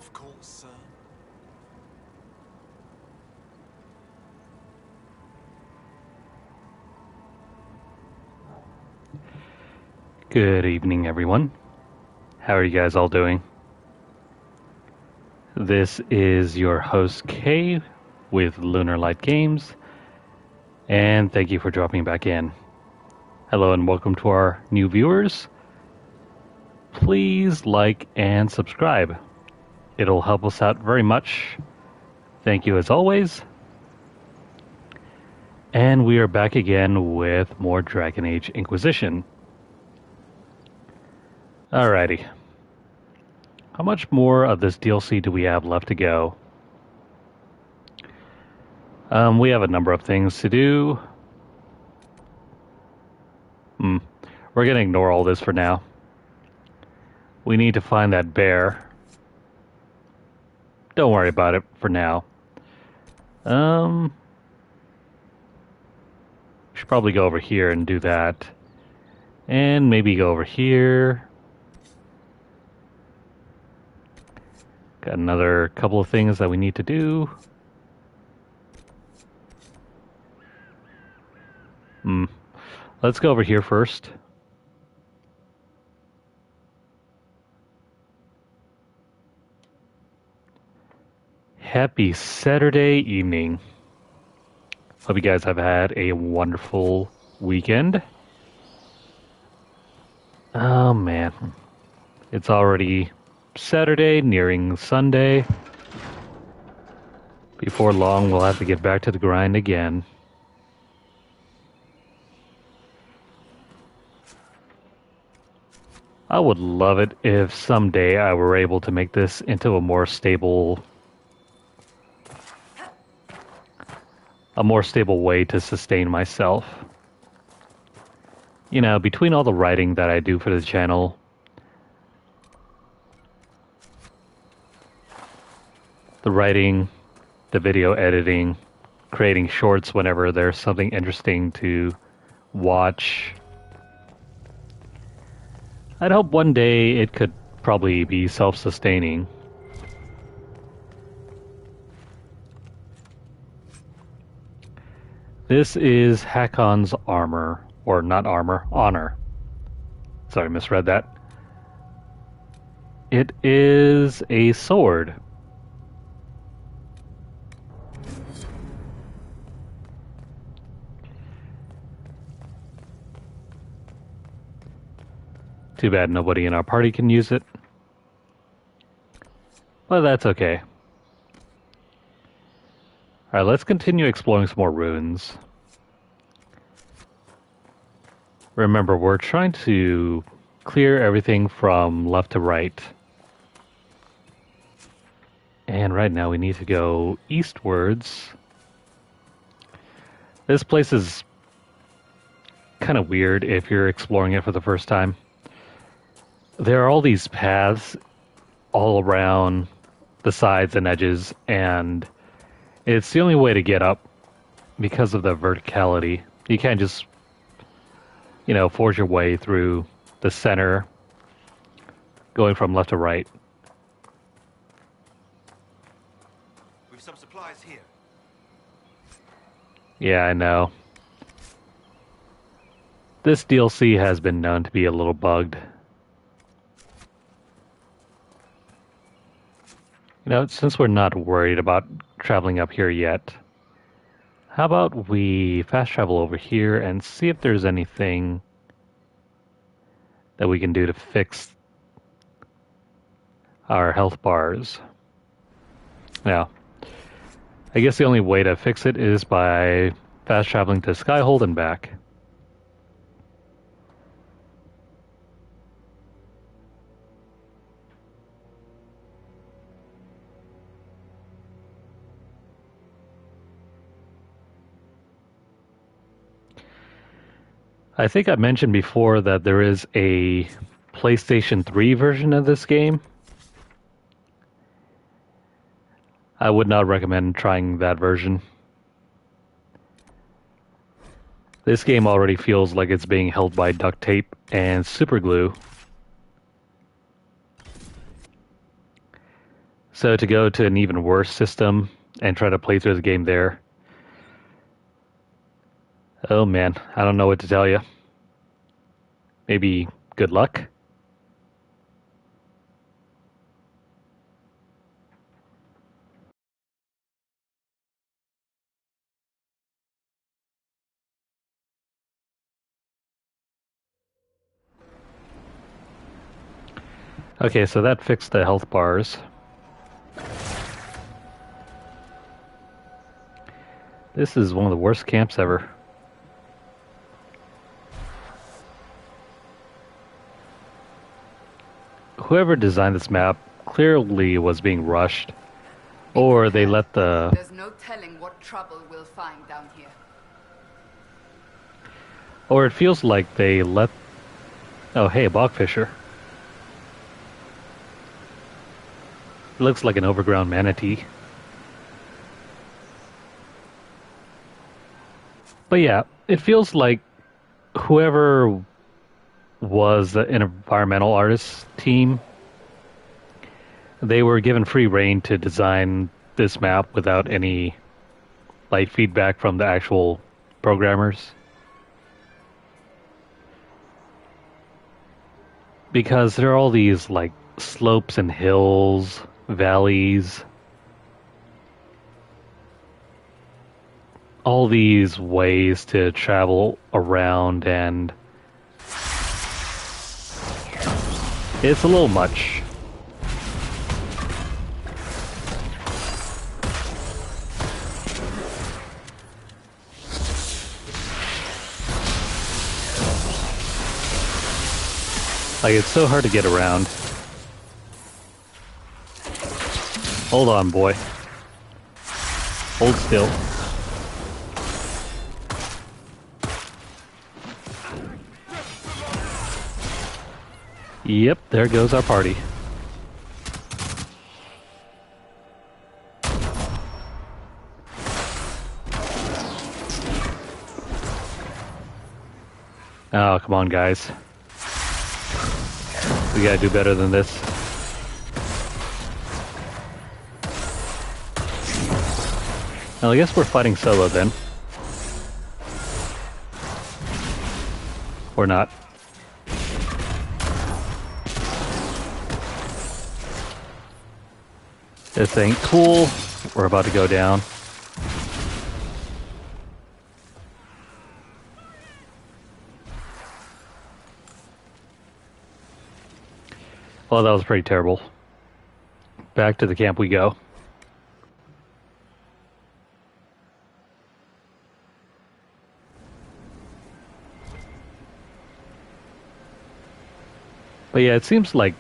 Of course, sir. Good evening, everyone. How are you guys all doing? This is your host, Kay, with Lunarlight Games, and thank you for dropping back in. Hello and welcome to our new viewers. Please like and subscribe. It'll help us out very much. Thank you as always. And we are back again with more Dragon Age Inquisition. Alrighty. How much more of this DLC do we have left to go? We have a number of things to do. We're going to ignore all this for now. We need to find that bear. Don't worry about it for now. Should probably go over here and do that. And maybe go over here. Got another couple of things that we need to do. Let's go over here first. Happy Saturday evening. Hope you guys have had a wonderful weekend. Oh man. It's already Saturday, nearing Sunday. Before long, we'll have to get back to the grind again. I would love it if someday I were able to make this into a more stable way to sustain myself. You know, between all the writing that I do for the channel, the writing, the video editing, creating shorts whenever there's something interesting to watch, I'd hope one day it could probably be self-sustaining. This is Hakon's armor, or not armor, honor. Sorry, misread that. It is a sword. Too bad nobody in our party can use it. But that's okay. Alright, let's continue exploring some more ruins. Remember, we're trying to clear everything from left to right. And right now we need to go eastwards. This place is kind of weird if you're exploring it for the first time. There are all these paths all around the sides and edges, and it's the only way to get up because of the verticality. You can't just, you know, forge your way through the center, going from left to right. We've some supplies here. Yeah, I know. This DLC has been known to be a little bugged. You know, since we're not worried about traveling up here yet, how about we fast travel over here and see if there's anything that we can do to fix our health bars. Now, I guess the only way to fix it is by fast traveling to Skyhold and back. I think I mentioned before that there is a PlayStation 3 version of this game. I would not recommend trying that version. This game already feels like it's being held by duct tape and super glue. So to go to an even worse system and try to play through the game there, oh man, I don't know what to tell you. Maybe good luck? Okay, so that fixed the health bars. This is one of the worst camps ever. Whoever designed this map clearly was being rushed, or they let the... There's no telling what trouble we'll find down here. Or it feels like they let... Oh, hey, a bogfisher. It looks like an overgrown manatee. But yeah, it feels like whoever was an environmental artist team, they were given free rein to design this map without any like feedback from the actual programmers. Because there are all these like slopes and hills, valleys, all these ways to travel around, and it's a little much. Like, it's so hard to get around. Hold on, boy. Hold still. Yep, there goes our party. Oh, come on, guys. We gotta do better than this. Well, I guess we're fighting solo then. Or not. This ain't cool. We're about to go down. Well, that was pretty terrible. Back to the camp we go. But yeah, it seems like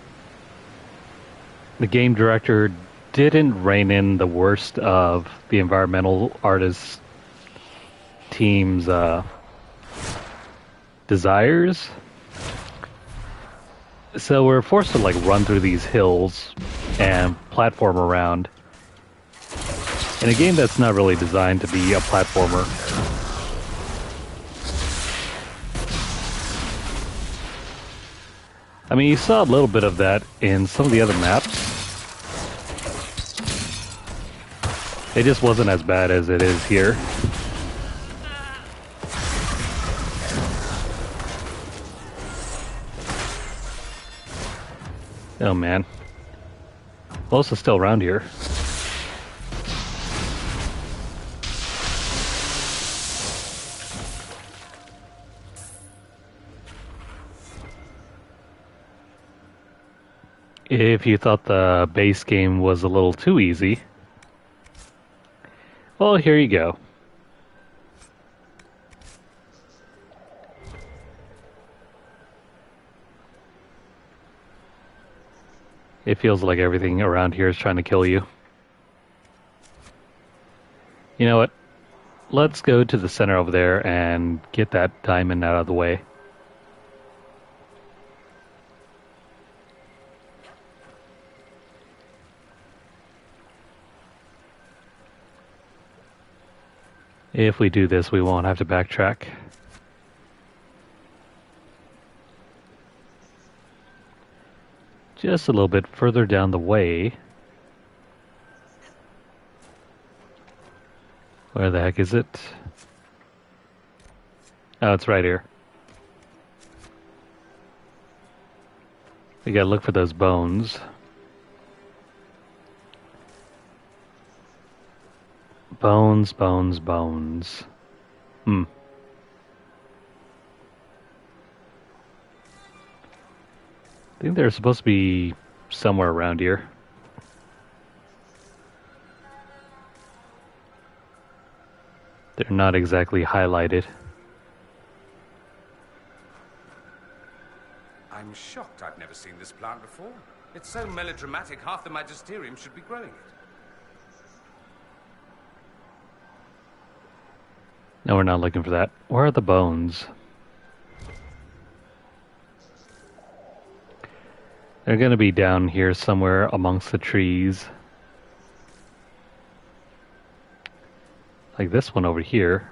the game director didn't rein in the worst of the environmental artist team's desires. So we're forced to like run through these hills and platform around in a game that's not really designed to be a platformer. I mean, you saw a little bit of that in some of the other maps. It just wasn't as bad as it is here. Oh man. Los is still around here. If you thought the base game was a little too easy, well, here you go. It feels like everything around here is trying to kill you. You know what? Let's go to the center over there and get that diamond out of the way. If we do this, we won't have to backtrack. Just a little bit further down the way, Where the heck is it? Oh, it's right here. We gotta look for those bones. Bones, bones, bones. I think they're supposed to be somewhere around here. They're not exactly highlighted. I'm shocked I've never seen this plant before. It's so melodramatic, half the Magisterium should be growing it. No, we're not looking for that. Where are the bones? They're gonna be down here somewhere amongst the trees. Like this one over here.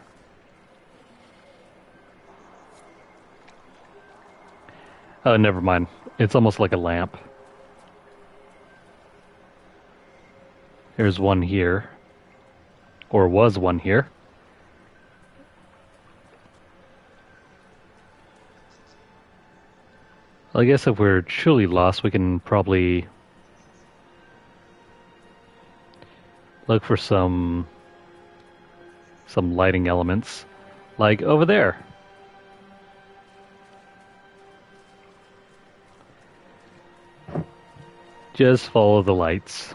Oh, never mind. It's almost like a lamp. There's one here. Or was one here. Well, I guess if we're truly lost, we can probably look for some lighting elements, like over there. Just follow the lights.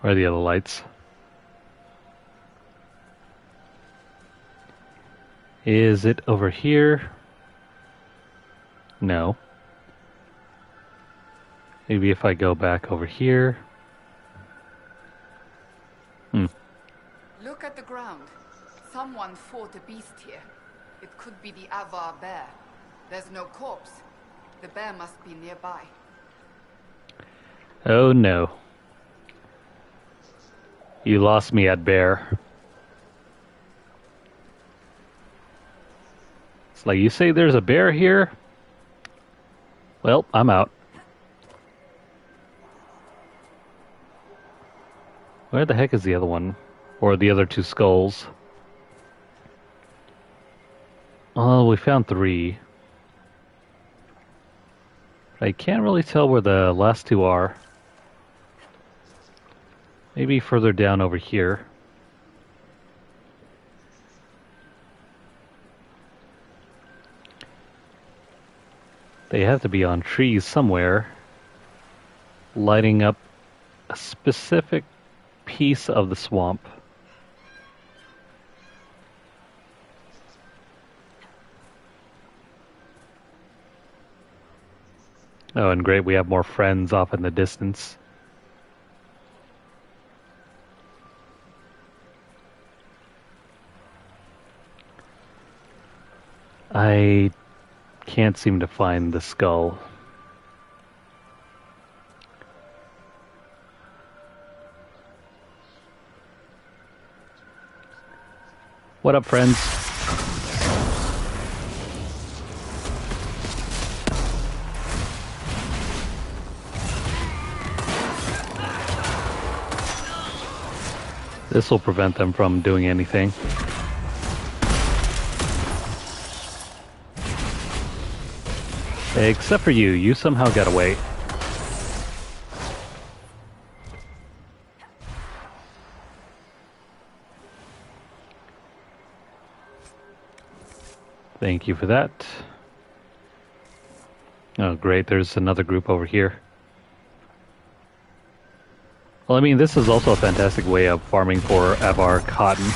Where are the other lights? Is it over here? No. Maybe if I go back over here. Look at the ground. Someone fought a beast here. It could be the Avar bear. There's no corpse. The bear must be nearby. Oh no. You lost me at bear. It's like, you say there's a bear here? Well, I'm out. Where the heck is the other one? Or the other two skulls? Oh, we found 3. I can't really tell where the last 2 are. Maybe further down over here. They have to be on trees somewhere, lighting up a specific piece of the swamp. Oh, and great, we have more friends off in the distance. I can't seem to find the skull. What up, friends? This will prevent them from doing anything. Except for you. You somehow got away. Thank you for that. Oh, great. There's another group over here. Well, I mean, this is also a fantastic way of farming for Avar cotton.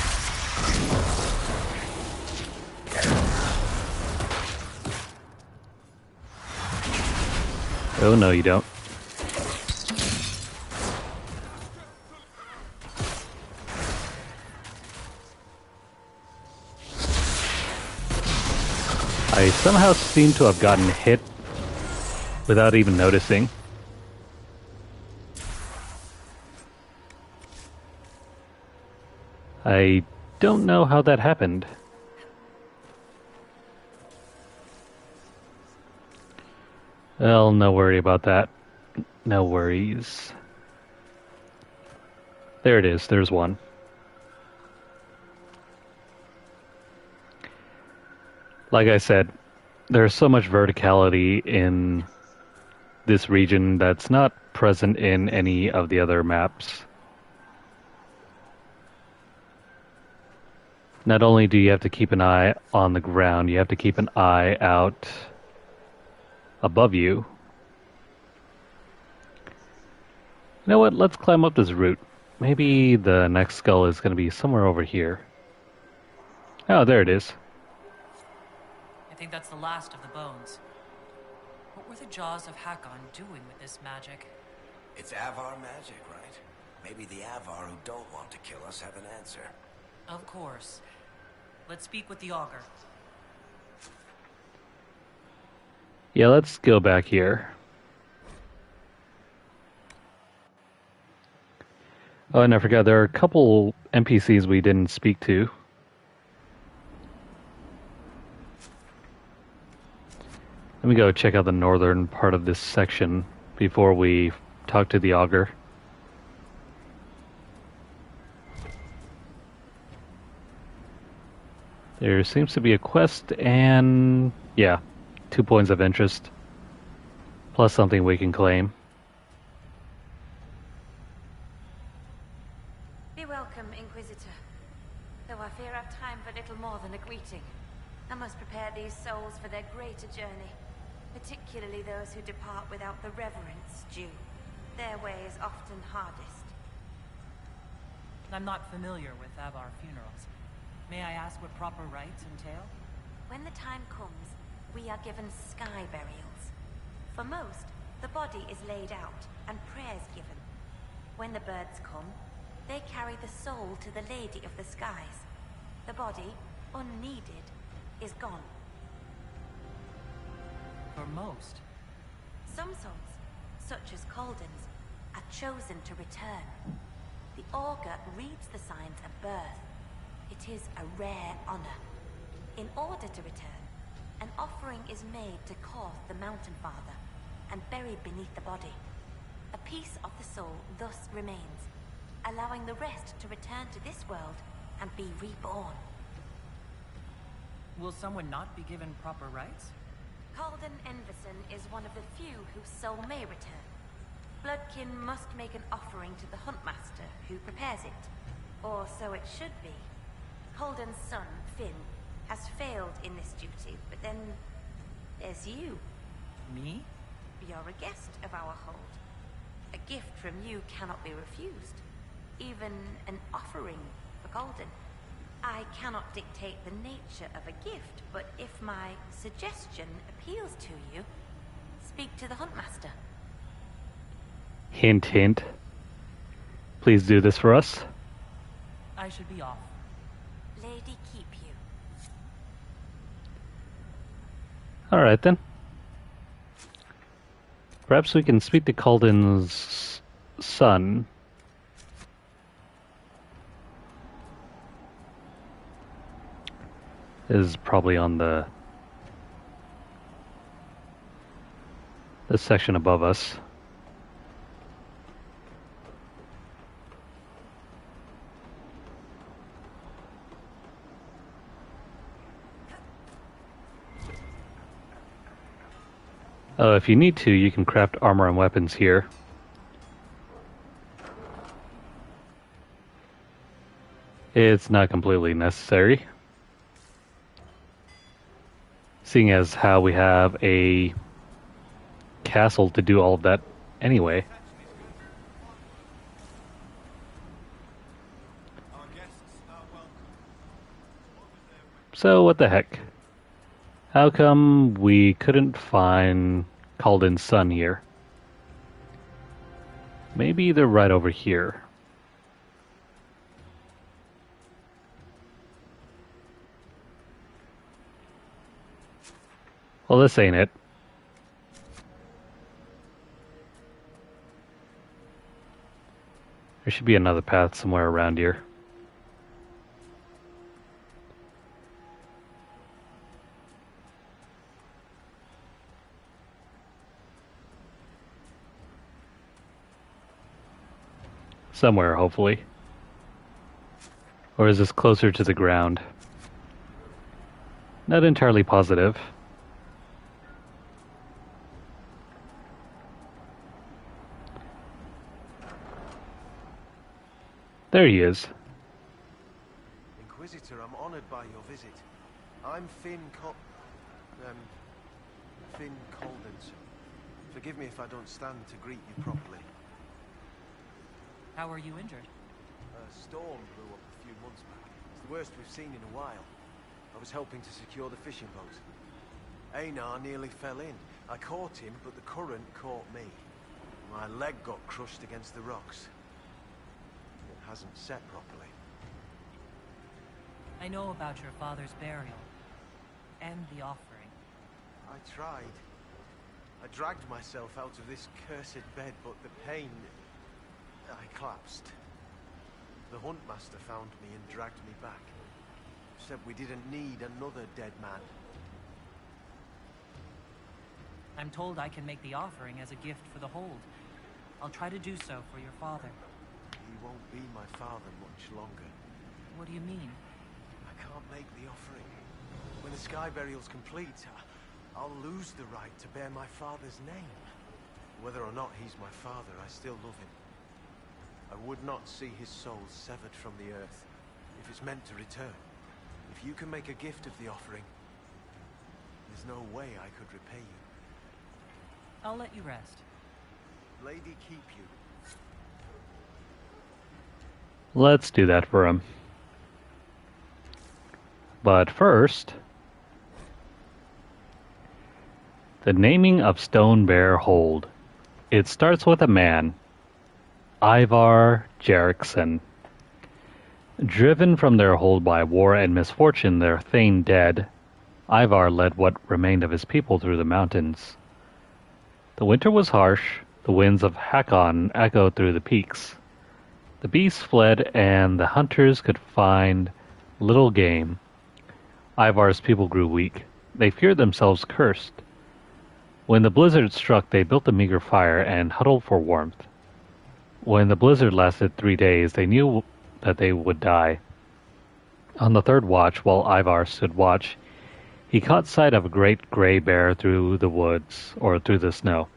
Oh, no, you don't. I somehow seem to have gotten hit without even noticing. I don't know how that happened. Well, no worry about that. No worries. There it is. There's one. Like I said, there's so much verticality in this region that's not present in any of the other maps. Not only do you have to keep an eye on the ground, you have to keep an eye out above you. You know what? Let's climb up this route. Maybe the next skull is going to be somewhere over here. Oh, there it is. I think that's the last of the bones. What were the jaws of Hakon doing with this magic? It's Avar magic, right? Maybe the Avar who don't want to kill us have an answer. Of course. Let's speak with the augur. Yeah, let's go back here. Oh, and I forgot, there are a couple NPCs we didn't speak to. Let me go check out the northern part of this section before we talk to the augur. There seems to be a quest and, yeah, 2 points of interest. Plus something we can claim. Be welcome, Inquisitor. Though I fear I've time for little more than a greeting. I must prepare these souls for their greater journey. Particularly those who depart without the reverence due. Their way is often hardest. I'm not familiar with Avar funerals. May I ask what proper rites entail? When the time comes, we are given sky burials. For most, the body is laid out and prayers given. When the birds come, they carry the soul to the Lady of the Skies. The body, unneeded, is gone. For most. Some souls, such as Calden's, are chosen to return. The augur reads the signs of birth. It is a rare honor. In order to return, an offering is made to Koth the Mountain Father and buried beneath the body. A piece of the soul thus remains, allowing the rest to return to this world and be reborn. Will someone not be given proper rites? Calden Enverson is one of the few whose soul may return. Bloodkin must make an offering to the Huntmaster, who prepares it. Or so it should be. Calden's son, Finn, has failed in this duty, but then there's you. Me? You're a guest of our hold. A gift from you cannot be refused. Even an offering for Calden. I cannot dictate the nature of a gift, but if my suggestion appeals to you, speak to the Huntmaster. Hint, hint. Please do this for us. I should be off. Lady keep you. Alright then. Perhaps we can speak to Calden's son. Is probably on the section above us. If you need to, you can craft armor and weapons here. It's not completely necessary, seeing as how we have a castle to do all of that anyway. So what the heck? How come we couldn't find Calden's son here? Maybe they're right over here. Well, this ain't it. There should be another path somewhere around here. Somewhere, hopefully. Or is this closer to the ground? Not entirely positive. There he is. Inquisitor, I'm honored by your visit. I'm Finn Coldens. Forgive me if I don't stand to greet you properly. How are you injured? A storm blew up a few months back. It's the worst we've seen in a while. I was helping to secure the fishing boat. Einar nearly fell in. I caught him, but the current caught me. My leg got crushed against the rocks. It hasn't set properly. I know about your father's burial. And the offering. I tried. I dragged myself out of this cursed bed, but the pain... I collapsed. The huntmaster found me and dragged me back. Said we didn't need another dead man. I'm told I can make the offering as a gift for the hold. I'll try to do so for your father. He won't be my father much longer. What do you mean? I can't make the offering. When the sky burial's complete, I'll lose the right to bear my father's name. Whether or not he's my father, I still love him. I would not see his soul severed from the earth, if it's meant to return. If you can make a gift of the offering, there's no way I could repay you. I'll let you rest. Lady keep you. Let's do that for him. But first, the naming of Stone Bear Hold. It starts with a man, Ivar Jerikson. Driven from their hold by war and misfortune, their thane dead, Ivar led what remained of his people through the mountains. The winter was harsh, the winds of Hakon echoed through the peaks. The beasts fled, and the hunters could find little game. Ivar's people grew weak. They feared themselves cursed. When the blizzard struck, they built a meager fire and huddled for warmth. When the blizzard lasted 3 days, they knew that they would die. On the third watch, while Ivar stood watch, he caught sight of a great gray bear through the woods, or through the snow.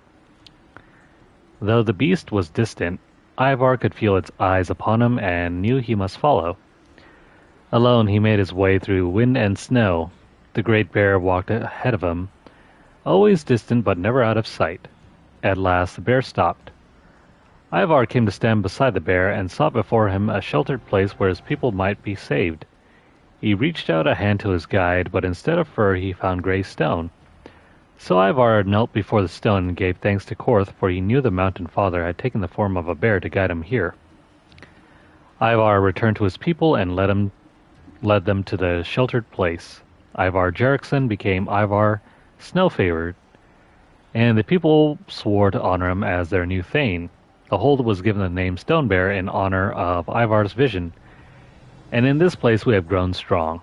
Though the beast was distant, Ivar could feel its eyes upon him and knew he must follow. Alone he made his way through wind and snow. The great bear walked ahead of him, always distant but never out of sight. At last the bear stopped. Ivar came to stand beside the bear and saw before him a sheltered place where his people might be saved. He reached out a hand to his guide, but instead of fur he found gray stone. So Ivar knelt before the stone and gave thanks to Korth, for he knew the mountain father had taken the form of a bear to guide him here. Ivar returned to his people and led them to the sheltered place. Ivar Jerikson became Ivar Snowfavored, and the people swore to honor him as their new thane. The hold was given the name Stone Bear in honor of Ivar's vision, and in this place we have grown strong.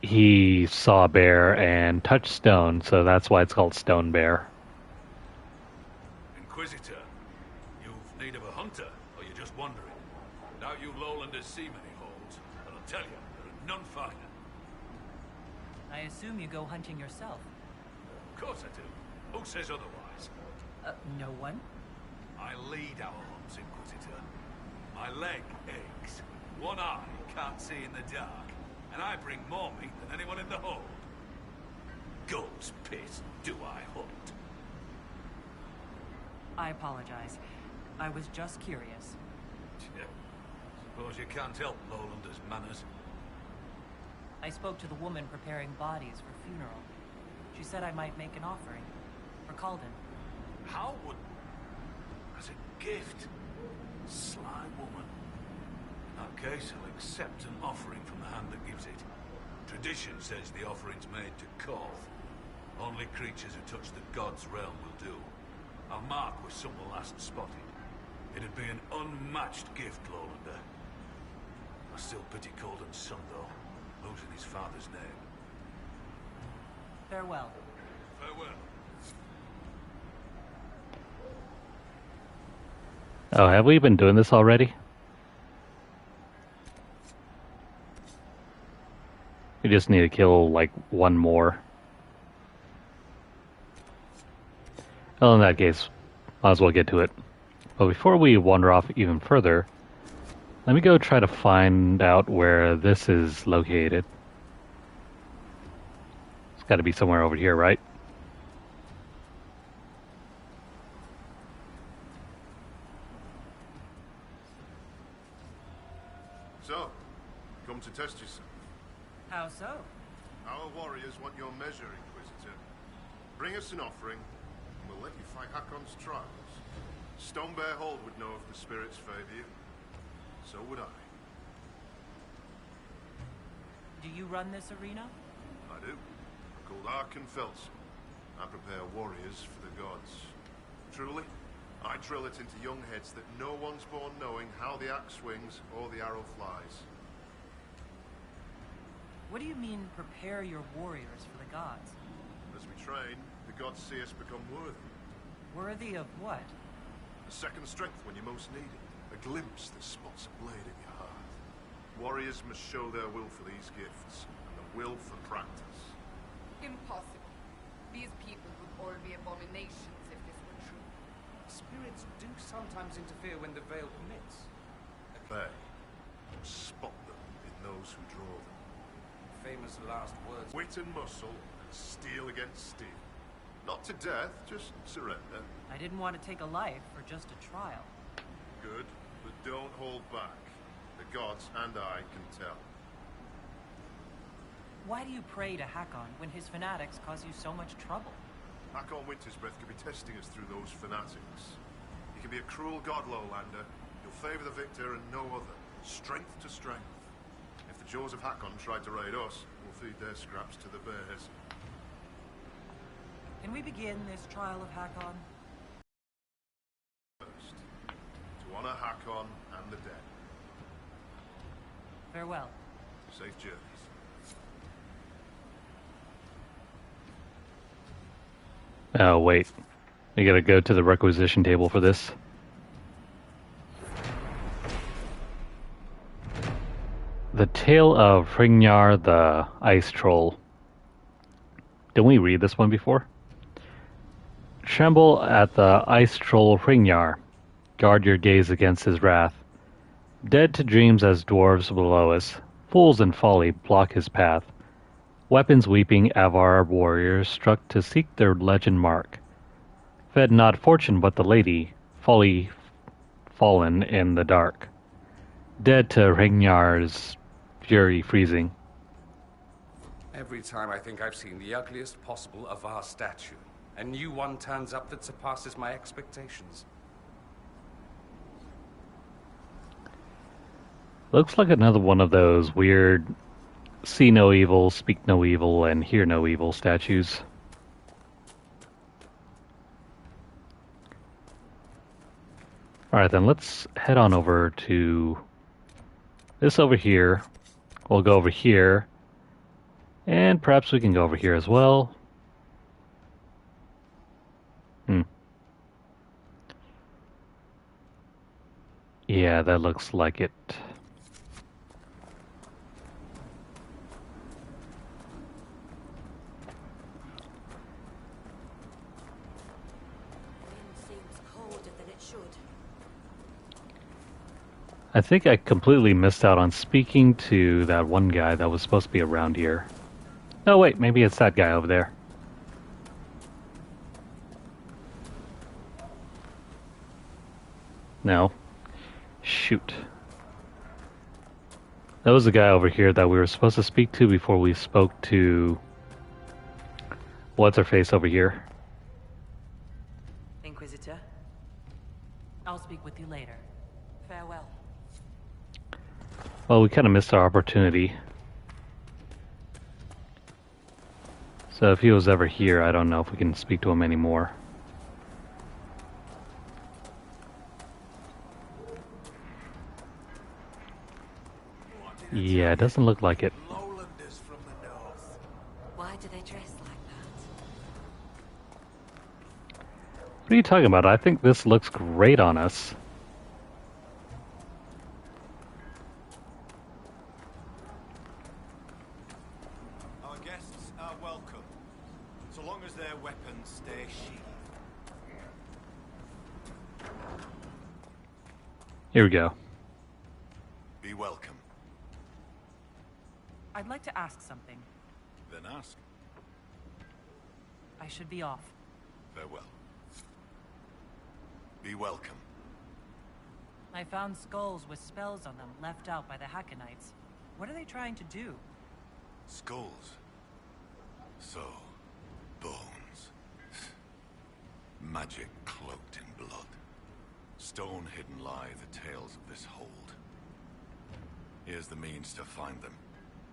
He saw a bear and touched stone, so that's why it's called Stone Bear. Inquisitor, you've need of a hunter, or you're just wandering? Doubt you lowlanders see many holds, but I'll tell you, there are none finer. I assume you go hunting yourself. Of course I do. Who says otherwise? No one? I lead our hunts, Inquisitor. My leg aches. One eye can't see in the dark. And I bring more meat than anyone in the hold. Goat's piss, do I hunt? I apologize. I was just curious. Suppose you can't help Lowlanders' manners. I spoke to the woman preparing bodies for funeral. She said I might make an offering. For Calden. How would... as a gift? Sly woman. In that case, I'll accept an offering from the hand that gives it. Tradition says the offering's made to Korth. Only creatures who touch the god's realm will do. Our mark was someone last spotted. It'd be an unmatched gift, Lowlander. I still pity Calden's son, though, losing his father's name. Farewell. Farewell. Oh, have we been doing this already? We just need to kill, like, one more. Well, in that case, might as well get to it. But before we wander off even further, let me go try to find out where this is located. It's got to be somewhere over here, right? So, come to test yourself. How so? Our warriors want your measure, Inquisitor. Bring us an offering, and we'll let you fight Hakon's trials. Stonebear Hold would know if the spirits favor you. So would I. Do you run this arena? I do. I'm called Arkan Felson. I prepare warriors for the gods. Truly, I drill it into young heads that no one's born knowing how the axe swings or the arrow flies. What do you mean, prepare your warriors for the gods? As we train, the gods see us become worthy. Worthy of what? A second strength when you most need it. A glimpse that spots a blade in your heart. Warriors must show their will for these gifts, and the will for practice. Impossible. These people would all be abominations if this were true. Spirits do sometimes interfere when the veil permits. They spot them in those who draw them. Famous last words. Wit and muscle, and steel against steel. Not to death, just surrender. I didn't want to take a life for just a trial. Good, but don't hold back. The gods and I can tell. Why do you pray to Hakon when his fanatics cause you so much trouble? Hakon Wintersbreath could be testing us through those fanatics. He can be a cruel god, Lowlander. He'll favor the victor and no other. Strength to strength. If the jaws of Hakon tried to raid us, we'll feed their scraps to the bears. Can we begin this trial of Hakon? First, to honor Hakon and the dead. Farewell. Safe journeys. Oh, wait. We gotta go to the requisition table for this. The Tale of Hringar the Ice Troll. Didn't we read this one before? Tremble at the ice troll Hringar. Guard your gaze against his wrath. Dead to dreams as dwarves below us. Fools and folly block his path. Weapons weeping Avar warriors struck to seek their legend mark. Fed not fortune but the lady, folly fallen in the dark. Dead to Hringar's fury freezing. Every time I think I've seen the ugliest possible Avar statue, a new one turns up that surpasses my expectations. Looks like another one of those weird see no evil, speak no evil, and hear no evil statues. Alright then, let's head on over to this over here. We'll go over here. And perhaps we can go over here as well. Yeah, that looks like it. I think I completely missed out on speaking to that one guy that was supposed to be around here. Oh wait, maybe it's that guy over there. No. Shoot. That was the guy over here that we were supposed to speak to before we spoke to... What's-her-face over here? Inquisitor? I'll speak with you later. Farewell. Well, we kind of missed our opportunity. So if he was ever here, I don't know if we can speak to him anymore. Yeah, it doesn't look like it. Lowlanders from the north. Why do they dress like that? What are you talking about? I think this looks great on us. stay sheep. Here we go. Be welcome. I'd like to ask something. Then ask. I should be off. Farewell. Be welcome. I found skulls with spells on them left out by the Hackonites. What are they trying to do? Skulls. So, bones. Magic cloaked in blood. Stone hidden lie the tales of this hold. Here's the means to find them.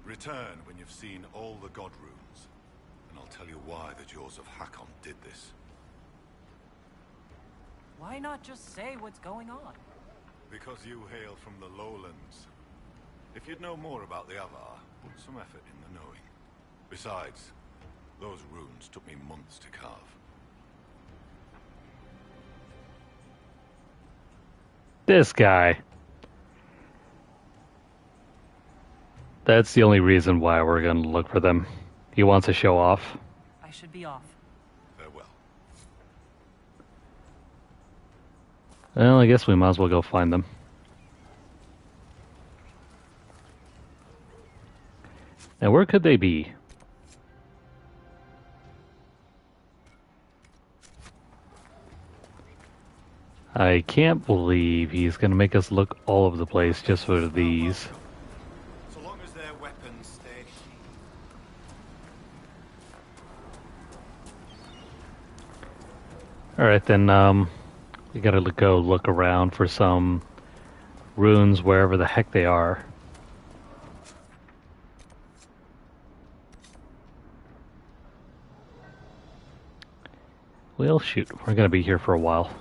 Return when you've seen all the god runes, and I'll tell you why the Jaws of Hakon did this. Why not just say what's going on? Because you hail from the lowlands. If you'd know more about the Avar, put some effort in the knowing. Besides, those runes took me months to carve. This guy. That's the only reason why we're going to look for them. He wants to show off. I should be off. Farewell. Well, I guess we might as well go find them. Now, where could they be? I can't believe he's going to make us look all over the place just for these. So long as their weapons stay Alright then, we gotta go look around for some runes wherever the heck they are. Well, shoot, we're gonna be here for a while.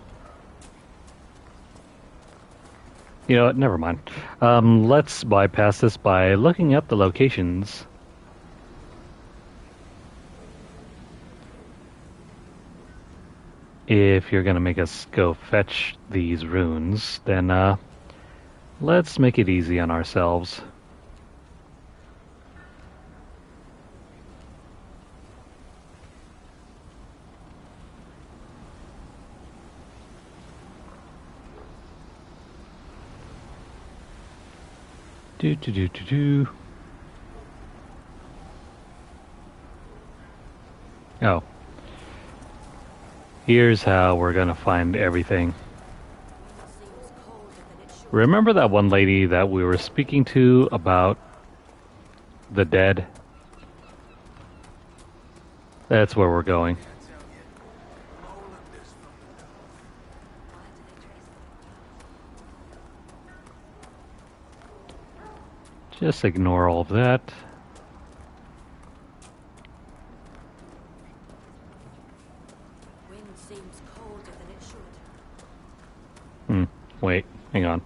You know what, never mind. Let's bypass this by looking up the locations. If you're gonna make us go fetch these runes, then let's make it easy on ourselves. Do. Oh. Here's how we're gonna find everything. Remember that one lady that we were speaking to about the dead? That's where we're going. Just ignore all of that. Wind seems colder than it should. Wait, hang on.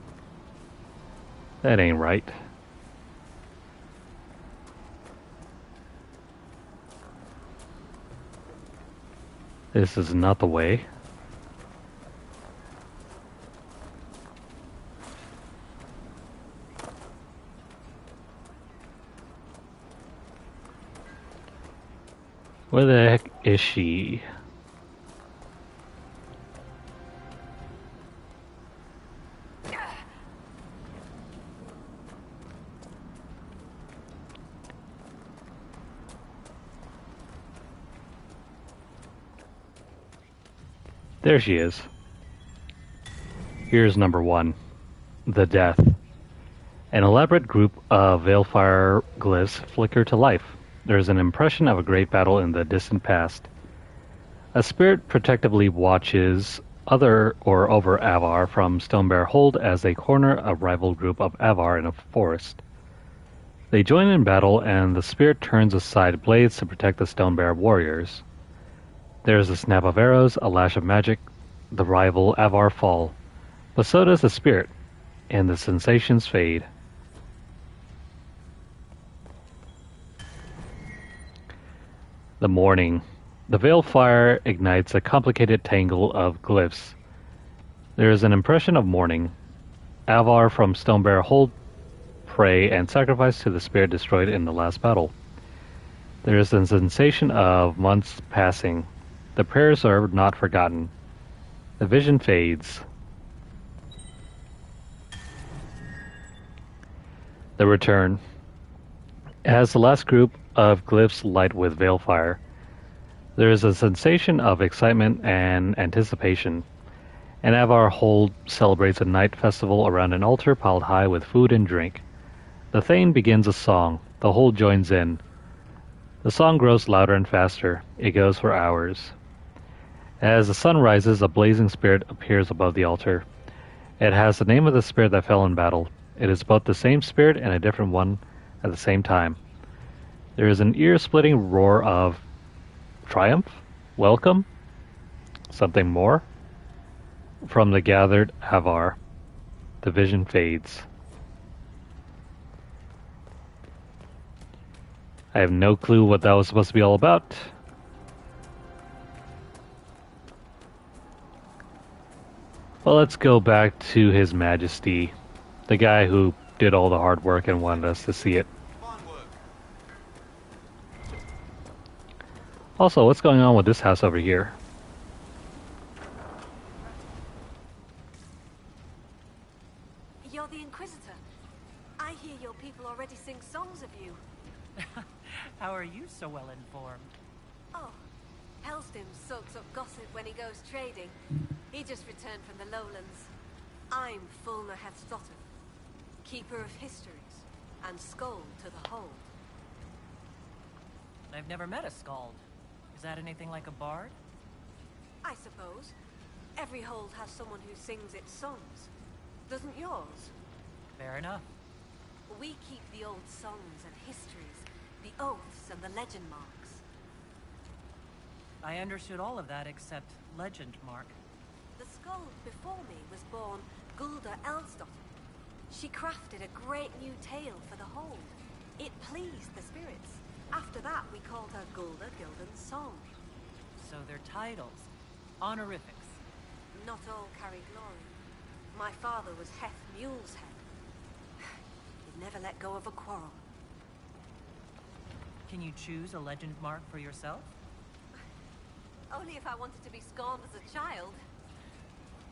That ain't right. This is not the way. Where the heck is she? There she is. Here's number 1. The Death. An elaborate group of Veilfire glyphs flicker to life. There is an impression of a great battle in the distant past. A spirit protectively watches over Avar from Stonebear Hold as they corner a rival group of Avar in a forest. They join in battle, and the spirit turns aside blades to protect the Stonebear warriors. There is a snap of arrows, a lash of magic, the rival Avar fall, but so does the spirit, and the sensations fade. The morning. The Veilfire ignites a complicated tangle of glyphs. There is an impression of morning. Avar from Stonebear Hold pray and sacrifice to the spirit destroyed in the last battle. There is a sensation of months passing. The prayers are not forgotten. The vision fades. The return. As the last group of glyphs light with Veilfire, there is a sensation of excitement and anticipation. An Avar hold celebrates a night festival around an altar piled high with food and drink. The Thane begins a song. The hold joins in. The song grows louder and faster. It goes for hours. As the sun rises, a blazing spirit appears above the altar. It has the name of the spirit that fell in battle. It is both the same spirit and a different one at the same time. There is an ear-splitting roar of triumph, welcome, something more, from the gathered Avar. The vision fades. I have no clue what that was supposed to be all about. Well, let's go back to His Majesty, the guy who did all the hard work and wanted us to see it. Also, what's going on with this house over here? You're the Inquisitor. I hear your people already sing songs of you. How are you so well informed? Oh, Hellstim soaks up gossip when he goes trading. He just returned from the lowlands. I'm Fulna Hethstotter, keeper of histories, and Skald to the hold. I've never met a Skald. Is that anything like a bard? I suppose. Every hold has someone who sings its songs. Doesn't yours? Fair enough. We keep the old songs and histories, the oaths and the legend marks. I understood all of that except legend mark. The Skald before me was born Gulda Elsdotter. She crafted a great new tale for the hold. It pleased the spirits. After that, we called her Gulda Gildan's Song. So they're titles. Honorifics. Not all carry glory. My father was Heth Mule's head. He'd never let go of a quarrel. Can you choose a legend mark for yourself? Only if I wanted to be scorned as a child.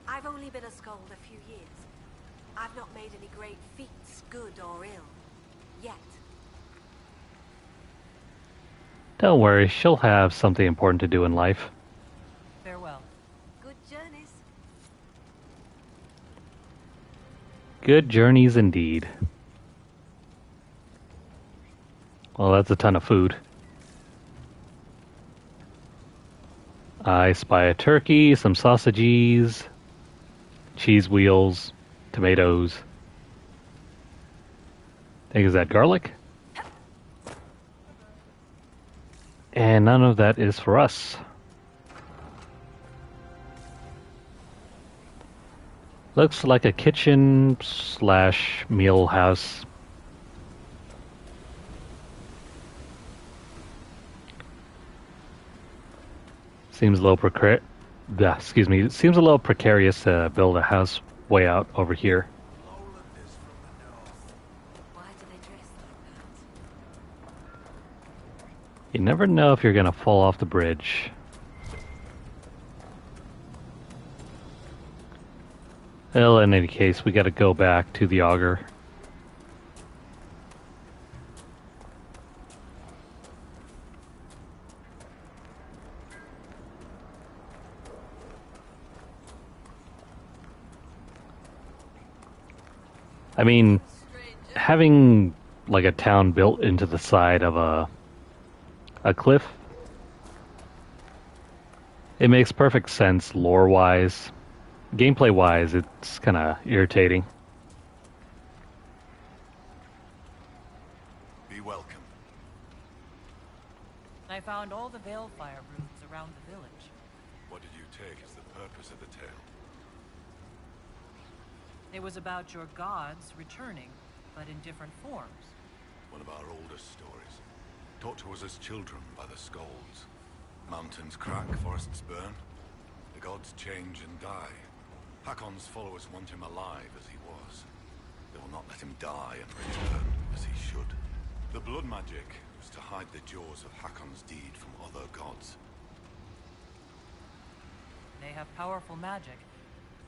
I've only been a Skald a few years. I've not made any great feats, good or ill. Yet. Don't worry, she'll have something important to do in life. Farewell. Good journeys. Good journeys indeed. Well, that's a ton of food. I spy a turkey, some sausages, cheese wheels, tomatoes. I think, is that garlic? And none of that is for us. Looks like a kitchen / meal house. Seems a little seems a little precarious to build a house way out over here. Why do they dress like that? You never know if you're gonna fall off the bridge. Well, in any case, we gotta go back to the auger. I mean, having like a town built into the side of a cliff, it makes perfect sense lore-wise. Gameplay-wise, it's kind of irritating. Be welcome. I found all the Veilfire runes around the village. What did you take as the purpose of the tale? It was about your gods returning, but in different forms. One of our oldest stories. Taught to us as children by the Skalds. Mountains crack, forests burn. The gods change and die. Hakon's followers want him alive as he was. They will not let him die and return as he should. The blood magic was to hide the jaws of Hakon's deed from other gods. They have powerful magic.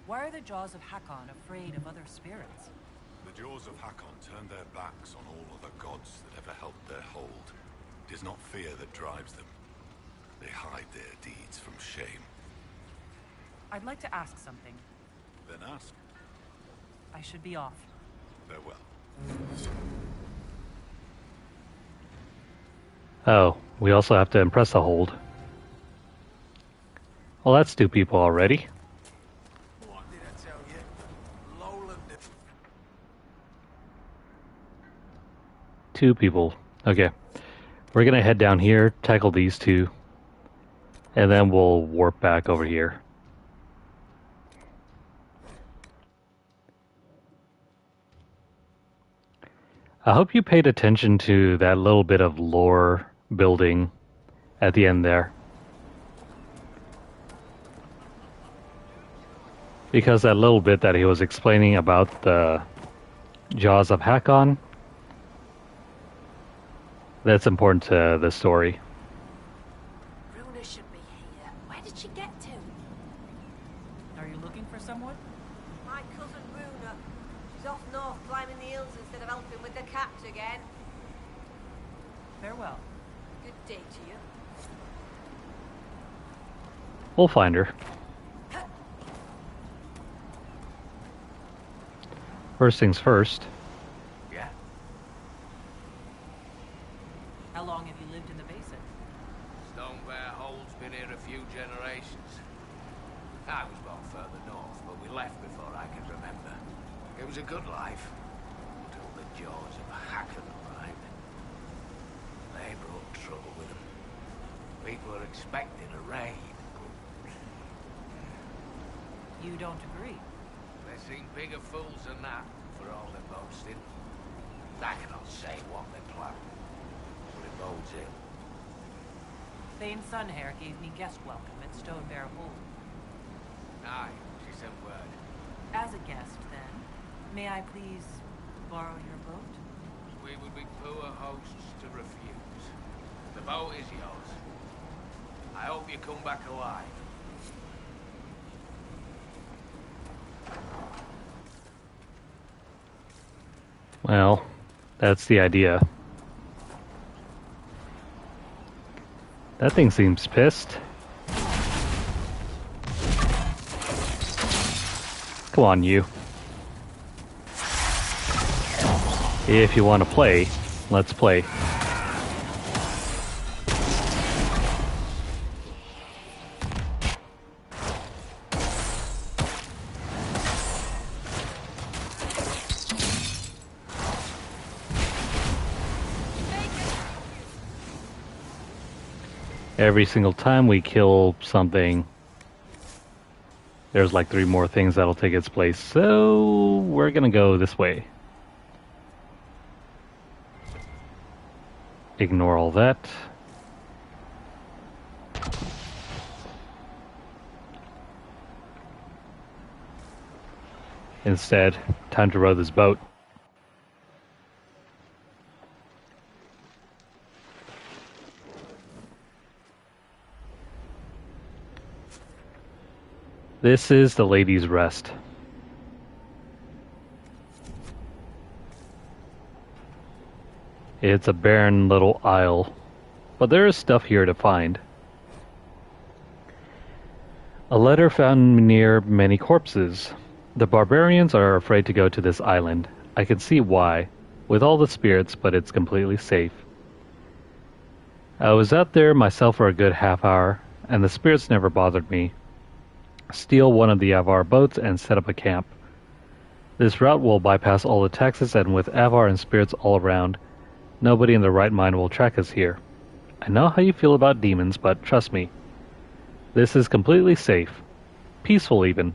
Why are the Jaws of Hakon afraid of other spirits? The Jaws of Hakon turn their backs on all other gods that ever helped their hold. It is not fear that drives them. They hide their deeds from shame. I'd like to ask something. Then ask. I should be off. Farewell. Oh, we also have to impress the hold. Well, that's 2 people already. What did I tell you? Lowland. 2 people. Okay. We're gonna head down here, tackle these 2, and then we'll warp back over here. I hope you paid attention to that little bit of lore building at the end there. Because that little bit that he was explaining about the Jaws of Hakon, that's important to the story. Runa should be here. Where did she get to? Are you looking for someone? My cousin Runa. She's off north climbing the hills instead of helping with the cats again. Farewell. Good day to you. We'll find her. First things first. Yeah. How long have you lived in the basin? Stonebear Hole's been here a few generations. I was born further north, but we left before I could remember. It was a good life, until the Jaws of Hakon arrived. They brought trouble with them. People were expecting a raid. You don't agree? They seem bigger fools than that, for all their boasting. I cannot say what they plan, but it bodes ill. Thane Sunhair gave me guest welcome at Stonebear Hole. Aye, she sent word. As a guest, then, may I please borrow your boat? We would be poor hosts to refuse. The boat is yours. I hope you come back alive. Well, that's the idea. That thing seems pissed. Come on, you. If you want to play, let's play. Every single time we kill something, there's like 3 more things that'll take its place. So we're gonna go this way. Ignore all that. Instead, time to row this boat. This is the Lady's Rest. It's a barren little isle, but there is stuff here to find. A letter found near many corpses. The barbarians are afraid to go to this island. I can see why, with all the spirits, but it's completely safe. I was out there myself for a good half hour, and the spirits never bothered me. Steal one of the Avar boats and set up a camp. This route will bypass all the taxes, and with Avar and spirits all around, nobody in their right mind will track us here. I know how you feel about demons, but trust me, this is completely safe. Peaceful even.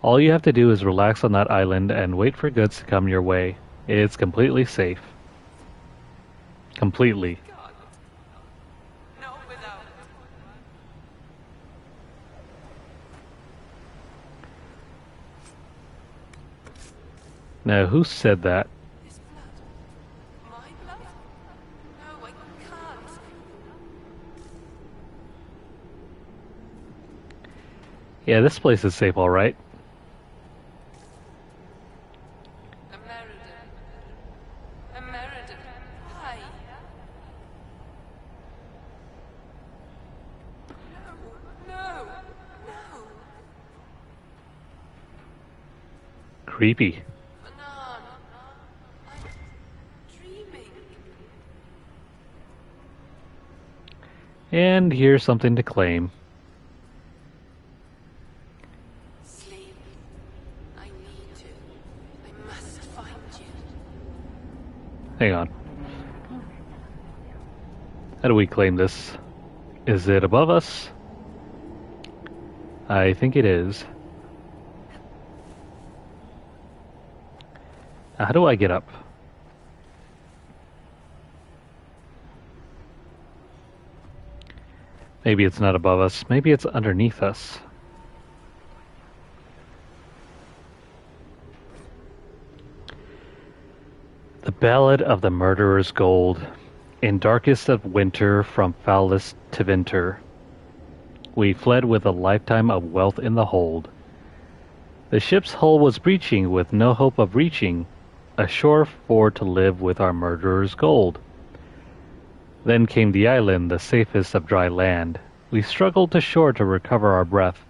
All you have to do is relax on that island and wait for goods to come your way. It's completely safe. Completely. Now, who said that? His blood. My blood? No, I can't. Yeah, this place is safe, all right. Why? No. Creepy. Fanon. I'm dreaming. And here's something to claim. Sleep. I need to. I must find you. Hang on. How do we claim this? Is it above us? I think it is. How do I get up? Maybe it's not above us. Maybe it's underneath us. The Ballad of the Murderer's Gold. In darkest of winter, from foulest to winter, we fled with a lifetime of wealth in the hold. The ship's hull was breaching, with no hope of reaching ashore for to live with our murderer's gold. Then came the island, the safest of dry land. We struggled to shore to recover our breath,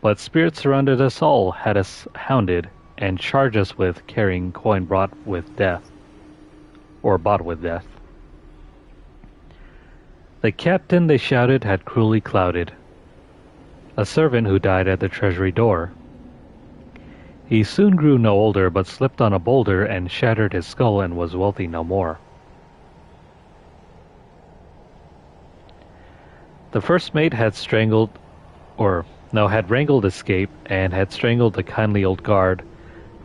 but spirits surrounded us all, had us hounded, and charged us with carrying coin brought with death, or bought with death. The captain, they shouted, had cruelly clouded a servant who died at the treasury door. He soon grew no older, but slipped on a boulder and shattered his skull and was wealthy no more. The first mate had had wrangled escape, and had strangled the kindly old guard,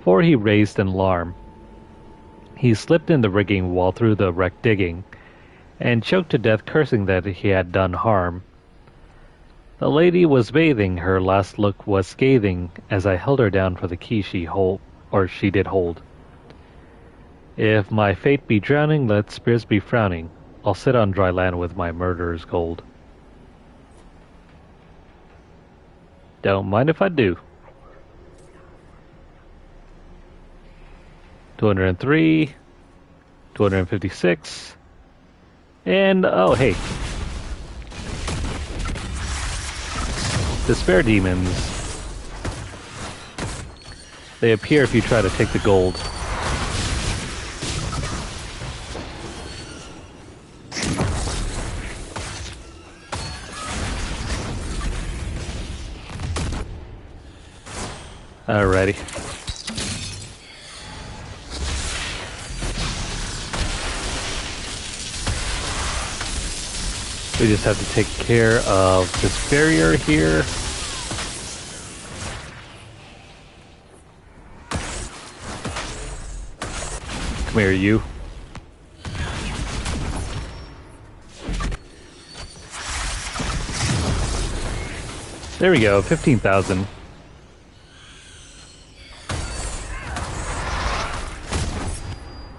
for he raised an alarm. He slipped in the rigging while through the wreck digging, and choked to death, cursing that he had done harm. The lady was bathing, her last look was scathing, as I held her down for the key she did hold. If my fate be drowning, let spirits be frowning. I'll sit on dry land with my murderer's gold. Don't mind if I do. 203, 256, and oh hey. Despair demons. They appear if you try to take the gold. Alrighty. We just have to take care of this barrier here. Come here, you. There we go, 15,000.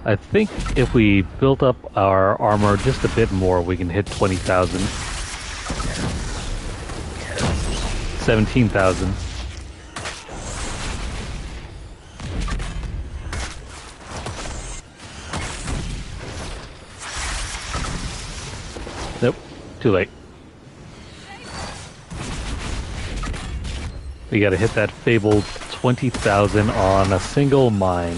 I think if we built up our armor just a bit more, we can hit 20,000. 17,000. Nope, too late. We gotta hit that fabled 20,000 on a single mine.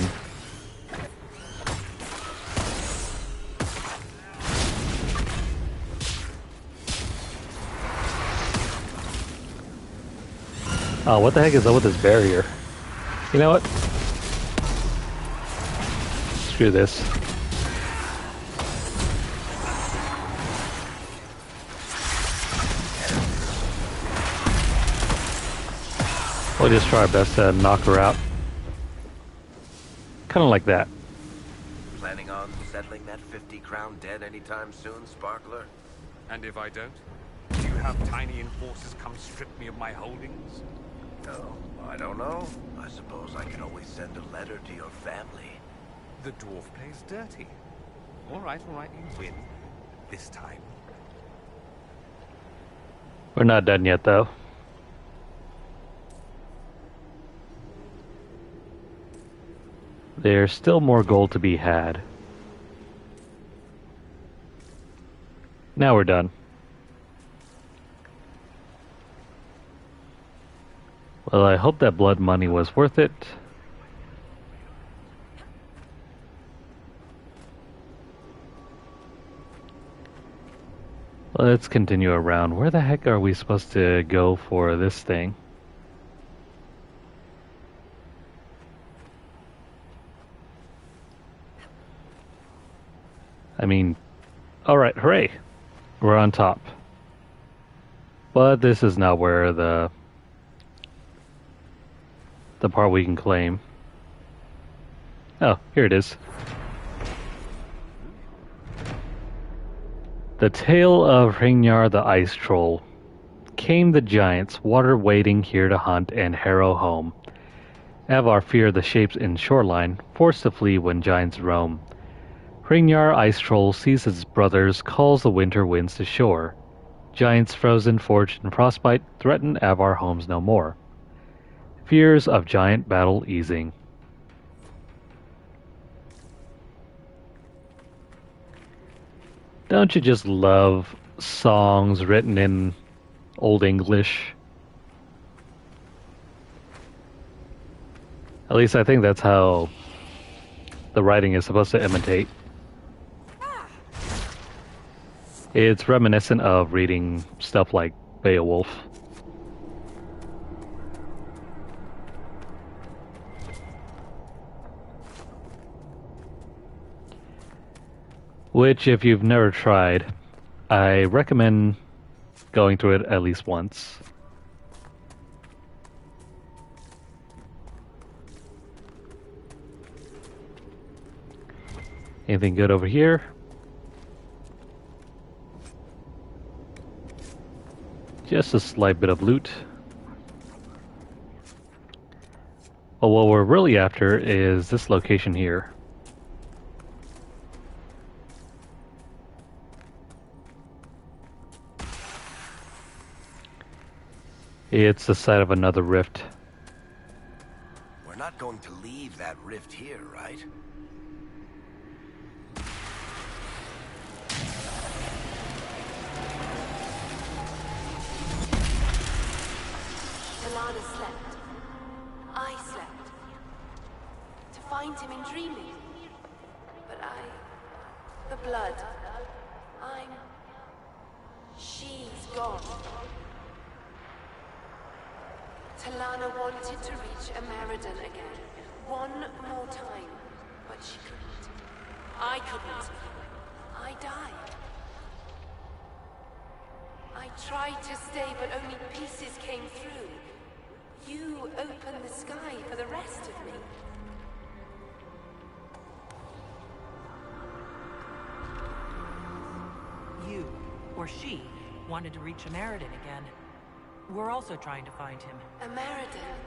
Oh, what the heck is up with this barrier? You know what? Screw this. We'll just try our best to knock her out. Kind of like that. Planning on settling that 50-crown debt anytime soon, Sparkler? And if I don't? Do you have tiny enforcers come strip me of my holdings? No, I don't know. I suppose I can always send a letter to your family. The dwarf plays dirty. All right, you win. This time. We're not done yet, though. There's still more gold to be had. Now we're done. Well, I hope that blood money was worth it. Let's continue around. Where the heck are we supposed to go for this thing? I mean, alright, hooray! We're on top. But this is not where the part we can claim. Oh, here it is. The tale of Hringyar the Ice Troll. Came the giants, water waiting here to hunt and harrow home. Avar feared the shapes in shoreline, forced to flee when giants roam. Hringyar Ice Troll sees his brothers, calls the winter winds to shore. Giants frozen, forged in frostbite, threaten Avar homes no more. Fears of giant battle easing. Don't you just love songs written in Old English? At least I think that's how the writing is supposed to imitate. It's reminiscent of reading stuff like Beowulf. Which, if you've never tried, I recommend going through it at least once. Anything good over here? Just a slight bit of loot. But what we're really after is this location here. It's the site of another rift. We're not going to leave that rift here, right? Talana slept. I slept. To find him in dreaming. But the blood. She's gone. Talana wanted to reach Ameridan again. One more time. But she couldn't. I couldn't. I died. I tried to stay, but only pieces came through. You opened the sky for the rest of me. You, or she, wanted to reach Ameridan again. We're also trying to find him. Ameridan.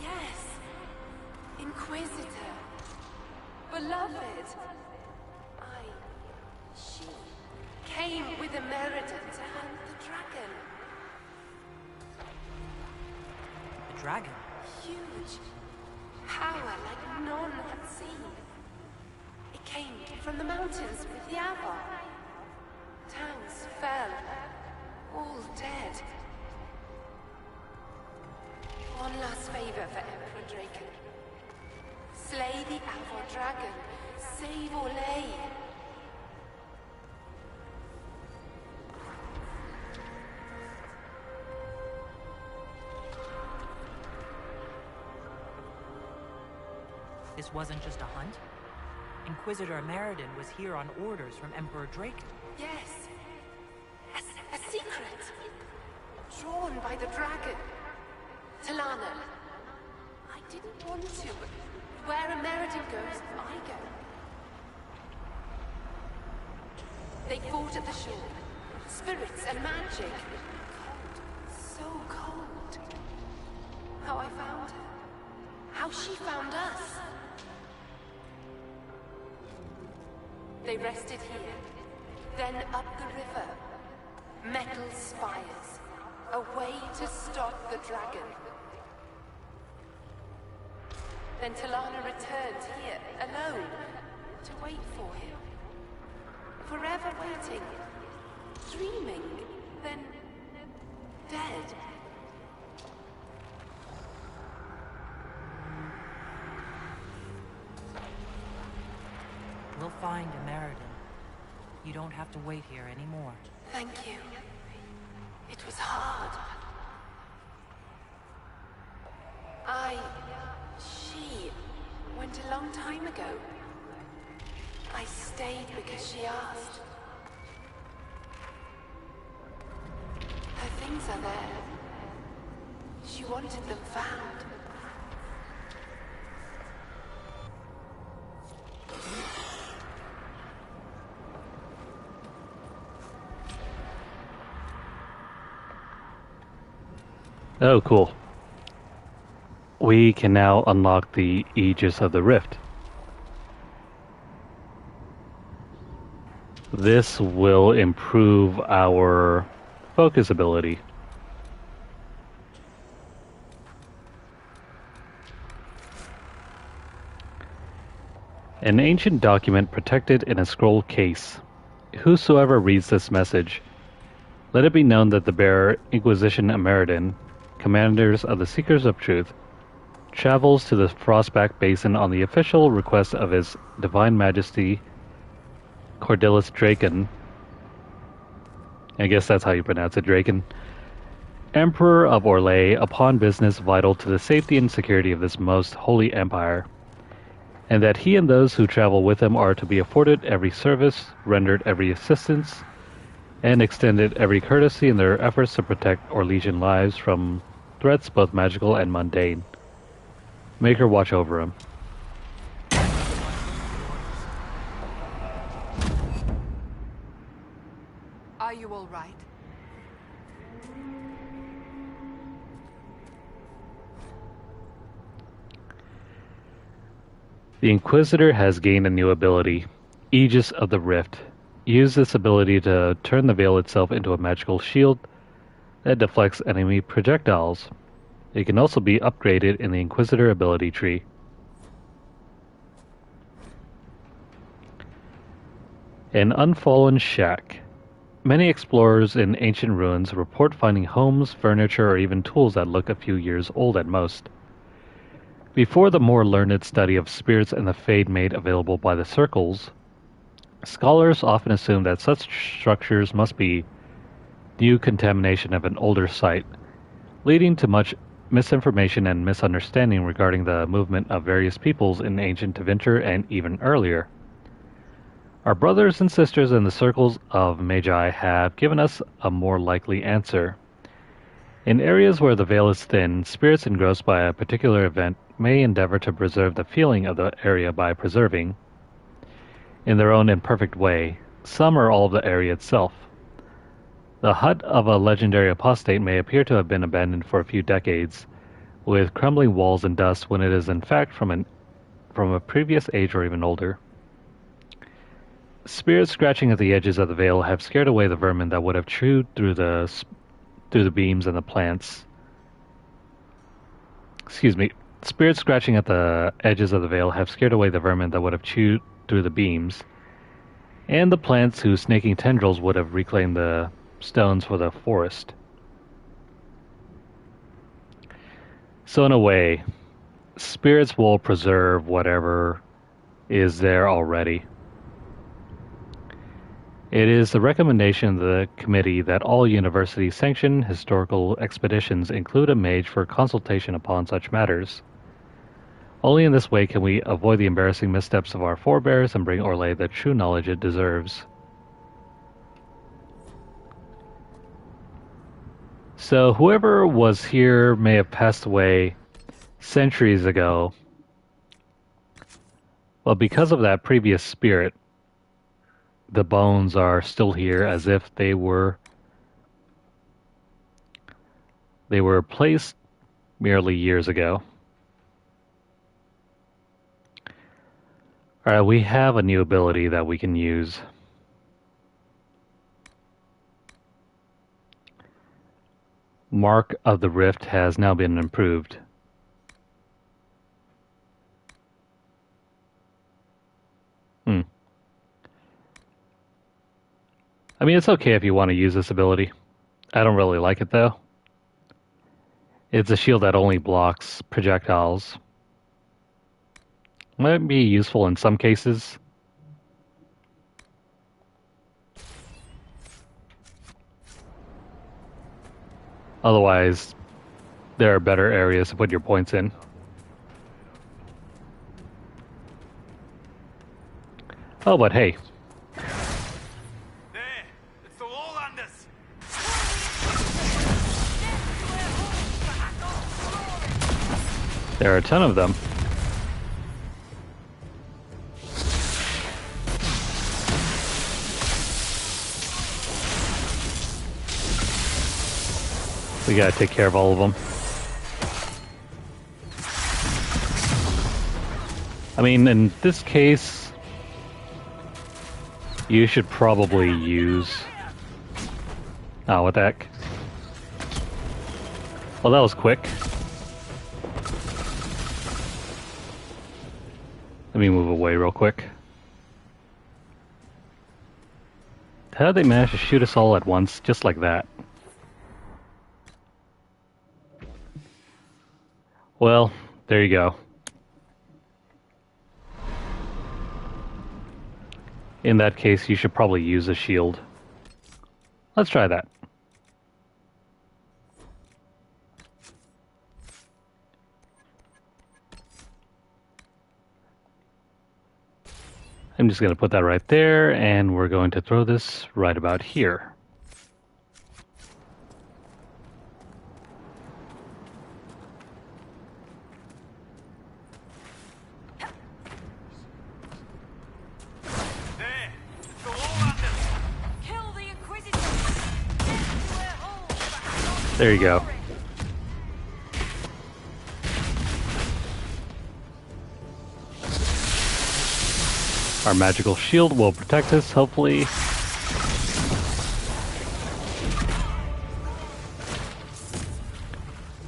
Yes. Inquisitor. Beloved. She came with Ameridan to hunt the dragon. The dragon? Huge. Power like none had seen. It came from the mountains with the Avar. Towns fell. All dead. One last favor for Emperor Draken. Slay the Avar dragon. Save Orlais. This wasn't just a hunt? Inquisitor Ameridan was here on orders from Emperor Draken. Yes. A secret. Drawn by the dragon. Talana. I didn't want to, but where Ameridan goes, I go. They fought at the shore. Spirits and magic. Cold. So cold. How I found her. How she found us. They rested here, then up the river. Metal spires. A way to stop the dragon. Then Talana returned here, alone, to wait for him. Forever waiting. Dreaming. Then... dead. We'll find American. You don't have to wait here anymore. Thank you. It was hard. She went a long time ago. I stayed because she asked. Her things are there. She wanted them found. Oh, cool. We can now unlock the Aegis of the Rift. This will improve our focus ability. An ancient document protected in a scroll case. Whosoever reads this message, let it be known that the bearer, Inquisition American, commanders of the Seekers of Truth, travels to the Frostback Basin on the official request of His Divine Majesty Cordelis Draken. I guess that's how you pronounce it, Draken. Emperor of Orlais, upon business vital to the safety and security of this most holy empire, and that he and those who travel with him are to be afforded every service, rendered every assistance, and extended every courtesy in their efforts to protect Orlesian lives from threats both magical and mundane. Make her watch over him. Are you all right? The Inquisitor has gained a new ability, Aegis of the Rift. Use this ability to turn the veil itself into a magical shield that deflects enemy projectiles. It can also be upgraded in the Inquisitor ability tree. An unfallen shack. Many explorers in ancient ruins report finding homes, furniture, or even tools that look a few years old at most. Before the more learned study of spirits and the fade made available by the circles, scholars often assume that such structures must be new contamination of an older site, leading to much misinformation and misunderstanding regarding the movement of various peoples in ancient Tevinter and even earlier. Our brothers and sisters in the circles of Magi have given us a more likely answer. In areas where the veil is thin, spirits engrossed by a particular event may endeavor to preserve the feeling of the area by preserving, in their own imperfect way, some or all of the area itself. The hut of a legendary apostate may appear to have been abandoned for a few decades, with crumbling walls and dust when it is in fact from a previous age or even older. Spirits scratching at the edges of the veil have scared away the vermin that would have chewed through the beams and the plants. Spirits scratching at the edges of the veil have scared away the vermin that would have chewed through the beams, and the plants whose snaking tendrils would have reclaimed the stones for the forest. So in a way, spirits will preserve whatever is there already. It is the recommendation of the committee that all university-sanctioned historical expeditions include a mage for consultation upon such matters. Only in this way can we avoid the embarrassing missteps of our forebears and bring Orlais the true knowledge it deserves. So whoever was here may have passed away centuries ago, but because of that previous spirit, the bones are still here as if they were placed merely years ago. Alright, we have a new ability that we can use. Mark of the Rift has now been improved. I mean, it's okay if you want to use this ability. I don't really like it, though. It's a shield that only blocks projectiles. Might be useful in some cases. Otherwise, there are better areas to put your points in. Oh, but hey. There! It's the Lowlanders! There are a ton of them. We gotta take care of all of them. I mean, in this case, you should probably use... Oh, what the heck? Well, that was quick. Let me move away real quick. How did they manage to shoot us all at once, just like that? Well, there you go. In that case, you should probably use a shield. Let's try that. I'm just going to put that right there, and we're going to throw this right about here. There you go. Our magical shield will protect us, hopefully.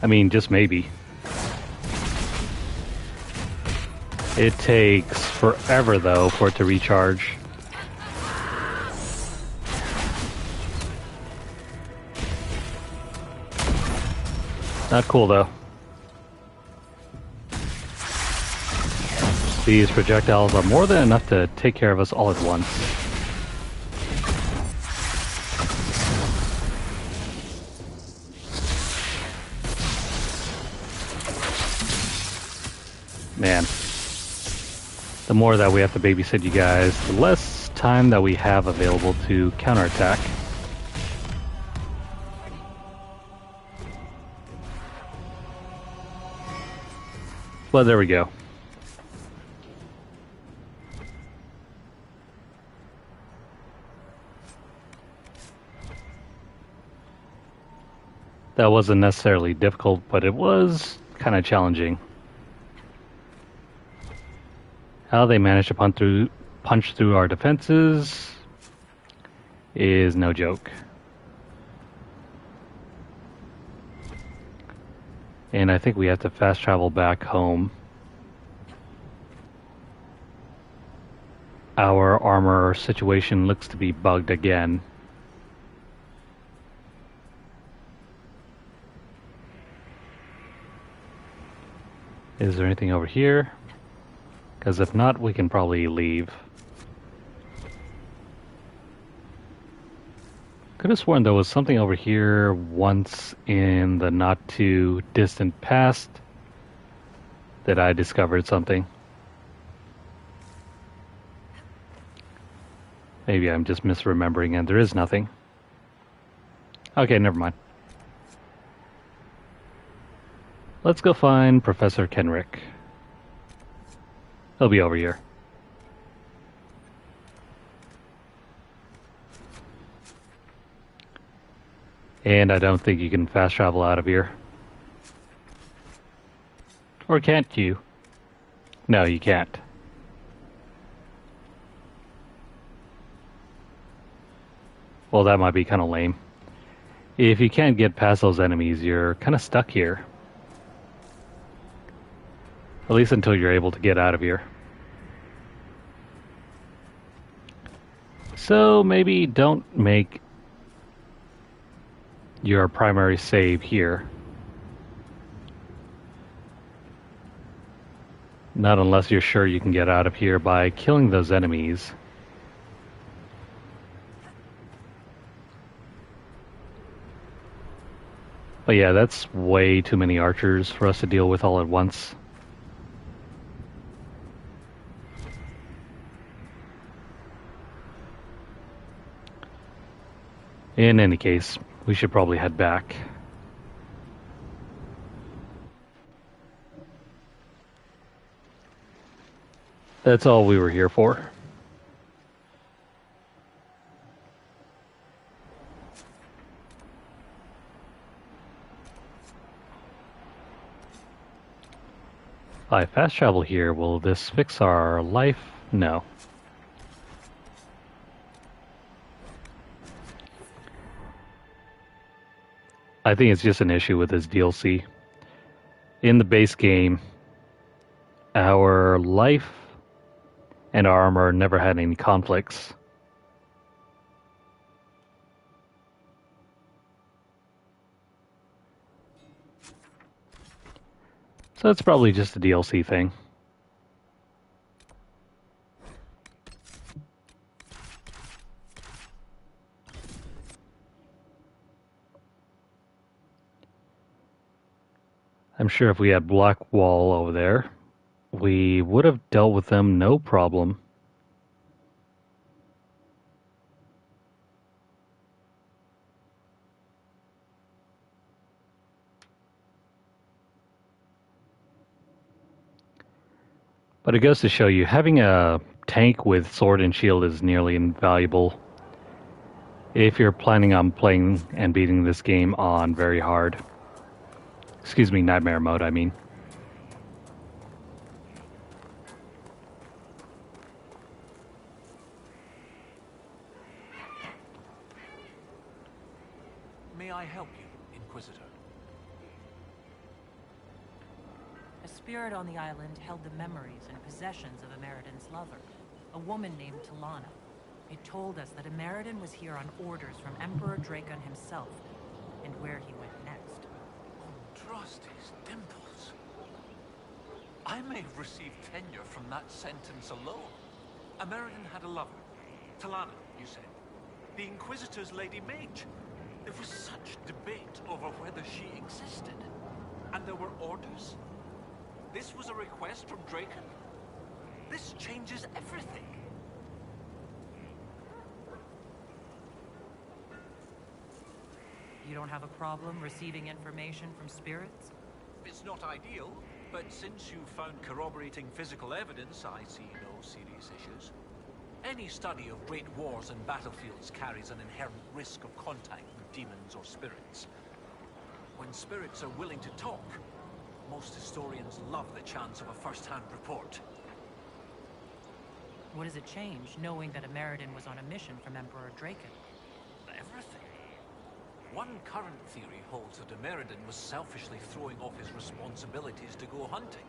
I mean, just maybe. It takes forever, though, for it to recharge. Not cool, though. These projectiles are more than enough to take care of us all at once. Man. The more that we have to babysit you guys, the less time that we have available to counterattack. Well, there we go. That wasn't necessarily difficult, but it was kind of challenging. How they managed to punch through our defenses is no joke. And I think we have to fast travel back home. Our armor situation looks to be bugged again. Is there anything over here? Because if not, we can probably leave. Could have sworn there was something over here once in the not too distant past that I discovered something. Maybe I'm just misremembering and there is nothing. Okay, never mind. Let's go find Professor Kenrick. He'll be over here. And I don't think you can fast travel out of here. Or can't you? No, you can't. Well, that might be kind of lame. If you can't get past those enemies, you're kind of stuck here. At least until you're able to get out of here. So maybe don't make your primary save here. Not unless you're sure you can get out of here by killing those enemies. But yeah, that's way too many archers for us to deal with all at once. In any case, we should probably head back. That's all we were here for. I fast travel here. Will this fix our life? No. I think it's just an issue with this DLC. In the base game, our life and our armor never had any conflicts. So it's probably just a DLC thing. I'm sure if we had Blackwall over there, we would have dealt with them no problem. But it goes to show you, having a tank with sword and shield is nearly invaluable if you're planning on playing and beating this game on very hard. Excuse me, nightmare mode, I mean. May I help you, Inquisitor? A spirit on the island held the memories and possessions of Ameridan's lover, a woman named Talana. It told us that Ameridan was here on orders from Emperor Dracon himself, and where he went next. Drosty's dimples. I may have received tenure from that sentence alone. Ameridan had a lover. Talana, you said. The Inquisitor's Lady Mage. There was such debate over whether she existed. And there were orders. This was a request from Dracon. This changes everything. You don't have a problem receiving information from spirits? It's not ideal, but since you found corroborating physical evidence, I see no serious issues. Any study of great wars and battlefields carries an inherent risk of contact with demons or spirits. When spirits are willing to talk, most historians love the chance of a first-hand report. What does it change, knowing that Ameridan was on a mission from Emperor Dracon? Everything. One current theory holds that Ameridan was selfishly throwing off his responsibilities to go hunting.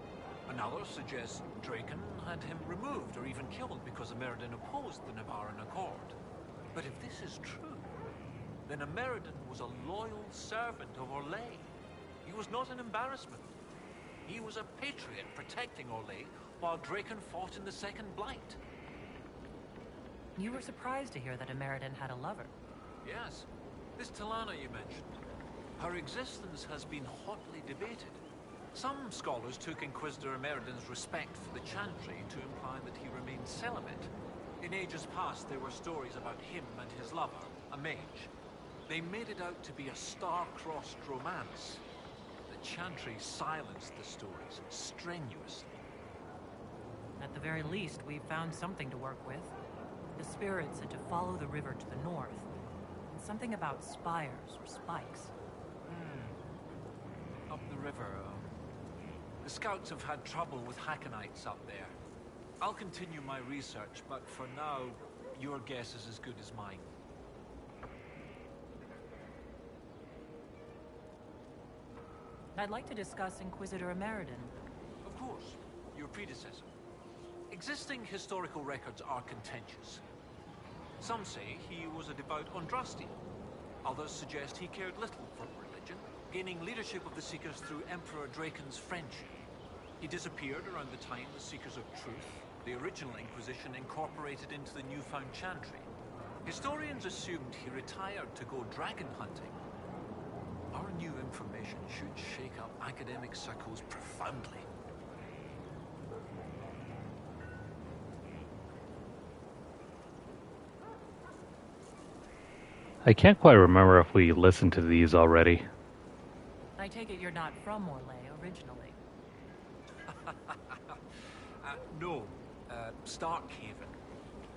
Another suggests Dracon had him removed or even killed because Ameridan opposed the Navaran Accord. But if this is true, then Ameridan was a loyal servant of Orlais. He was not an embarrassment. He was a patriot protecting Orlais while Dracon fought in the Second Blight. You were surprised to hear that Ameridan had a lover. Yes. This Talana you mentioned. Her existence has been hotly debated. Some scholars took Inquisitor Ameridan's respect for the Chantry to imply that he remained celibate. In ages past, there were stories about him and his lover, a mage. They made it out to be a star-crossed romance. The Chantry silenced the stories strenuously. At the very least, we've found something to work with. The spirit said to follow the river to the north. And something about spires or spikes. Up the river, the scouts have had trouble with Hackonites up there. I'll continue my research, but for now, your guess is as good as mine. I'd like to discuss Inquisitor Ameridan. Of course, your predecessor. Existing historical records are contentious. Some say he was a devout Andrastian. Others suggest he cared little for religion, gaining leadership of the Seekers through Emperor Draken's friendship. He disappeared around the time the Seekers of Truth, the original Inquisition, incorporated into the newfound Chantry. Historians assumed he retired to go dragon hunting. Our new information should shake up academic circles profoundly. I can't quite remember if we listened to these already. I take it you're not from Morlaix originally. No. Starkhaven.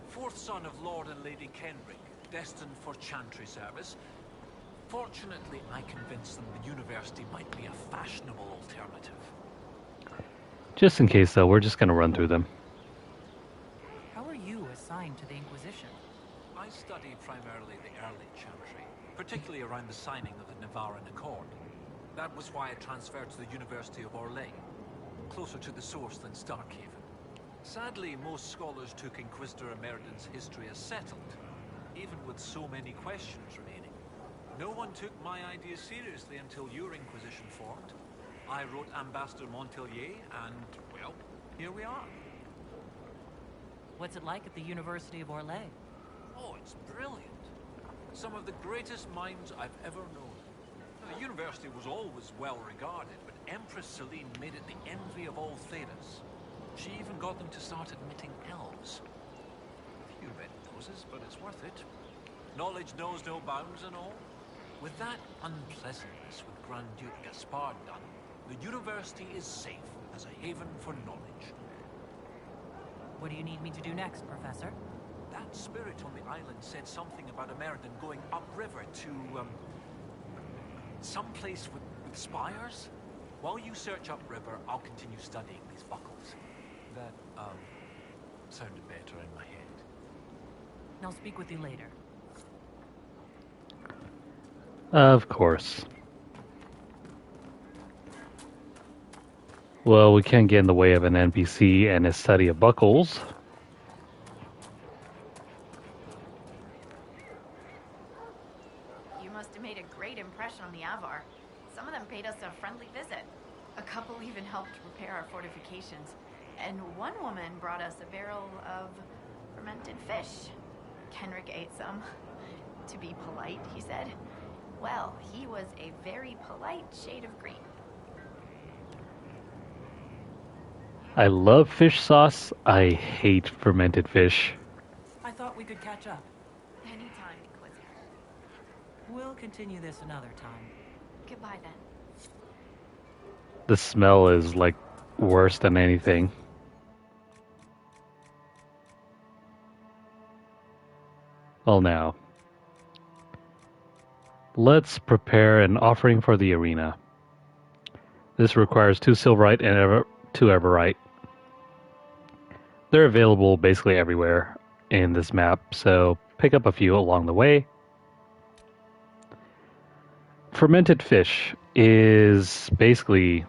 Fourth son of Lord and Lady Kenrick, destined for Chantry service. Fortunately, I convinced them the university might be a fashionable alternative. Just in case, though, we're just going to run through them. How are you assigned to the Inquisition? I studied primarily the early Chantry, particularly around the signing of the Navaran Accord. That was why I transferred to the University of Orlais, closer to the source than Starkhaven. Sadly, most scholars took Inquisitor Emeriden's history as settled, even with so many questions remaining. No one took my ideas seriously until your Inquisition formed. I wrote Ambassador Montelier, and, well, here we are. What's it like at the University of Orlais? Oh, it's brilliant. Some of the greatest minds I've ever known. The university was always well regarded, but Empress Celine made it the envy of all Thedas. She even got them to start admitting elves. A few red noses, but it's worth it. Knowledge knows no bounds and all. With that unpleasantness with Grand Duke Gaspard done, the university is safe as a haven for knowledge. What do you need me to do next, Professor? That spirit on the island said something about Emeriden going upriver to, someplace with spires. While you search upriver, I'll continue studying these buckles. That, sounded better in my head. I'll speak with you later. Of course. Well, we can't get in the way of an NPC and his study of buckles. You must have made a great impression on the Avar. Some of them paid us a friendly visit. A couple even helped repair our fortifications. And one woman brought us a barrel of fermented fish. Kenrick ate some. To be polite, he said. Well, he was a very polite shade of green. I love fish sauce. I hate fermented fish. I thought we could catch up. Anytime, Inquisitor. We'll continue this another time. Goodbye, then. The smell is, like, worse than anything. Well, now, let's prepare an offering for the arena. This requires 2 silverite and 2 everite. They're available basically everywhere in this map, so pick up a few along the way. Fermented fish is basically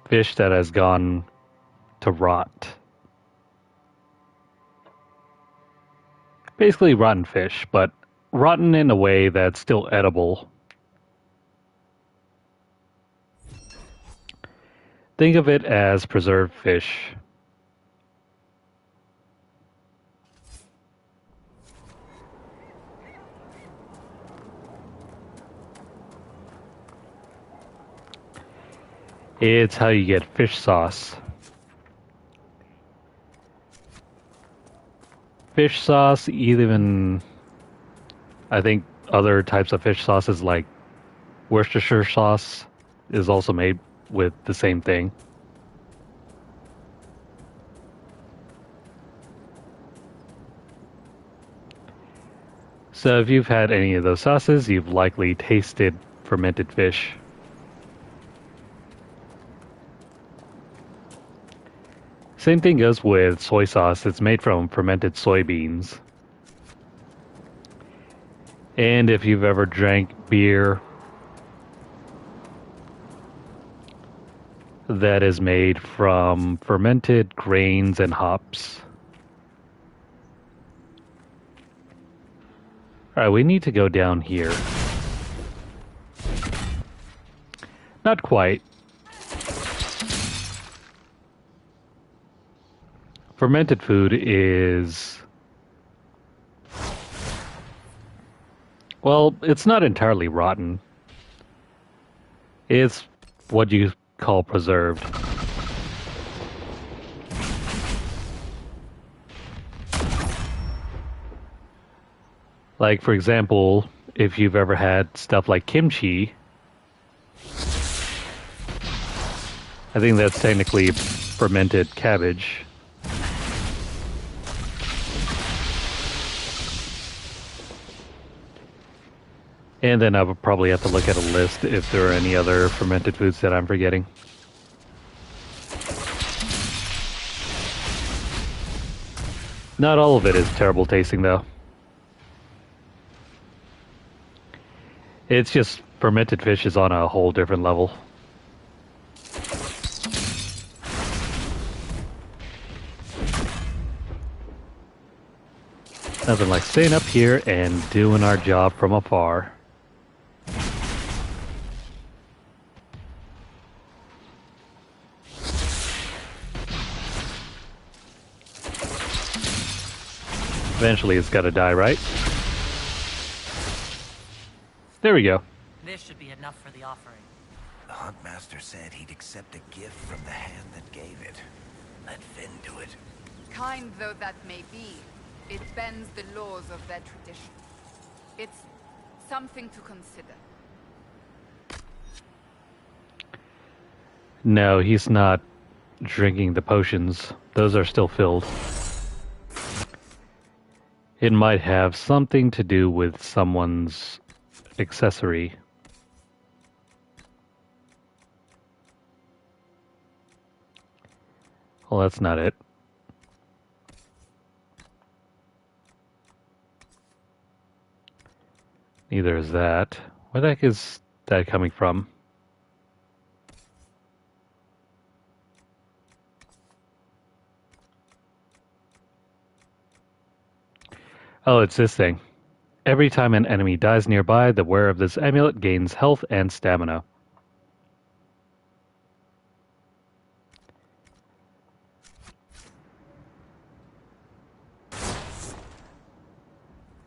fish that has gone to rot. Basically rotten fish, but rotten in a way that's still edible. Think of it as preserved fish. It's how you get fish sauce. Fish sauce, even I think other types of fish sauces like Worcestershire sauce is also made with the same thing. So if you've had any of those sauces, you've likely tasted fermented fish. Same thing goes with soy sauce. It's made from fermented soybeans. And if you've ever drank beer that is made from fermented grains and hops. Alright, we need to go down here. Not quite. Fermented food is... well, it's not entirely rotten. It's what you call preserved. Like, for example, if you've ever had stuff like kimchi, I think that's technically fermented cabbage. And then I would probably have to look at a list if there are any other fermented foods that I'm forgetting. Not all of it is terrible tasting, though. It's just fermented fish is on a whole different level. Nothing like staying up here and doing our job from afar. Eventually it's gotta die, right? There we go. This should be enough for the offering. The Huntmaster said he'd accept a gift from the hand that gave it. Let Finn do it. Kind though that may be, it bends the laws of their tradition. It's something to consider. No, he's not drinking the potions. Those are still filled. It might have something to do with someone's accessory. Well, that's not it. Neither is that. Where the heck is that coming from? Oh, it's this thing. Every time an enemy dies nearby, the wearer of this amulet gains health and stamina.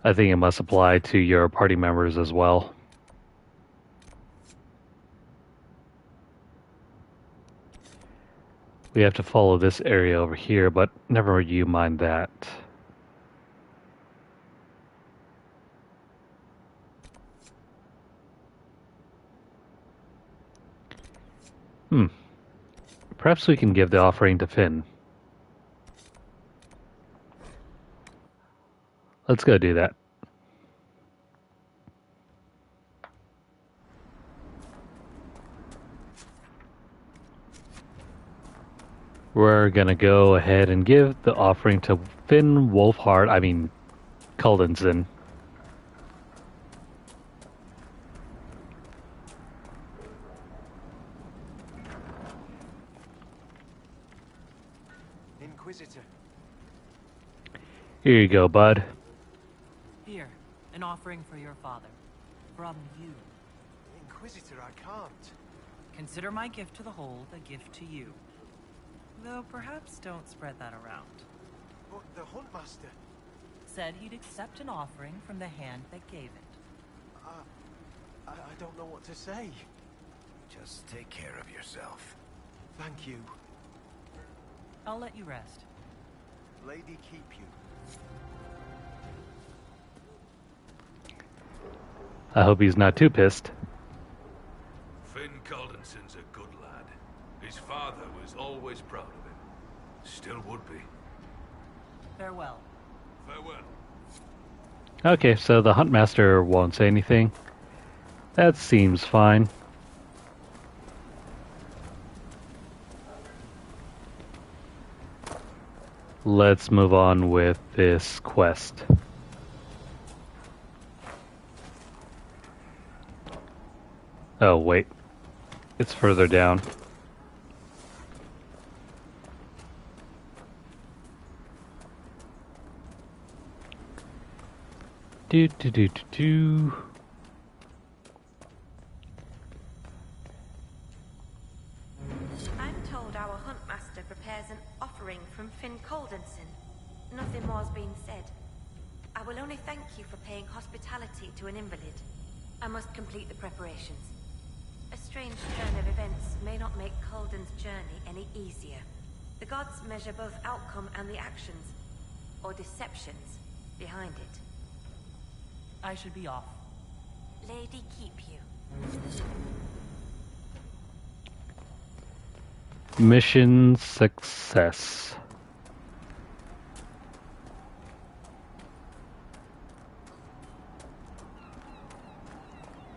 I think it must apply to your party members as well. We have to follow this area over here, but never you mind that. Perhaps we can give the offering to Finn. Let's go do that. We're gonna go ahead and give the offering to Finn Culdenson. Inquisitor. Here you go, bud. Here, an offering for your father. From you. Inquisitor, I can't. Consider my gift to the hold a gift to you. Though perhaps don't spread that around. But the Huntmaster said he'd accept an offering from the hand that gave it. I don't know what to say. Just take care of yourself. Thank you. I'll let you rest. Lady keep you. I hope he's not too pissed. Finn Caldenson's a good lad. His father was always proud of him. Still would be. Farewell. Farewell. Okay, so the Huntmaster won't say anything. That seems fine. Let's move on with this quest. Oh, wait. It's further down. Do do do do do. I'm told our huntmaster prepares an offering from Finn Coldenson. Nothing more's been said. I will only thank you for paying hospitality to an invalid. I must complete the preparations. A strange turn of events may not make Colden's journey any easier. The gods measure both outcome and the actions, or deceptions, behind it. I should be off. Lady keep you. Mission success.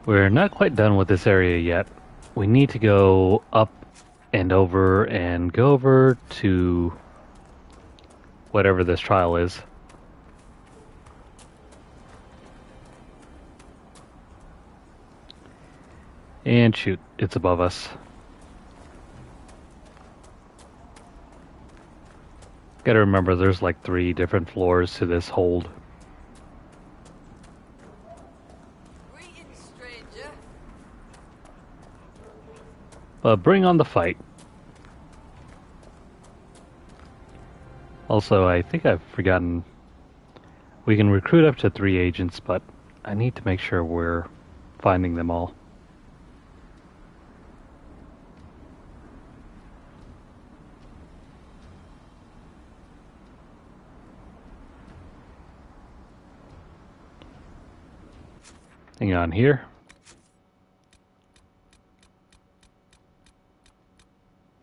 We're not quite done with this area yet. We need to go up and go over to whatever this trial is. And shoot, it's above us. Gotta remember there's like 3 different floors to this hold. Greetings, stranger. But bring on the fight. Also, I think I've forgotten. We can recruit up to 3 agents, but I need to make sure we're finding them all. Hang on here.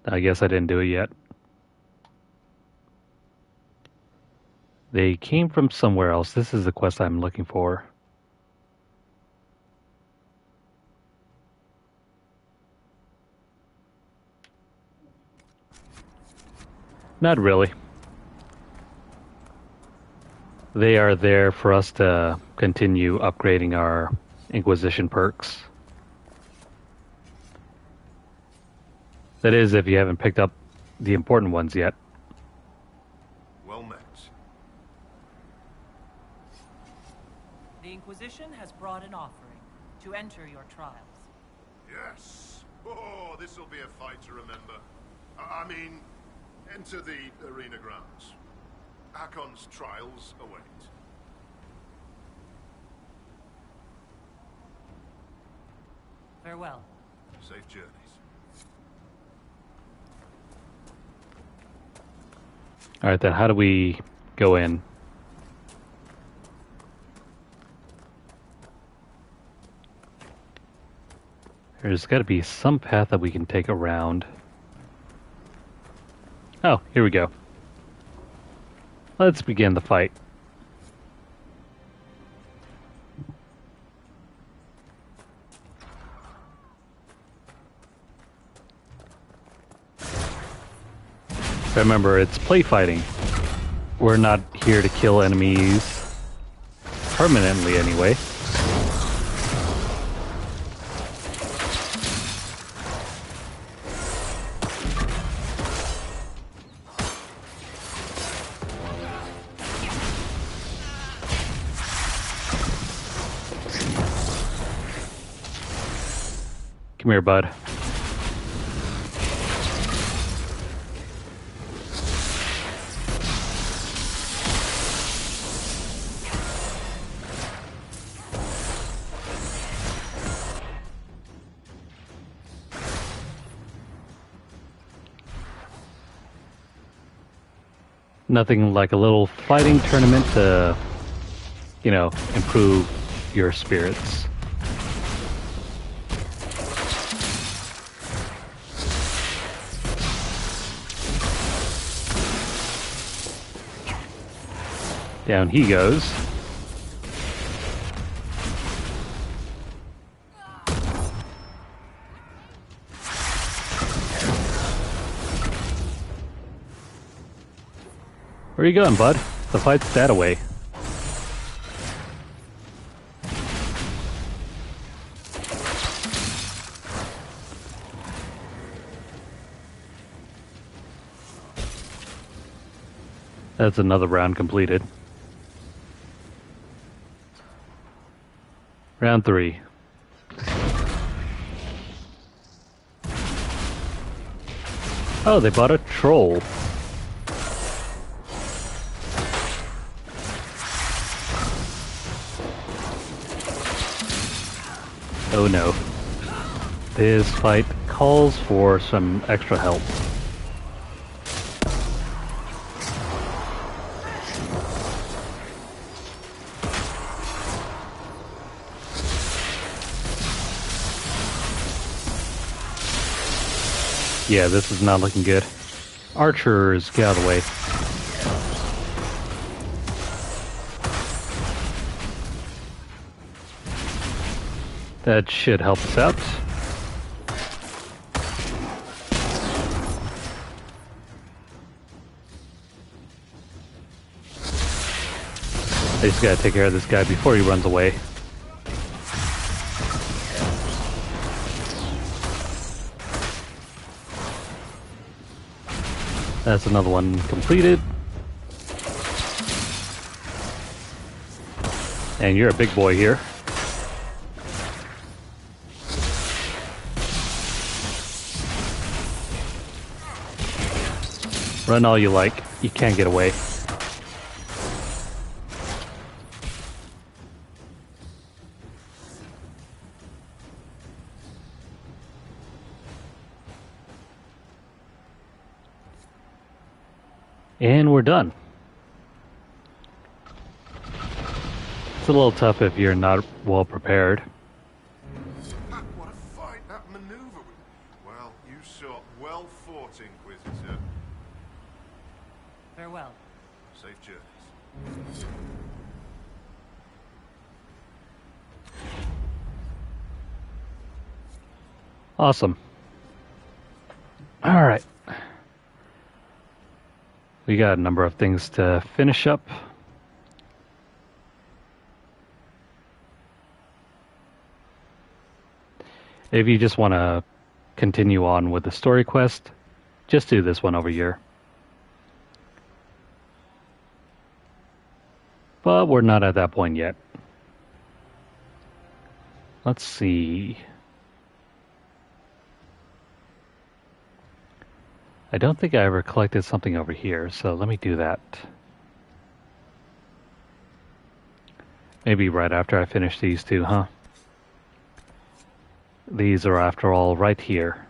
I guess I didn't do it yet. They came from somewhere else. This is the quest I'm looking for. Not really. They are there for us to continue upgrading our Inquisition perks. That is, if you haven't picked up the important ones yet. Well met. The Inquisition has brought an offering to enter your trials. Yes. Oh, this'll be a fight to remember. I mean, enter the arena grounds. Hakon's trials await. Farewell. Safe journeys. Alright then, how do we go in? There's got to be some path that we can take around. Oh, here we go. Let's begin the fight. Remember, it's play fighting. We're not here to kill enemies permanently anyway. Come here, bud. Nothing like a little fighting tournament to, you know, improve your spirits. Down he goes. Where are you going, bud? The fight's that away. That's another round completed. Round 3. Oh, they bought a troll. Oh no. This fight calls for some extra help. Yeah, this is not looking good. Archers, get out of the way. That should help us out. I just gotta take care of this guy before he runs away. That's another one completed. And you're a big boy here. Run all you like. You can't get away. And we're done. It's a little tough if you're not well prepared. What a fight, that maneuver. Well, you saw well fought, Inquisitor. Farewell. Safe journeys. Awesome. Alright. We got a number of things to finish up. If you just want to continue on with the story quest, just do this one over here. But we're not at that point yet. Let's see. I don't think I ever collected something over here, so let me do that. Maybe right after I finish these two, huh? These are, after all, right here.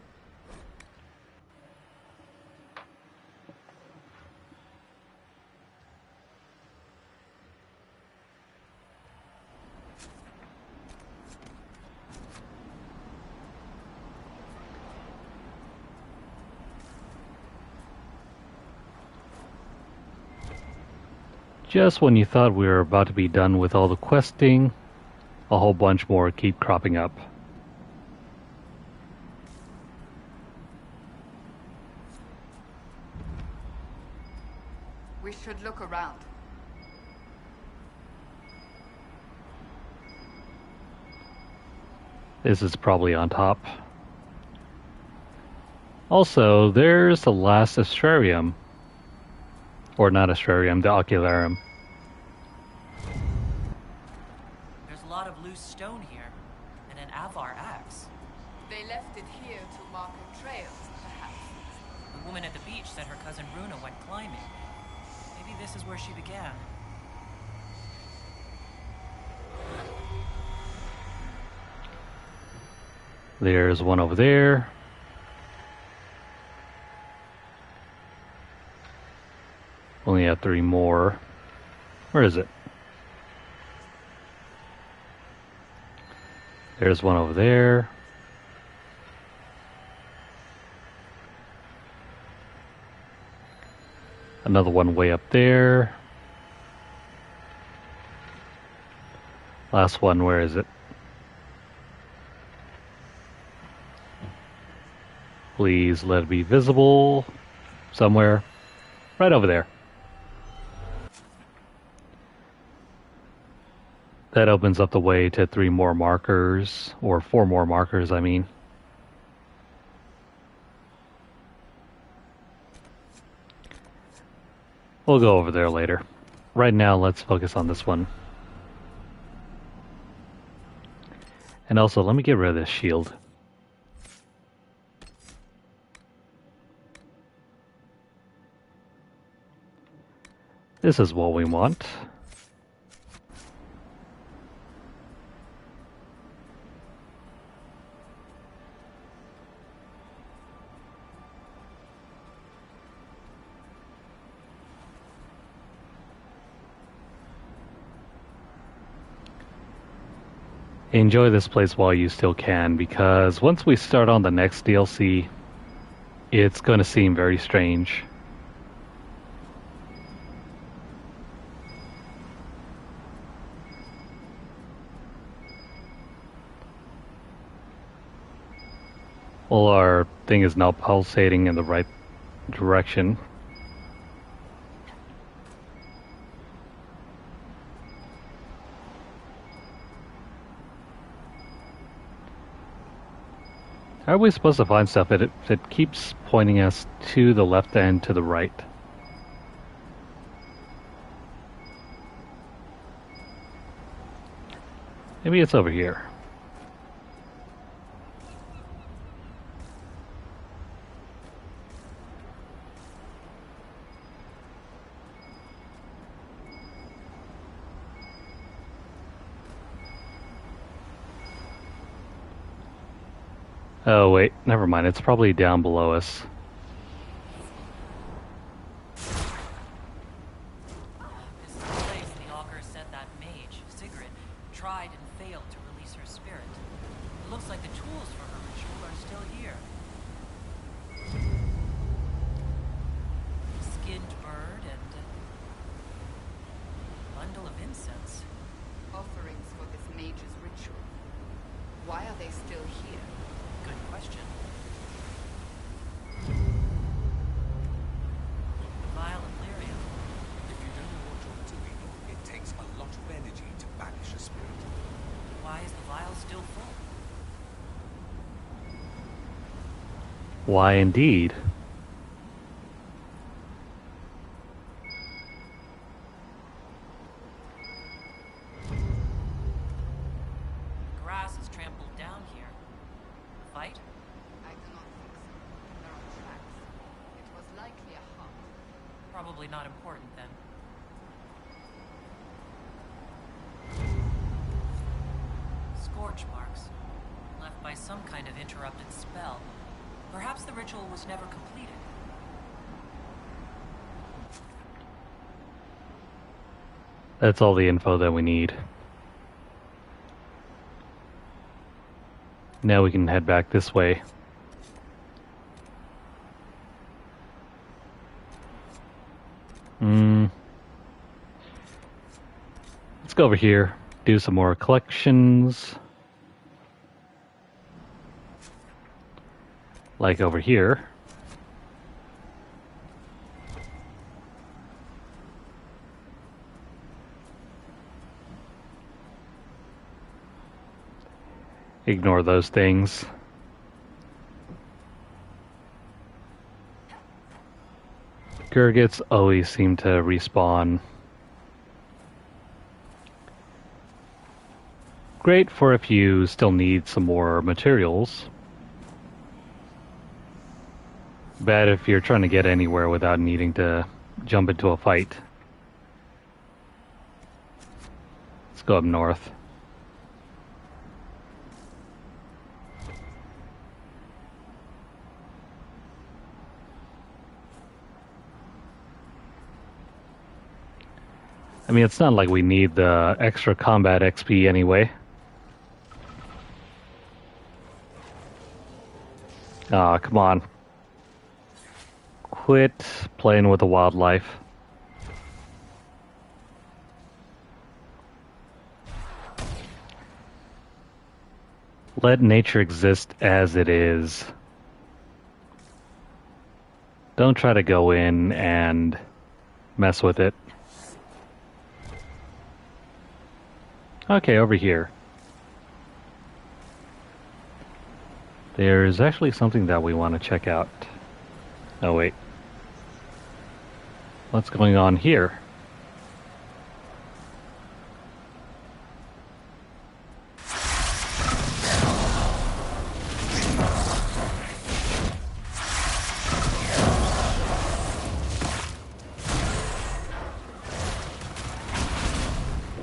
Just when you thought we were about to be done with all the questing, a whole bunch more keep cropping up. We should look around. This is probably on top. Also, there's the last astrarium. Or not astrarium, the ocularium. There's a lot of loose stone here, and an Avar axe. They left it here to mark a trail, perhaps. The woman at the beach said her cousin Runa went climbing. Maybe this is where she began. There's one over there. Only have 3 more. Where is it? There's one over there. Another one way up there. Last one, where is it? Please let it be visible. Somewhere. Right over there. That opens up the way to 3 more markers, or 4 more markers, I mean. We'll go over there later. Right now, let's focus on this one. And also, let me get rid of this shield. This is what we want. Enjoy this place while you still can, because once we start on the next DLC, it's going to seem very strange. Well, our thing is now pulsating in the right direction. How are we supposed to find stuff if it keeps pointing us to the left and to the right? Maybe it's over here. Oh wait, never mind, it's probably down below us. This is the place the augur said that mage, Sigrid, tried and failed to release her spirit. It looks like the tools for her ritual are still here. A skinned bird and a bundle of incense. Offerings for this mage's ritual. Why are they still here? Good question. Vial of lyrium. If you don't know what you're doing, it takes a lot of energy to banish a spirit. Why is the vial still full? Why indeed? Grass is trampled down here. Fight? I do not think so. There are tracks. It was likely a hunt. Probably not important then. Scorch marks. Left by some kind of interrupted spell. Perhaps the ritual was never completed. That's all the info that we need. Now we can head back this way. Let's go over here, do some more collections. Like over here. Ignore those things. Gurgits always seem to respawn. Great for if you still need some more materials. Bad if you're trying to get anywhere without needing to jump into a fight. Let's go up north. I mean, it's not like we need the extra combat XP anyway. Aw, come on. Quit playing with the wildlife. Let nature exist as it is. Don't try to go in and mess with it. Okay, over here. There's actually something that we want to check out. Oh, wait. What's going on here?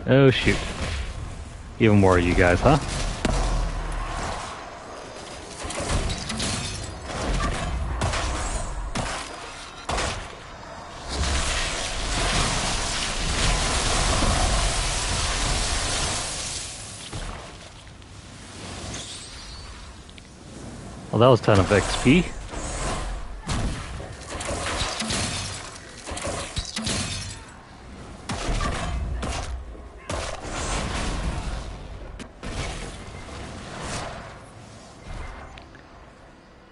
Oh shoot. Even more of you guys, huh? Well, that was a ton of XP.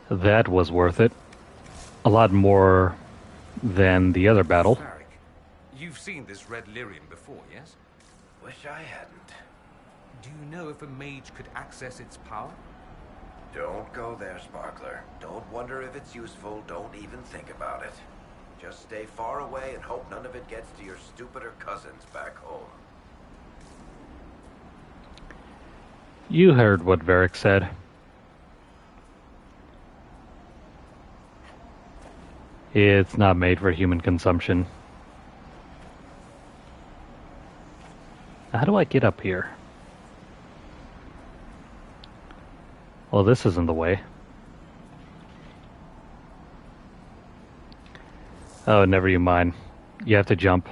That was worth it. A lot more than the other battle. Varric, you've seen this red lyrium before, yes? Wish I hadn't. Do you know if a mage could access its power? Don't go there, Sparkler. Don't wonder if it's useful. Don't even think about it. Just stay far away and hope none of it gets to your stupider cousins back home. You heard what Varric said. It's not made for human consumption. How do I get up here? Well, this isn't the way. Oh, never you mind. You have to jump.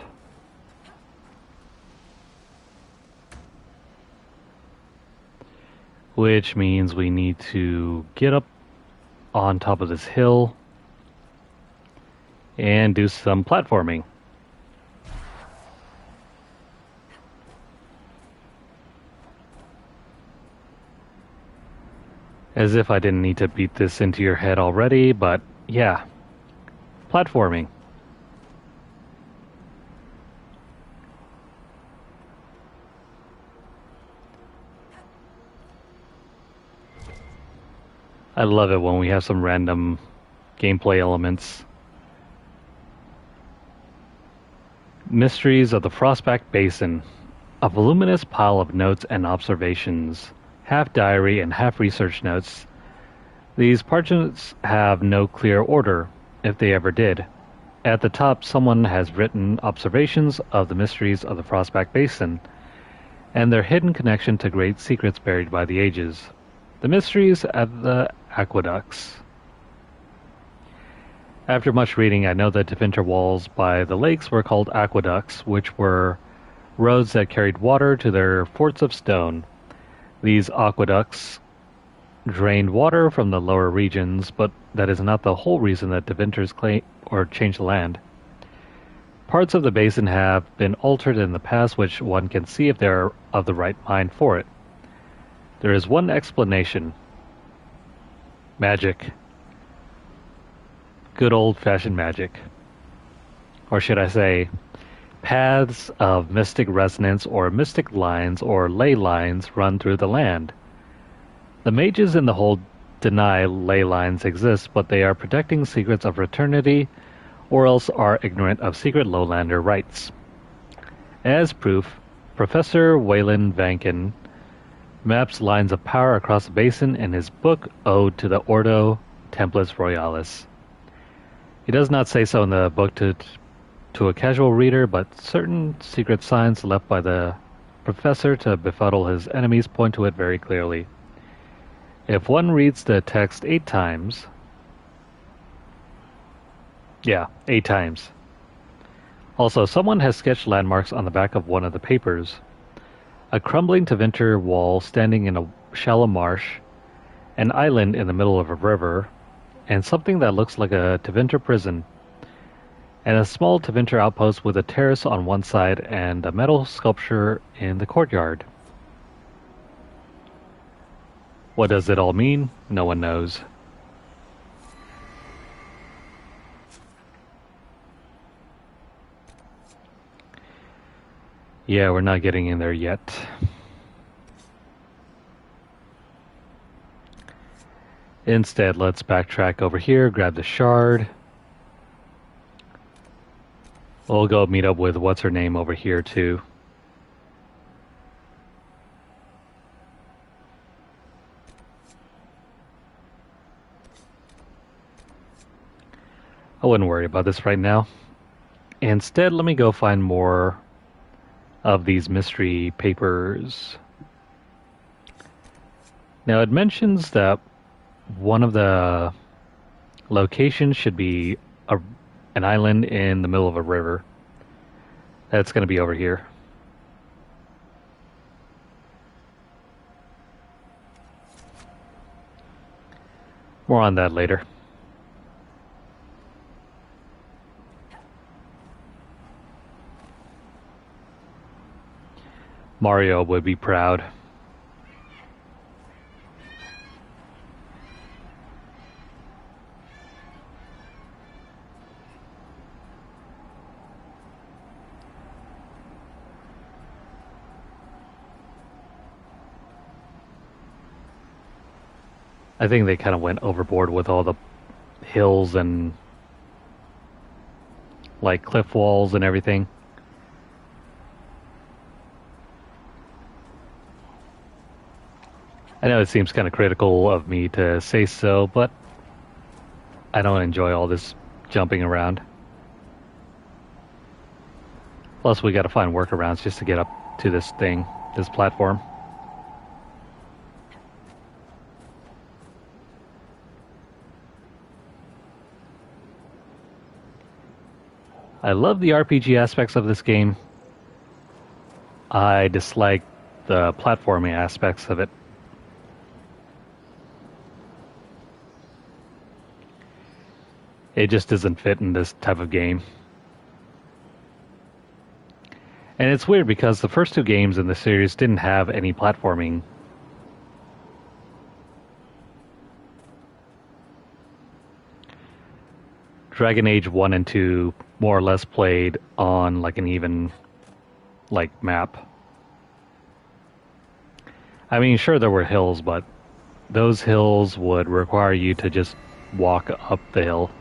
Which means we need to get up on top of this hill and do some platforming. As if I didn't need to beat this into your head already, but yeah. Platforming. I love it when we have some random gameplay elements. Mysteries of the Frostback Basin. A voluminous pile of notes and observations, half diary and half research notes. These parchments have no clear order, if they ever did. At the top, someone has written observations of the mysteries of the Frostback Basin, and their hidden connection to great secrets buried by the ages. The mysteries of the aqueducts. After much reading, I know that Deventer walls by the lakes were called aqueducts, which were roads that carried water to their forts of stone. These aqueducts drained water from the lower regions, but that is not the whole reason that Deventers claim or changed the land. Parts of the basin have been altered in the past, which one can see if they are of the right mind for it. There is one explanation. Magic. Good old-fashioned magic. Or should I say, paths of mystic resonance or mystic lines or ley lines run through the land. The mages in the hold deny ley lines exist, but they are protecting secrets of eternity or else are ignorant of secret lowlander rites. As proof, Professor Wayland Vankin maps lines of power across the basin in his book Ode to the Ordo Templis Royalis. He does not say so in the book to a casual reader, but certain secret signs left by the professor to befuddle his enemies point to it very clearly. If one reads the text 8 times... Yeah, 8 times. Also, someone has sketched landmarks on the back of one of the papers. A crumbling Deventer wall standing in a shallow marsh, an island in the middle of a river, and something that looks like a Deventer prison, and a small Deventer outpost with a terrace on one side and a metal sculpture in the courtyard. What does it all mean? No one knows. Yeah, we're not getting in there yet. Instead, let's backtrack over here, grab the shard. We'll go meet up with what's-her-name over here, too. I wouldn't worry about this right now. Instead, let me go find more of these mystery papers. Now it mentions that one of the locations should be an island in the middle of a river. That's going to be over here. More on that later. Mario would be proud. I think they kind of went overboard with all the hills and like cliff walls and everything. I know it seems kind of critical of me to say so, but I don't enjoy all this jumping around. Plus, we got to find workarounds just to get up to this thing, this platform. I love the RPG aspects of this game. I dislike the platforming aspects of it. It just doesn't fit in this type of game. And it's weird because the first two games in the series didn't have any platforming. Dragon Age 1 and 2 more or less played on like an even map. I mean, sure there were hills, but those hills would require you to just walk up the hill,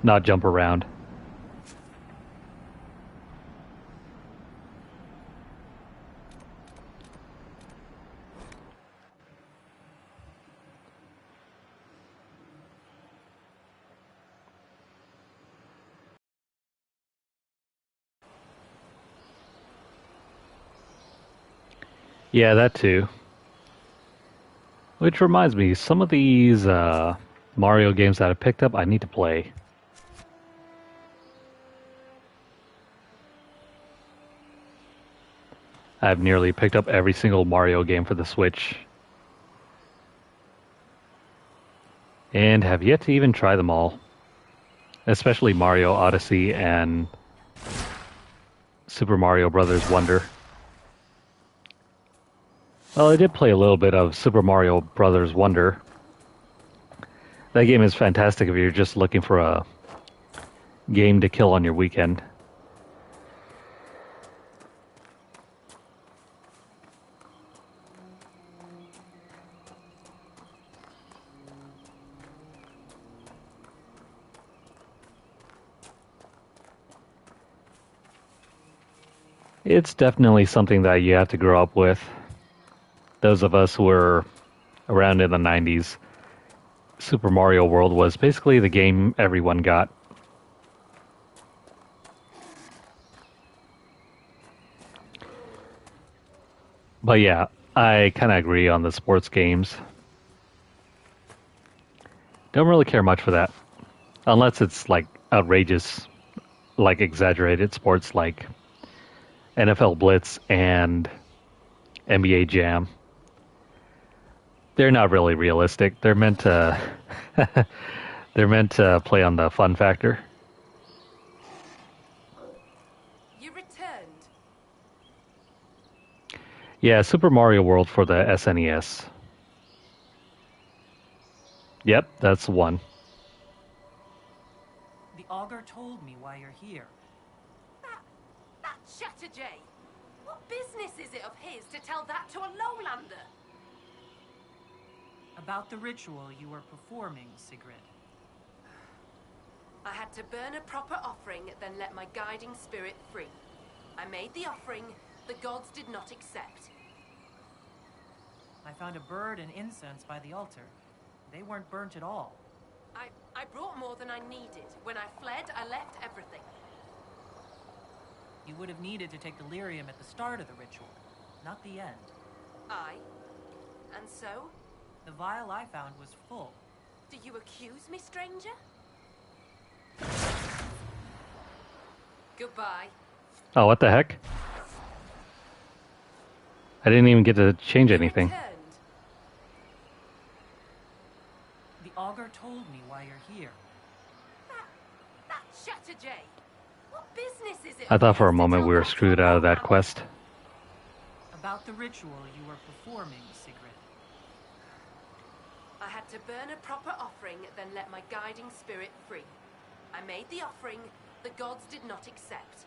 not jump around. Yeah, that too. Which reminds me, some of these Mario games that I picked up, I need to play. I've nearly picked up every single Mario game for the Switch. And have yet to even try them all. Especially Mario Odyssey and Super Mario Bros. Wonder. Well, I did play a little bit of Super Mario Bros. Wonder. That game is fantastic if you're just looking for a game to kill on your weekend. It's definitely something that you have to grow up with. Those of us who were around in the 90s, Super Mario World was basically the game everyone got. But yeah, I kind of agree on the sports games. Don't really care much for that. Unless it's like outrageous, like exaggerated sports like NFL Blitz and NBA Jam. They're not really realistic. They're meant to they're meant to play on the fun factor. You returned. Yeah, Super Mario World for the SNES. Yep, that's the one. The augur told me why you're here. That Chatterjay. What business is it of his to tell that to a lowlander? About the ritual you were performing, Sigrid. I had to burn a proper offering, then let my guiding spirit free. I made the offering, the gods did not accept. I found a bird and incense by the altar. They weren't burnt at all. I brought more than I needed. When I fled, I left everything. You would have needed to take delirium at the start of the ritual, not the end. Aye. And so? The vial I found was full. Do you accuse me, stranger? Goodbye. Oh, what the heck? I didn't even get to change anything. The augur told me why you're here. That Chatterjay. What business is it? I thought for a moment we were screwed out of that quest. About the ritual you were performing, Sigrid. I had to burn a proper offering, then let my guiding spirit free. I made the offering, the gods did not accept.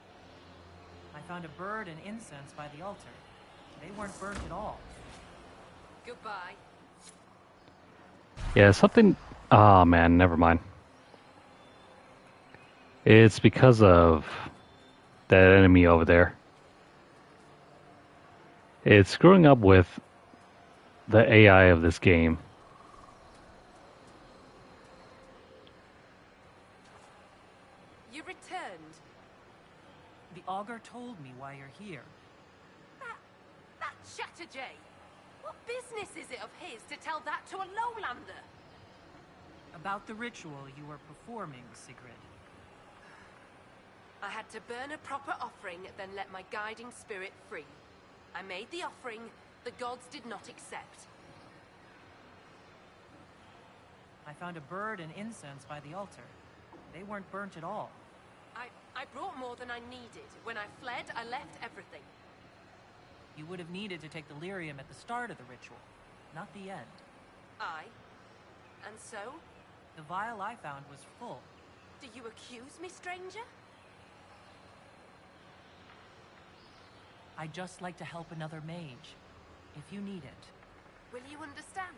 I found a bird and incense by the altar. They weren't burnt at all. Goodbye. Yeah, something... Oh man, never mind. It's because of that enemy over there. It's screwing up with the AI of this game. You returned. The augur told me why you're here. That Chatterjay. What business is it of his to tell that to a lowlander? About the ritual you were performing, Sigrid. I had to burn a proper offering, then let my guiding spirit free. I made the offering, the gods did not accept. I found a bird and incense by the altar. They weren't burnt at all. I brought more than I needed. When I fled, I left everything. You would have needed to take delirium at the start of the ritual, not the end. Aye. And so? The vial I found was full. Do you accuse me, stranger? I'd just like to help another mage, if you need it. Will you understand?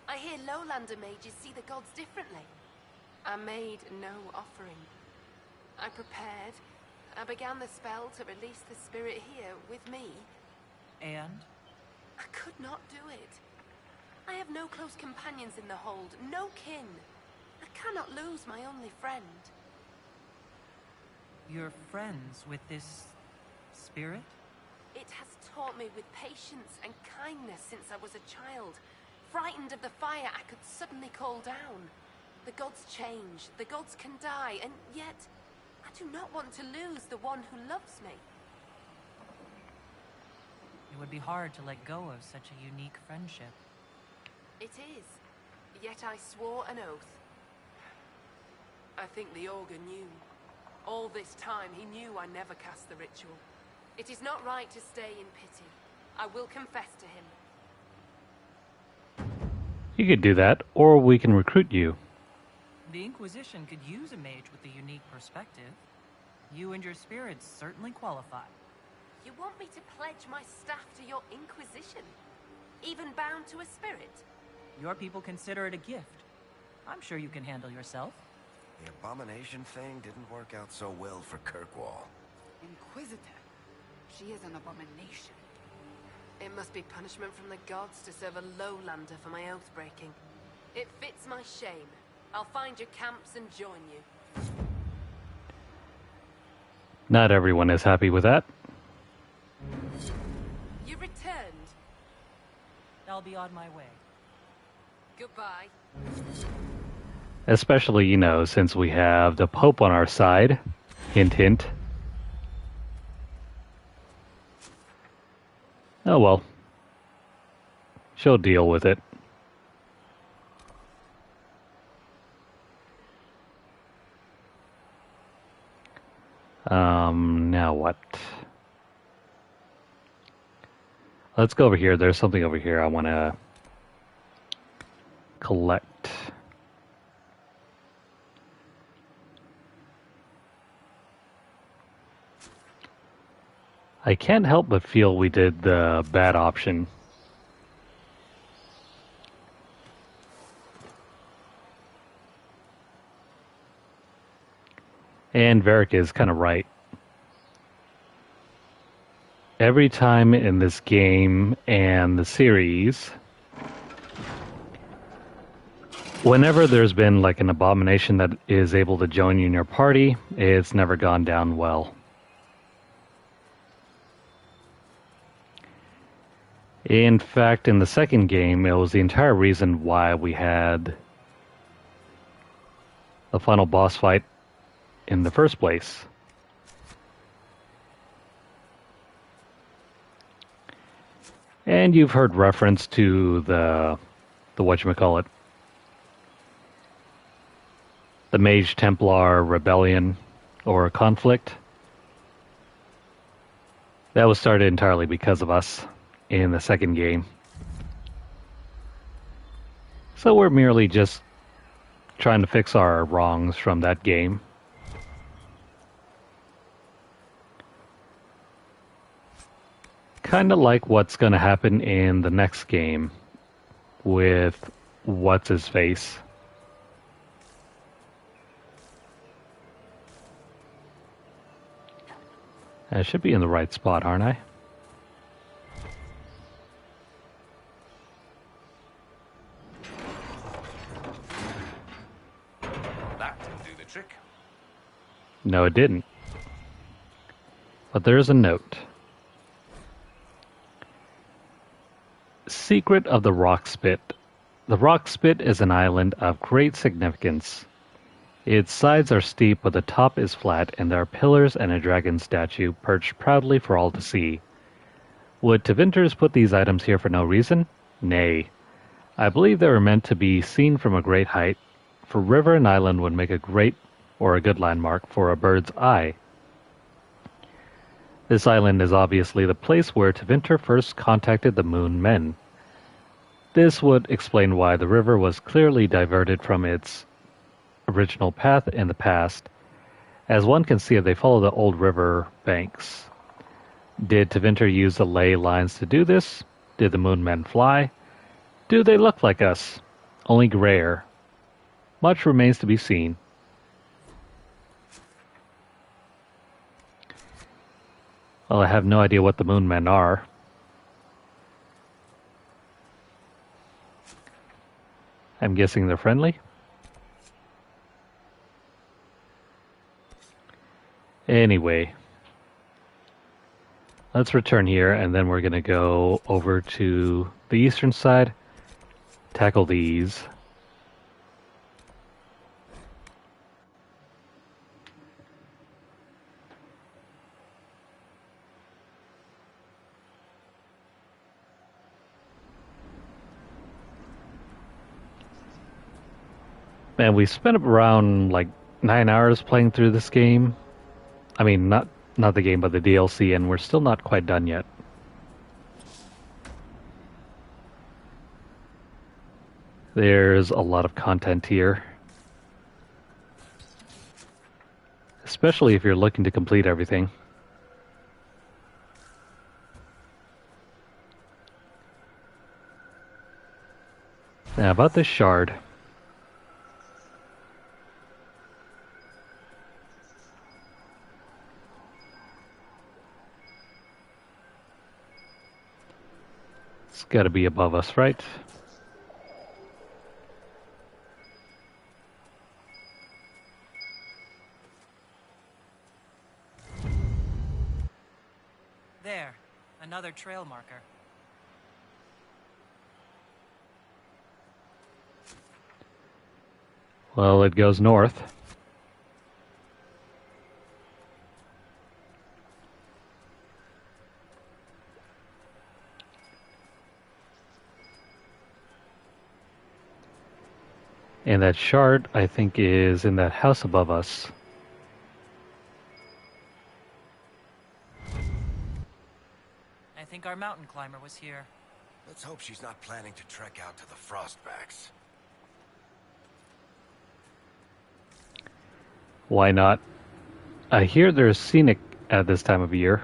I hear lowlander mages see the gods differently. I made no offering. I prepared. I began the spell to release the spirit here with me. And? I could not do it. I have no close companions in the hold, no kin. I cannot lose my only friend. You're friends with this... spirit? It has taught me with patience and kindness since I was a child. Frightened of the fire I could suddenly call down. The gods change, the gods can die, and yet I do not want to lose the one who loves me. It would be hard to let go of such a unique friendship. It is. Yet I swore an oath. I think the augur knew. All this time he knew I never cast the ritual. It is not right to stay in pity. I will confess to him. You could do that, or we can recruit you. The Inquisition could use a mage with a unique perspective. You and your spirits certainly qualify. You want me to pledge my staff to your Inquisition? Even bound to a spirit? Your people consider it a gift. I'm sure you can handle yourself. The abomination thing didn't work out so well for Kirkwall. Inquisitor. She is an abomination. It must be punishment from the gods to serve a lowlander for my oath breaking. It fits my shame. I'll find your camps and join you. Not everyone is happy with that. You returned. I'll be on my way. Goodbye. Especially, you know, since we have the Pope on our side. Hint, hint. Oh well. She'll deal with it. Now what? Let's go over here. There's something over here I want to collect. I can't help but feel we did the bad option. And Varric is kind of right. Every time in this game and the series, whenever there's been like an abomination that is able to join you in your party, it's never gone down well. In fact, in the second game, it was the entire reason why we had the final boss fight in the first place. And you've heard reference to the whatchamacallit, the Mage Templar rebellion or conflict. That was started entirely because of us in the second game. So we're merely just trying to fix our wrongs from that game. Kind of like what's going to happen in the next game with What's-His-Face. I should be in the right spot, aren't I? That didn't do the trick. No, it didn't. But there's a note. Secret of the Rock Spit. The Rock Spit is an island of great significance. Its sides are steep, but the top is flat, and there are pillars and a dragon statue perched proudly for all to see. Would Tevinters put these items here for no reason? Nay. I believe they were meant to be seen from a great height, for river and island would make a great or a good landmark for a bird's eye. This island is obviously the place where Tevinter first contacted the Moon Men. This would explain why the river was clearly diverted from its original path in the past. As one can see if they follow the old river banks. Did Tevinter use the ley lines to do this? Did the Moon Men fly? Do they look like us? Only grayer. Much remains to be seen. Well, I have no idea what the Moon Men are. I'm guessing they're friendly. Anyway, let's return here, and then we're going to go over to the eastern side, tackle these. Man, we spent around like 9 hours playing through this game. I mean, not the game, but the DLC, and we're still not quite done yet. There's a lot of content here. Especially if you're looking to complete everything. Now, about this shard. It's got to be above us, right? There, another trail marker. Well, it goes north. And that shard, I think, is in that house above us. I think our mountain climber was here. Let's hope she's not planning to trek out to the Frostbacks. Why not? I hear there's scenic at this time of year.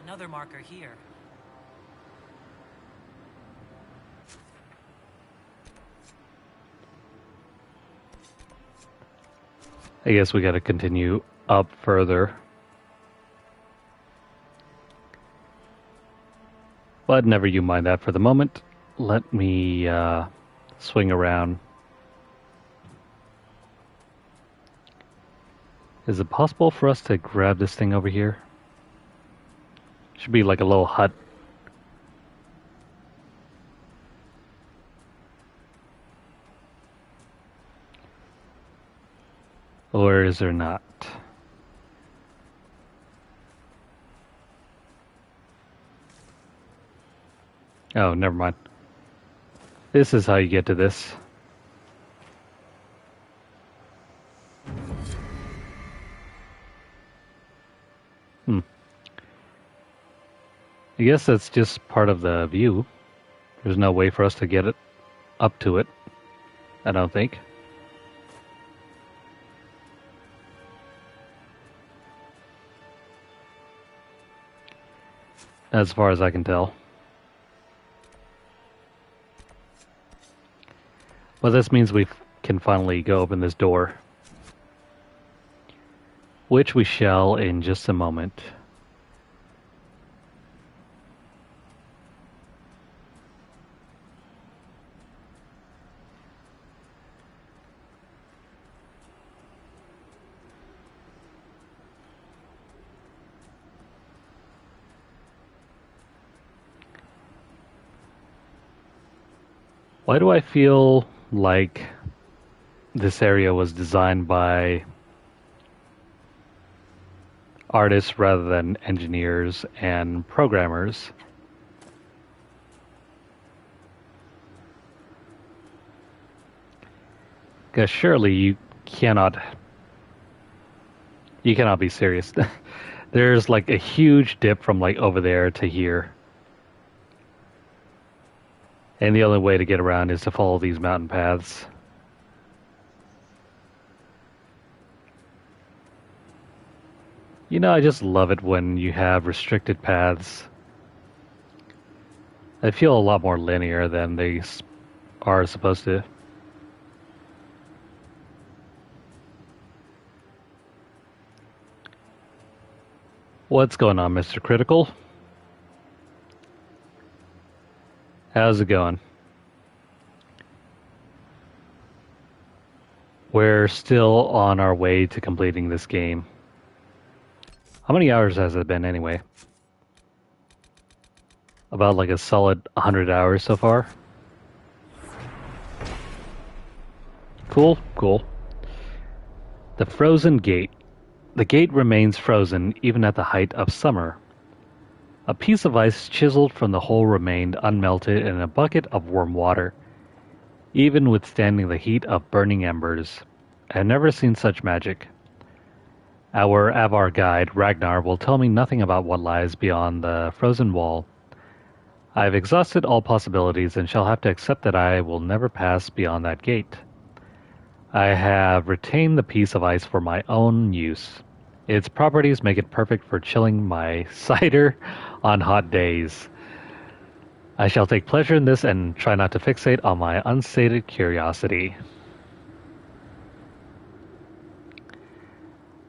Another marker here. I guess we gotta continue up further. But never you mind that for the moment. Let me swing around. Is it possible for us to grab this thing over here? Should be like a little hut. Or is there not? Oh, never mind. This is how you get to this. I guess that's just part of the view. There's no way for us to get it up to it, I don't think. As far as I can tell. Well, this means we can finally go open this door. Which we shall in just a moment. Why do I feel like this area was designed by artists rather than engineers and programmers? Because surely you cannot be serious. There's like a huge dip from like over there to here. And the only way to get around is to follow these mountain paths. You know, I just love it when you have restricted paths. They feel a lot more linear than they are supposed to. What's going on, Mr. Critical? How's it going? We're still on our way to completing this game. How many hours has it been anyway? About like a solid 100 hours so far. Cool, cool. The frozen gate. The gate remains frozen even at the height of summer. A piece of ice chiseled from the hole remained unmelted in a bucket of warm water, even withstanding the heat of burning embers. I have never seen such magic. Our Avar guide, Ragnar, will tell me nothing about what lies beyond the frozen wall. I have exhausted all possibilities and shall have to accept that I will never pass beyond that gate. I have retained the piece of ice for my own use. Its properties make it perfect for chilling my cider on hot days. I shall take pleasure in this and try not to fixate on my unsated curiosity.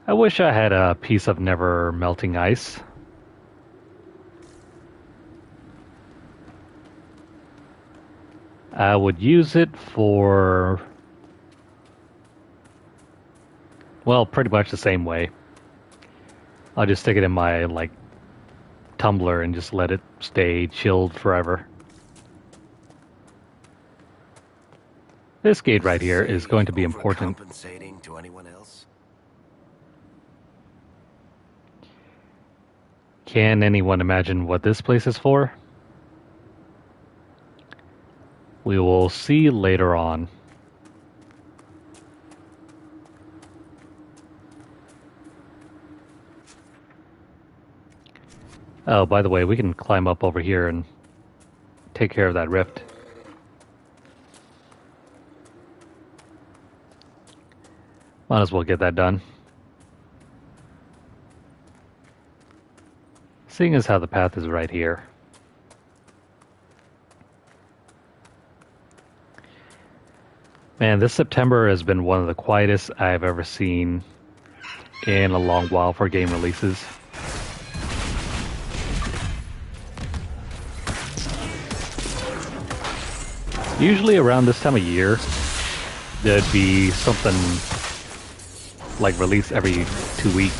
I wish I had a piece of never melting ice. I would use it for, well, pretty much the same way. I'll just stick it in my, like, tumbler and just let it stay chilled forever. This gate right here is going to be important. Compensating to anyone else? Can anyone imagine what this place is for? We will see later on. Oh, by the way, we can climb up over here and take care of that rift. Might as well get that done. Seeing as how the path is right here. Man, this September has been one of the quietest I've ever seen in a long while for game releases. Usually around this time of year, there'd be something like released every 2 weeks.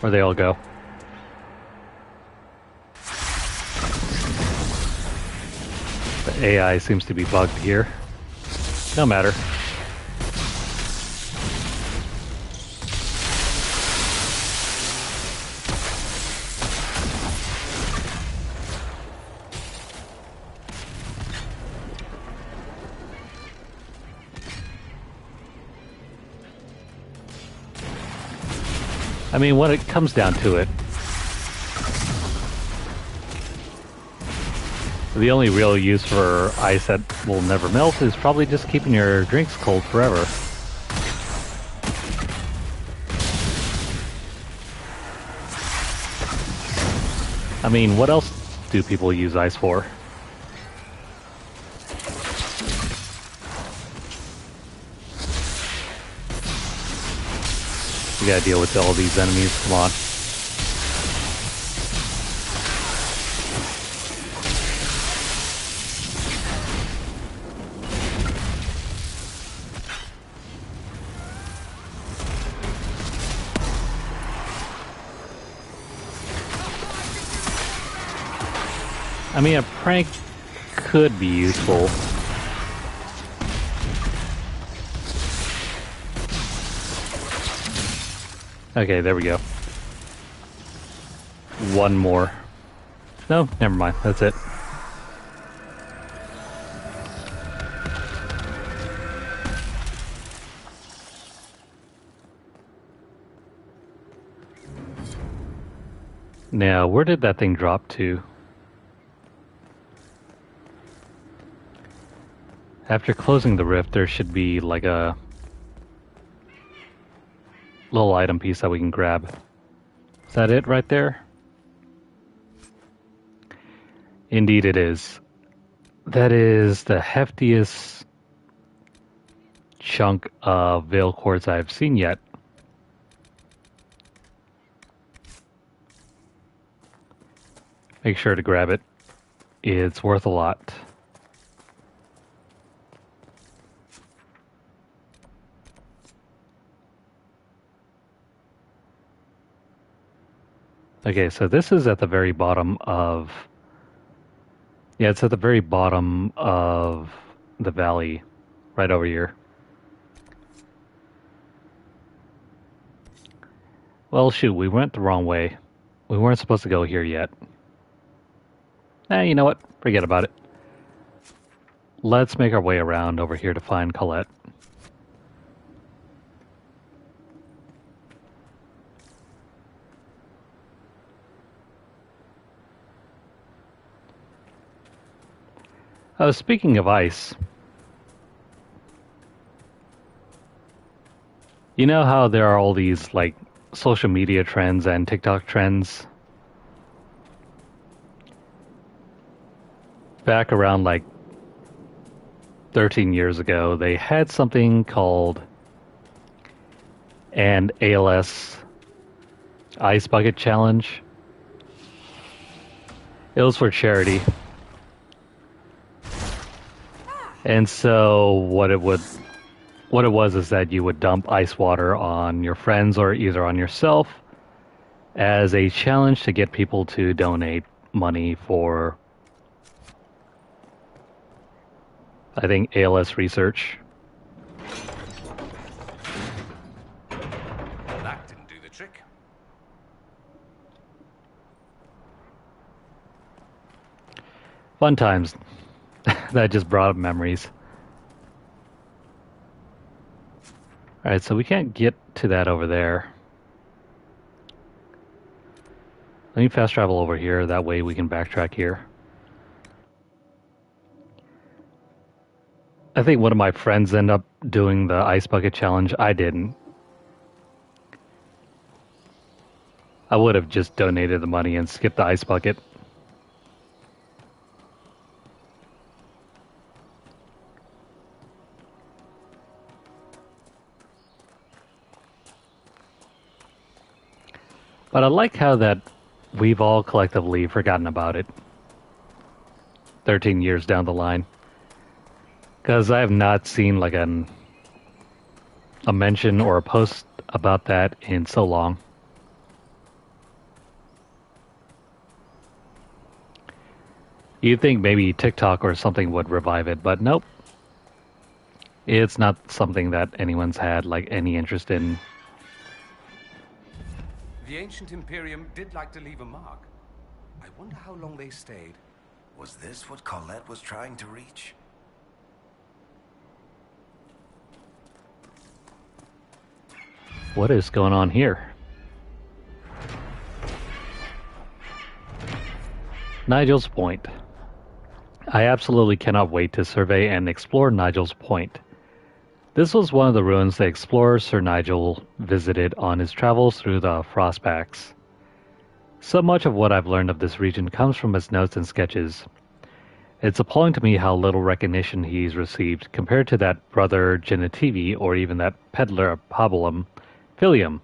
Where'd they all go? The AI seems to be bugged here. No matter. I mean, when it comes down to it, the only real use for ice that will never melt is probably just keeping your drinks cold forever. I mean, what else do people use ice for? We gotta deal with all these enemies, come on. I mean, a prank could be useful. Okay, there we go. One more. No, never mind. That's it. Now, where did that thing drop to? After closing the rift, there should be like a little item piece that we can grab. Is that it right there? Indeed it is. That is the heftiest chunk of veil quartz I've seen yet. Make sure to grab it. It's worth a lot. Okay, so this is at the very bottom of... Yeah, it's at the very bottom of the valley, right over here. Well, shoot, we went the wrong way. We weren't supposed to go here yet. You know what? Forget about it. Let's make our way around over here to find Colette. Speaking of ice, you know how there are all these, like, social media trends and TikTok trends? Back around, like, 13 years ago, they had something called an ALS Ice Bucket Challenge. It was for charity. And so what it was is that you would dump ice water on your friends or either on yourself as a challenge to get people to donate money for, I think, ALS research. That didn't do the trick. Fun times. That just brought up memories. Alright, so we can't get to that over there. Let me fast travel over here, that way we can backtrack here. I think one of my friends ended up doing the ice bucket challenge. I didn't. I would have just donated the money and skipped the ice bucket. But I like how that we've all collectively forgotten about it 13 years down the line. Because I have not seen like a mention or a post about that in so long. You'd think maybe TikTok or something would revive it, but nope. It's not something that anyone's had like any interest in. The ancient Imperium did like to leave a mark. I wonder how long they stayed. Was this what Colette was trying to reach? What is going on here? Nigel's Point. I absolutely cannot wait to survey and explore Nigel's Point. This was one of the ruins the explorer Sir Nigel visited on his travels through the Frostbacks. So much of what I've learned of this region comes from his notes and sketches. It's appalling to me how little recognition he's received compared to that brother Genitivi or even that peddler Pabolum, Filium,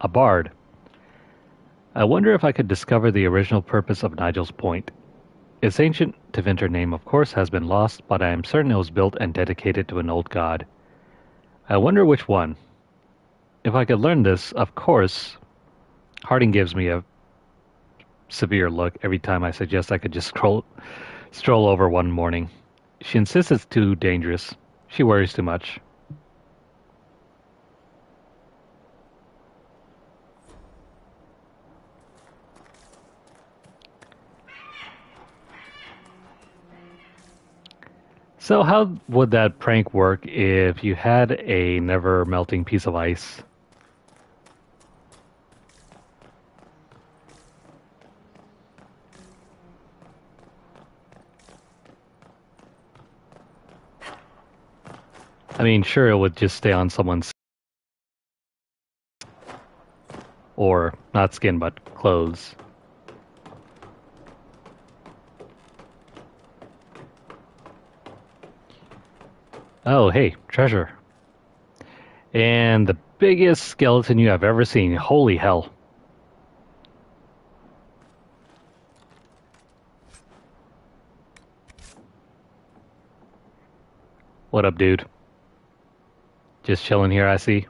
a bard. I wonder if I could discover the original purpose of Nigel's Point. Its ancient Tevinter name, of course, has been lost, but I am certain it was built and dedicated to an old god. I wonder which one. If I could learn this, of course, Harding gives me a severe look every time I suggest I could just stroll over one morning. She insists it's too dangerous. She worries too much. So how would that prank work if you had a never-melting piece of ice? I mean, sure, it would just stay on someone's... or, not skin, but clothes. Oh, hey, treasure. And the biggest skeleton you have ever seen. Holy hell. What up, dude? Just chilling here, I see.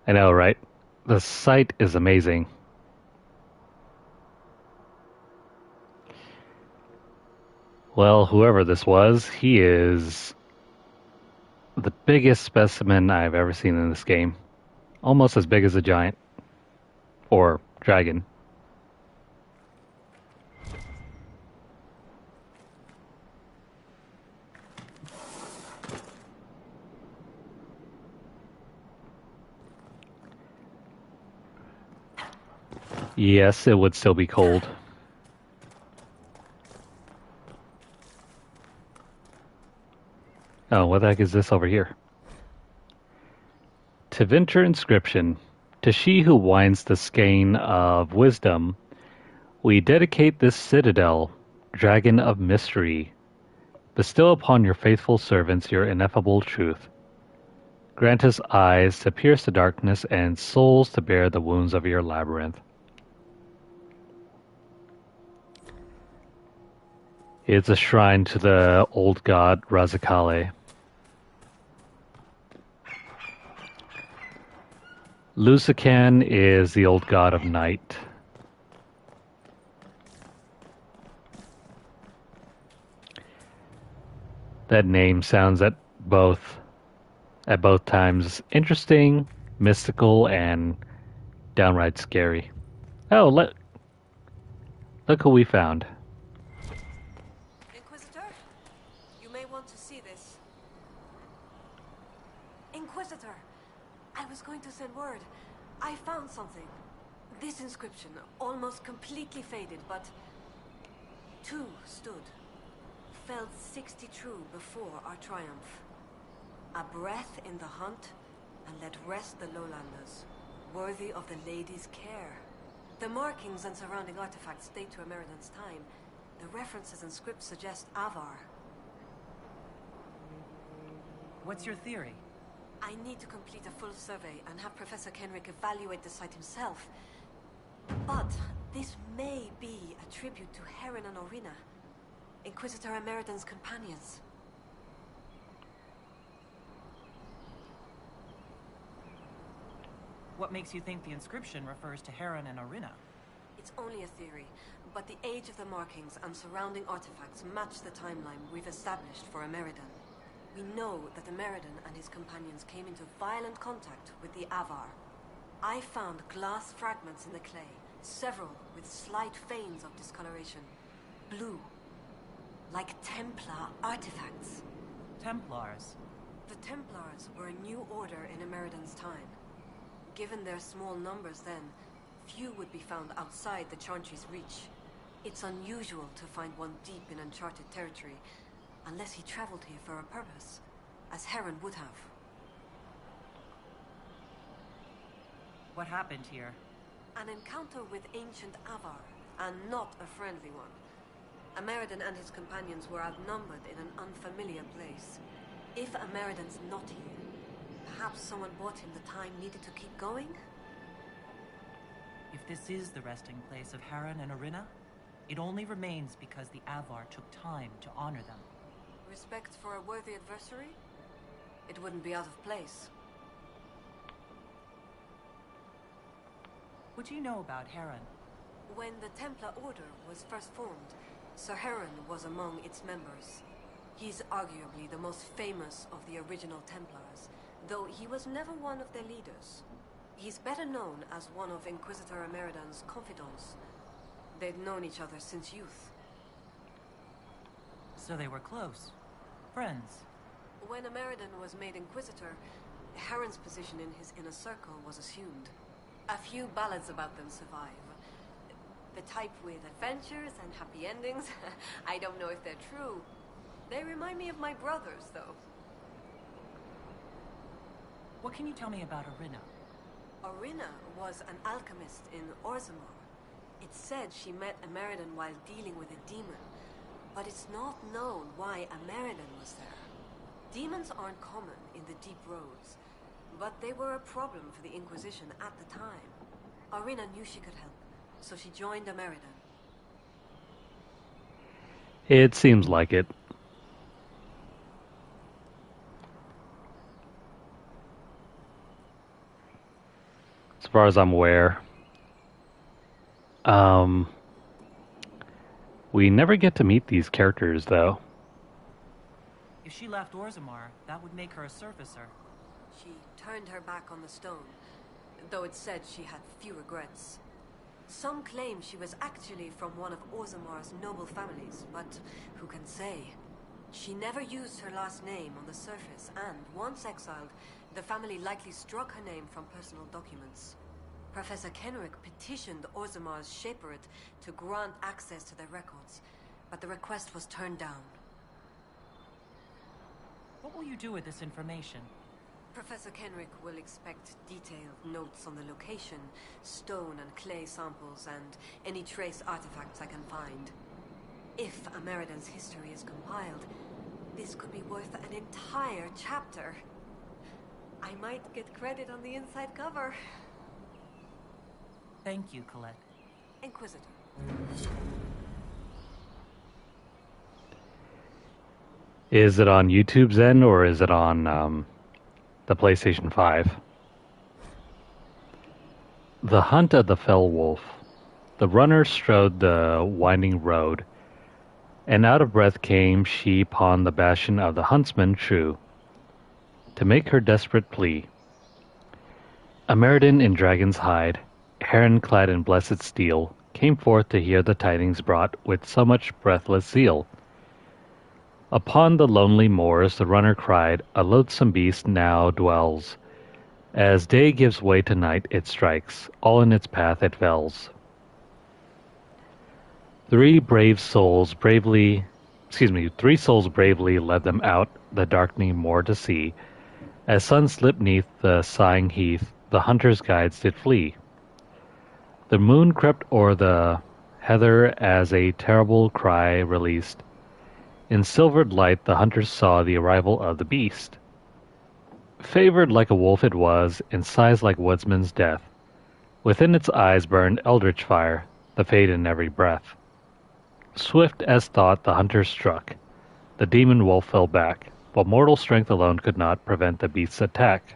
I know, right? The site is amazing. Well, whoever this was, he is the biggest specimen I've ever seen in this game. Almost as big as a giant. Or dragon. Yes, it would still be cold. Oh, what the heck is this over here? Tevinter inscription. To she who winds the skein of wisdom, we dedicate this citadel, dragon of mystery. Bestow upon your faithful servants your ineffable truth. Grant us eyes to pierce the darkness and souls to bear the wounds of your labyrinth. It's a shrine to the old god Razakale. Lusican is the old god of night. That name sounds at both times interesting, mystical, and downright scary. Oh, look who we found. Inquisitor? You may want to see this. Inquisitor! I was going to send word. I found something. This inscription, almost completely faded, but... two stood. Felled 60 true before our triumph. A breath in the hunt, and let rest the lowlanders, worthy of the lady's care. The markings and surrounding artifacts date to Ameridan's time. The references and scripts suggest Avar. What's your theory? I need to complete a full survey and have Professor Kenrick evaluate the site himself. But this may be a tribute to Heron and Orina, Inquisitor Emeriden's companions. What makes you think the inscription refers to Heron and Orina? It's only a theory, but the age of the markings and surrounding artifacts match the timeline we've established for Emeriden. We know that Emeriden and his companions came into violent contact with the Avar. I found glass fragments in the clay, several with slight veins of discoloration. Blue. Like Templar artifacts. Templars? The Templars were a new order in Emeriden's time. Given their small numbers then, few would be found outside the Chantry's reach. It's unusual to find one deep in uncharted territory, unless he traveled here for a purpose, as Heron would have. What happened here? An encounter with ancient Avar, and not a friendly one. Emeriden and his companions were outnumbered in an unfamiliar place. If Emeriden's not here, perhaps someone bought him the time needed to keep going? If this is the resting place of Heron and Orina, it only remains because the Avar took time to honor them. Respect for a worthy adversary? It wouldn't be out of place. What do you know about Heron? When the Templar Order was first formed, Sir Heron was among its members. He's arguably the most famous of the original Templars, though he was never one of their leaders. He's better known as one of Inquisitor Emeriden's confidants. They'd known each other since youth. So they were close. Friends. When Emeriden was made Inquisitor, Heron's position in his inner circle was assumed. A few ballads about them survive. The type with adventures and happy endings. I don't know if they're true. They remind me of my brothers, though. What can you tell me about Orina? Orina was an alchemist in Orzammar. It's said she met Emeriden while dealing with a demon, but it's not known why Emeriden was there. Demons aren't common in the deep roads, but they were a problem for the Inquisition at the time. Orina knew she could help, so she joined Emeriden. It seems like it. As far as I'm aware. We never get to meet these characters, though. If she left Orzammar, that would make her a surfacer. She turned her back on the stone, though it's said she had few regrets. Some claim she was actually from one of Orzammar's noble families, but who can say? She never used her last name on the surface, and once exiled, the family likely struck her name from personal documents. Professor Kenrick petitioned Orzammar's Shaperate to grant access to their records, but the request was turned down. What will you do with this information? Professor Kenrick will expect detailed notes on the location, stone and clay samples, and any trace artifacts I can find. If Emeriden's history is compiled, this could be worth an entire chapter. I might get credit on the inside cover. Thank you, Colette. Inquisitor. Is it on YouTube's end, or is it on the PlayStation 5? The Hunt of the Fell Wolf. The runner strode the winding road, and out of breath came she upon the bastion of the huntsman true, to make her desperate plea. Emeriden in dragon's hide, heron clad in blessed steel, came forth to hear the tidings brought with so much breathless zeal. Upon the lonely moors the runner cried, a loathsome beast now dwells. As day gives way to night it strikes, all in its path it fells. Three souls bravely led them out the darkening moor to see. As sun slipped neath the sighing heath, the hunter's guides did flee. The moon crept o'er the heather as a terrible cry released. In silvered light the hunters saw the arrival of the beast. Favored like a wolf it was, in size like woodsman's death. Within its eyes burned eldritch fire, the fate in every breath. Swift as thought the hunter struck. The demon wolf fell back, but mortal strength alone could not prevent the beast's attack.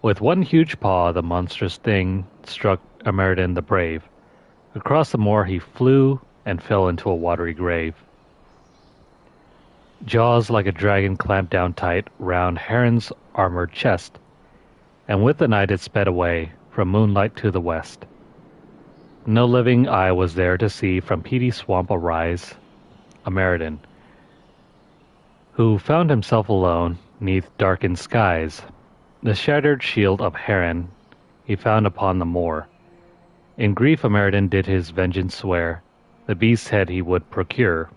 With one huge paw, the monstrous thing struck Ameridan the brave. Across the moor he flew and fell into a watery grave. Jaws like a dragon clamped down tight round Heron's armored chest, and with the night it sped away from moonlight to the west. No living eye was there to see from peaty swamp arise Ameridan, who found himself alone neath darkened skies. The shattered shield of Heron he found upon the moor. In grief Ameridan did his vengeance swear, the beast's head he would procure.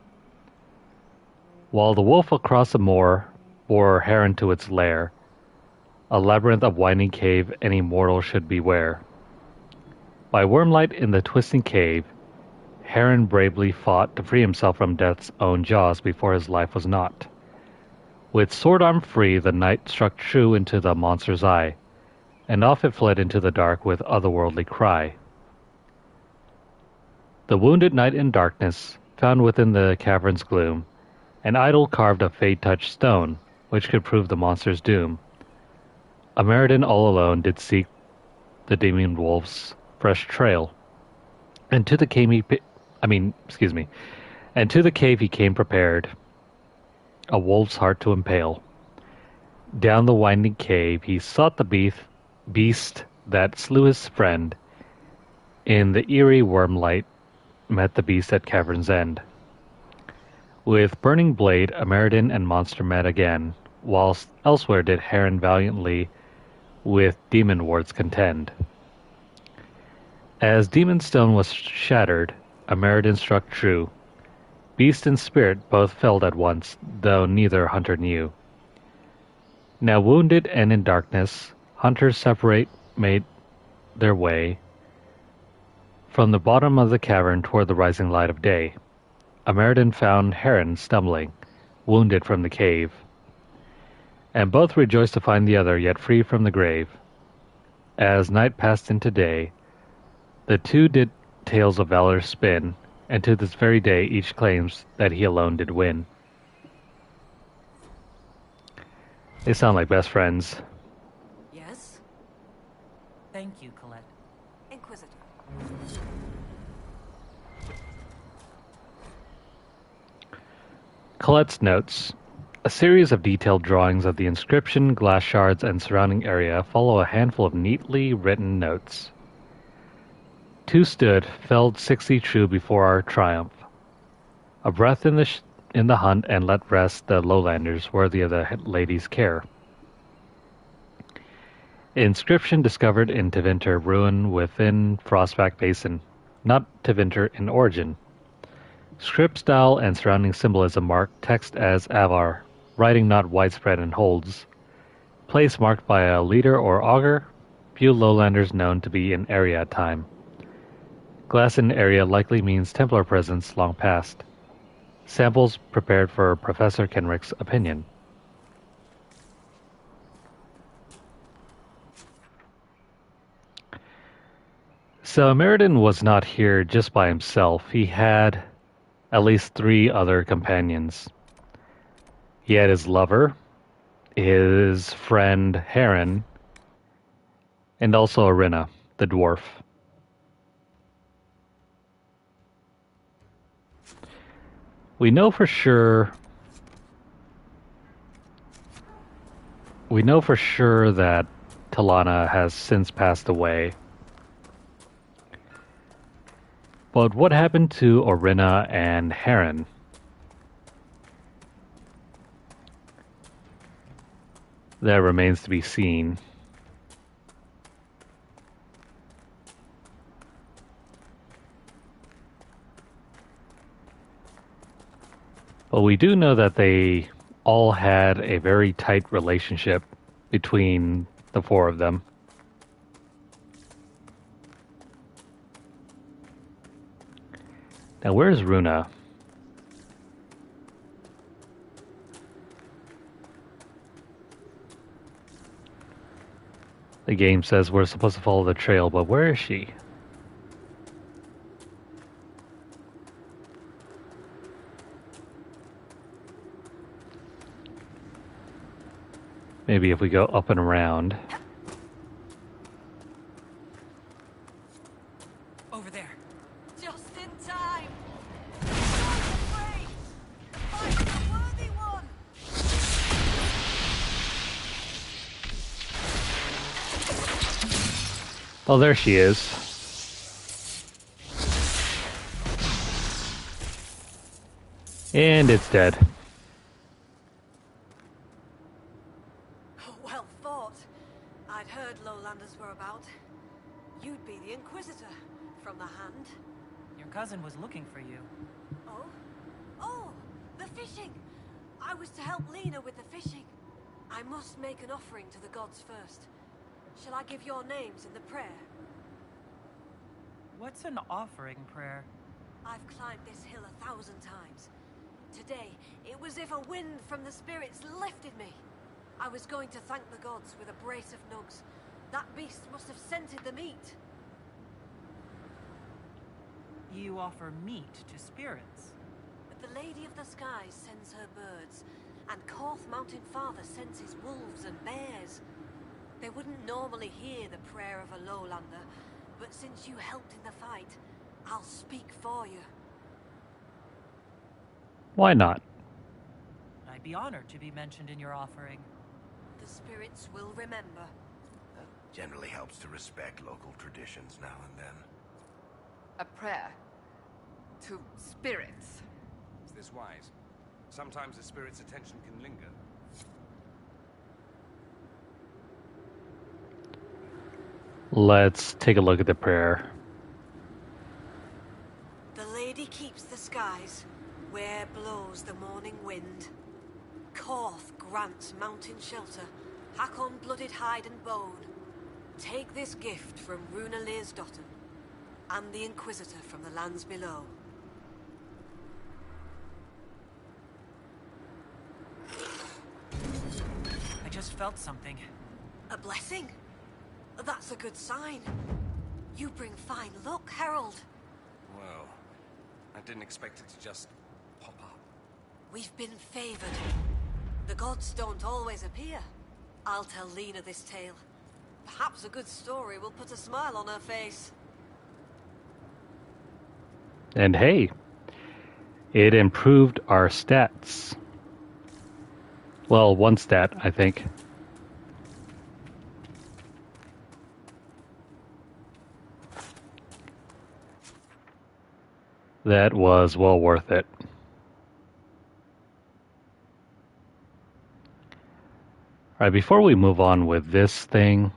While the wolf across the moor bore Heron to its lair, a labyrinth of winding cave any mortal should beware. By wormlight in the twisting cave, Heron bravely fought to free himself from death's own jaws before his life was naught. With sword arm free, the knight struck true into the monster's eye, and off it fled into the dark with otherworldly cry. The wounded knight in darkness found within the cavern's gloom an idol carved of fade-touched stone, which could prove the monster's doom. Ameridan all alone did seek the demon wolf's fresh trail, and to the cave he came prepared, a wolf's heart to impale. Down the winding cave he sought the beast that slew his friend. In the eerie wormlight met the beast at cavern's end. With burning blade, Ameridan and monster met again, whilst elsewhere did Heron valiantly with demon wards contend. As demon stone was shattered, Ameridan struck true. Beast and spirit both felled at once, though neither hunter knew. Now wounded and in darkness, hunters separate made their way from the bottom of the cavern toward the rising light of day. Ameridan found Heron stumbling, wounded from the cave, and both rejoiced to find the other yet free from the grave. As night passed into day, the two did tales of valor spin, and to this very day each claims that he alone did win. They sound like best friends. Yes? Thank you, Colette. Inquisitor. Colette's notes. A series of detailed drawings of the inscription, glass shards, and surrounding area follow a handful of neatly written notes. Two stood, felled 60 true before our triumph. A breath in the hunt and let rest the lowlanders worthy of the lady's care. Inscription discovered in Tevinter ruin within Frostback Basin, not Tevinter in origin. Script style and surrounding symbolism mark text as Avar, writing not widespread and holds. Place marked by a leader or augur, few lowlanders known to be in area at time. Glass in area likely means Templar presence long past. Samples prepared for Professor Kenrick's opinion. So Ameridan was not here just by himself. He had at least 3 other companions. He had his lover, his friend Heron, and also Arina, the dwarf. We know for sure that Talana has since passed away. But what happened to Arina and Heron? That remains to be seen. But we do know that they all had a very tight relationship between the 4 of them. Now, where's Runa? The game says we're supposed to follow the trail, but where is she? Maybe if we go up and around. Over there. Just in time. Fight the brave. Fight the worthy one. Oh, there she is. And it's dead. Well fought. I'd heard lowlanders were about. You'd be the Inquisitor, from the hand. Your cousin was looking for you. Oh? Oh, the fishing! I was to help Lena with the fishing. I must make an offering to the gods first. Shall I give your names in the prayer? What's an offering prayer? I've climbed this hill 1,000 times. Today, it was as if a wind from the spirits lifted me. I was going to thank the gods with a brace of nugs. That beast must have scented the meat. You offer meat to spirits. But the Lady of the Skies sends her birds, and Korth Mountain Father sends his wolves and bears. They wouldn't normally hear the prayer of a lowlander, but since you helped in the fight, I'll speak for you. Why not? I'd be honored to be mentioned in your offering. The spirits will remember. Generally helps to respect local traditions now and then. A prayer to spirits. Is this wise? Sometimes a spirit's attention can linger. Let's take a look at the prayer. The lady keeps the skies, where blows the morning wind. Korth grants mountain shelter, Hakon blooded hide and bone. Take this gift from Lunarlight's daughter, and the Inquisitor from the lands below. I just felt something. A blessing? That's a good sign. You bring fine luck, Herald. Well, I didn't expect it to just pop up. We've been favored. The gods don't always appear. I'll tell Lena this tale. Perhaps a good story will put a smile on her face. And hey, it improved our stats. Well, one stat, I think. That was well worth it. Alright, before we move on with this thing,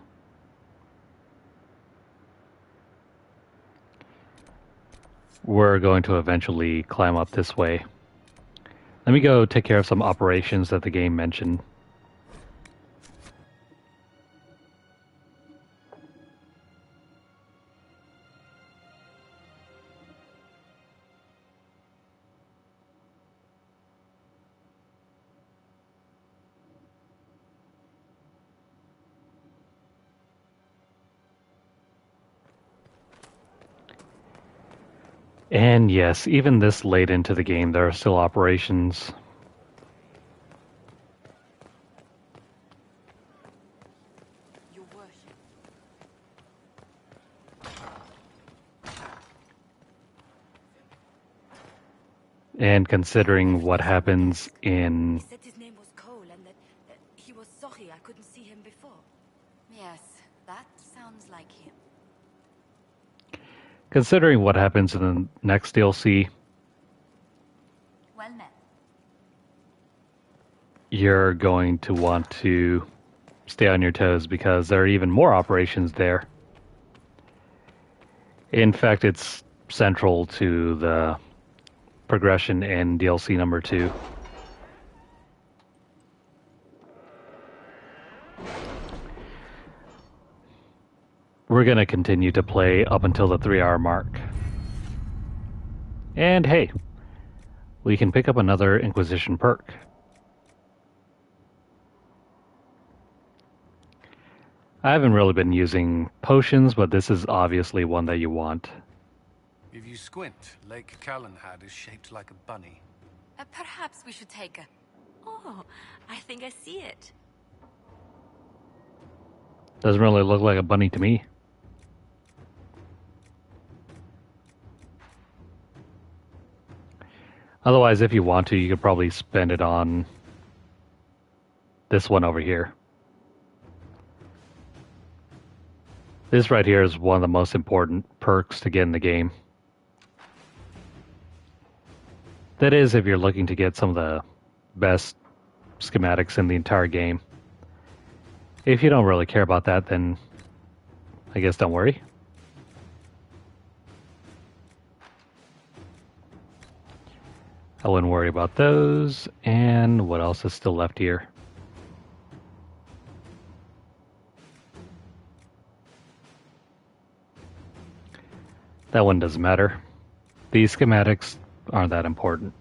we're going to eventually climb up this way. Let me go take care of some operations that the game mentioned. And yes, even this late into the game, there are still operations. Your worship. And considering what happens in... He said his name was Cole and that he was sorry I couldn't see him before. Yes, that sounds like him. Considering what happens in the next DLC, Well met. you're going to want to stay on your toes because there are even more operations there. In fact, it's central to the progression in DLC number 2. We're going to continue to play up until the 3-hour mark. And hey, we can pick up another Inquisition perk. I haven't really been using potions, but this is obviously one that you want. If you squint, Lake Callanhad is shaped like a bunny. Perhaps we should take a... Oh, I think I see it. Doesn't really look like a bunny to me. Otherwise, if you want to, you could probably spend it on this one over here. This right here is one of the most important perks to get in the game. That is, if you're looking to get some of the best schematics in the entire game. If you don't really care about that, then I guess don't worry. I wouldn't worry about those. And what else is still left here? That one doesn't matter. These schematics aren't that important.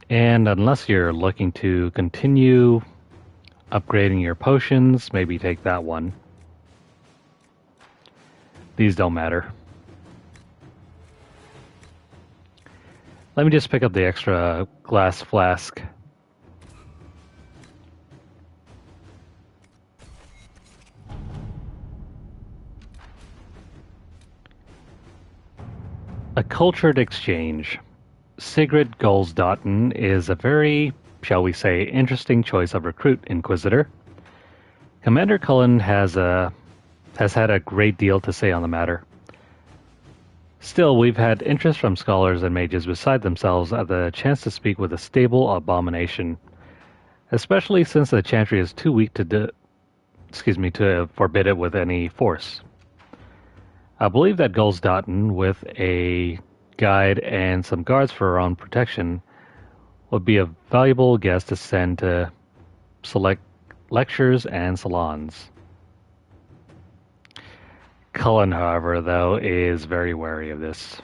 And unless you're looking to continue upgrading your potions, maybe take that one. These don't matter. Let me just pick up the extra glass flask. A cultured exchange. Sigrid Goldsdotten is a very, shall we say, interesting choice of recruit Inquisitor. Commander Cullen has had a great deal to say on the matter. Still, we've had interest from scholars and mages beside themselves at the chance to speak with a stable abomination, especially since the Chantry is too weak to forbid it with any force. I believe that Goldsdotten, with a guide and some guards for her own protection, would be a valuable guest to send to select lectures and salons. Cullen, however, though, is very wary of this.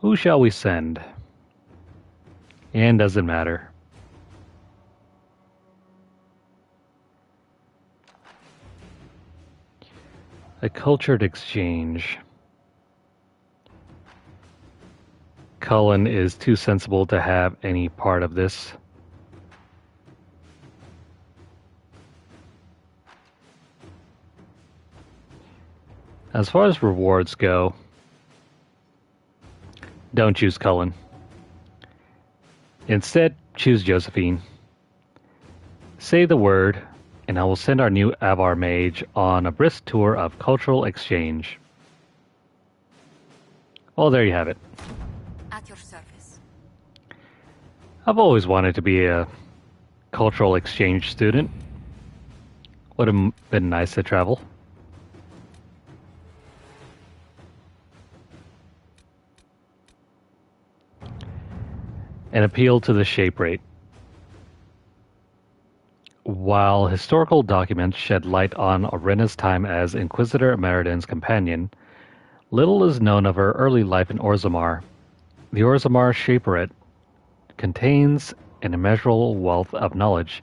Who shall we send? And does it matter? A cultured exchange. Cullen is too sensible to have any part of this. As far as rewards go, don't choose Cullen. Instead, choose Josephine. Say the word, and I will send our new Avar mage on a brisk tour of cultural exchange. Well, there you have it. At your service. I've always wanted to be a cultural exchange student. Would have been nice to travel. An appeal to the shape rate. While historical documents shed light on Orena's time as Inquisitor Meriden's companion, little is known of her early life in Orzammar. The Orzammar Shaperate contains an immeasurable wealth of knowledge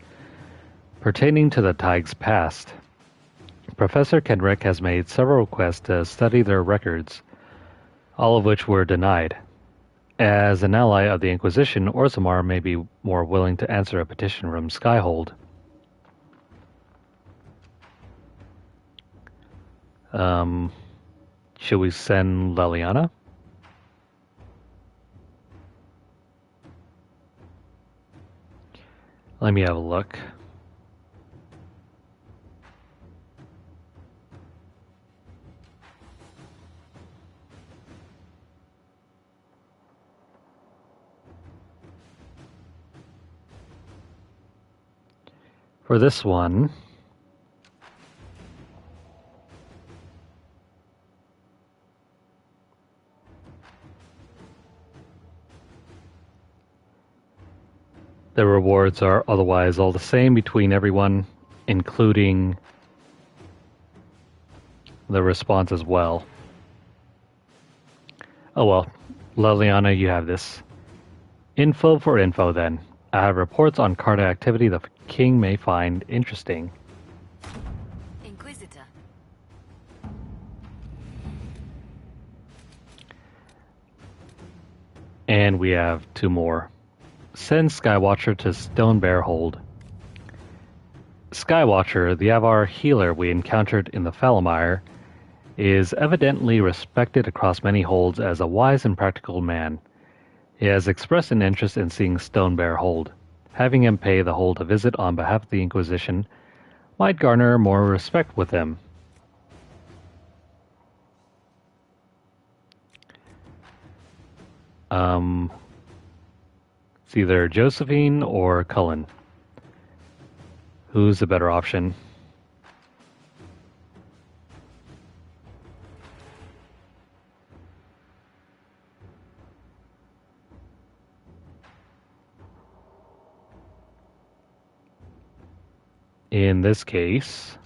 pertaining to the Tig's past. Professor Kenrick has made several requests to study their records, all of which were denied. As an ally of the Inquisition, Orzammar may be more willing to answer a petition from Skyhold. Should we send Leliana? Let me have a look. For this one, the rewards are otherwise all the same between everyone, including the response as well. Oh well, Leliana, you have this. Info for info, then. I have reports on Carta activity the king may find interesting. Inquisitor. And we have 2 more. Send Skywatcher to Stone Bear Hold. Skywatcher, the Avar healer we encountered in the Falamire, is evidently respected across many holds as a wise and practical man. He has expressed an interest in seeing Stone Bear Hold. Having him pay the hold a visit on behalf of the Inquisition might garner more respect with him. It's either Josephine or Cullen. Who's the better option? In this case,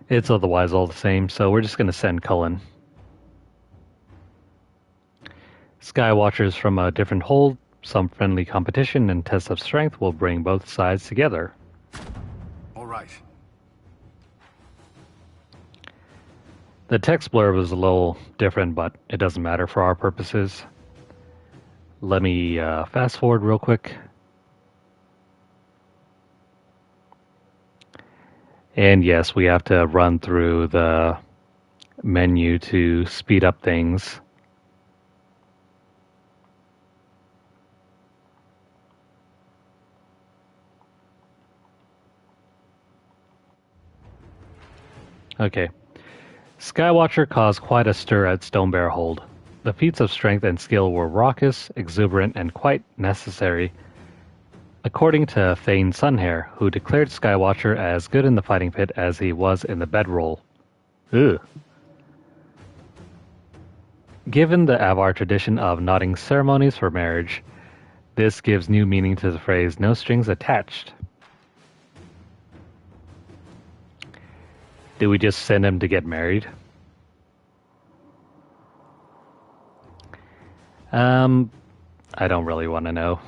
it's otherwise all the same, so we're just going to send Cullen. Skywatchers from a different hold, some friendly competition and tests of strength will bring both sides together. All right. The text blurb was a little different, but it doesn't matter for our purposes. Let me fast forward real quick. And yes, we have to run through the menu to speed up things. Okay. Skywatcher caused quite a stir at Stone Bear Hold. The feats of strength and skill were raucous, exuberant, and quite necessary, according to Thane Sunhair, who declared Skywatcher as good in the fighting pit as he was in the bedroll. Ugh. Given the Avar tradition of knotting ceremonies for marriage, this gives new meaning to the phrase "no strings attached." Do we just send him to get married? I don't really want to know.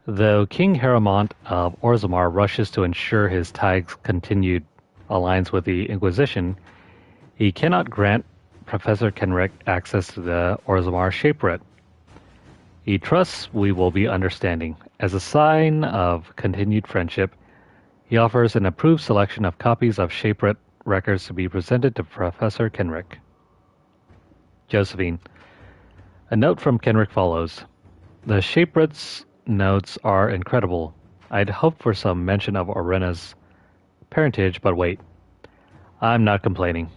Though King Haramont of Orzammar rushes to ensure his Tig's continued alliance with the Inquisition, he cannot grant Professor Kenrick access to the Orzammar Shapewrit. He trusts we will be understanding. As a sign of continued friendship, he offers an approved selection of copies of Shapewrit records to be presented to Professor Kenrick. Josephine. A note from Kenrick follows. The Shapewrit's notes are incredible. I'd hoped for some mention of Orena's parentage, but wait. I'm not complaining.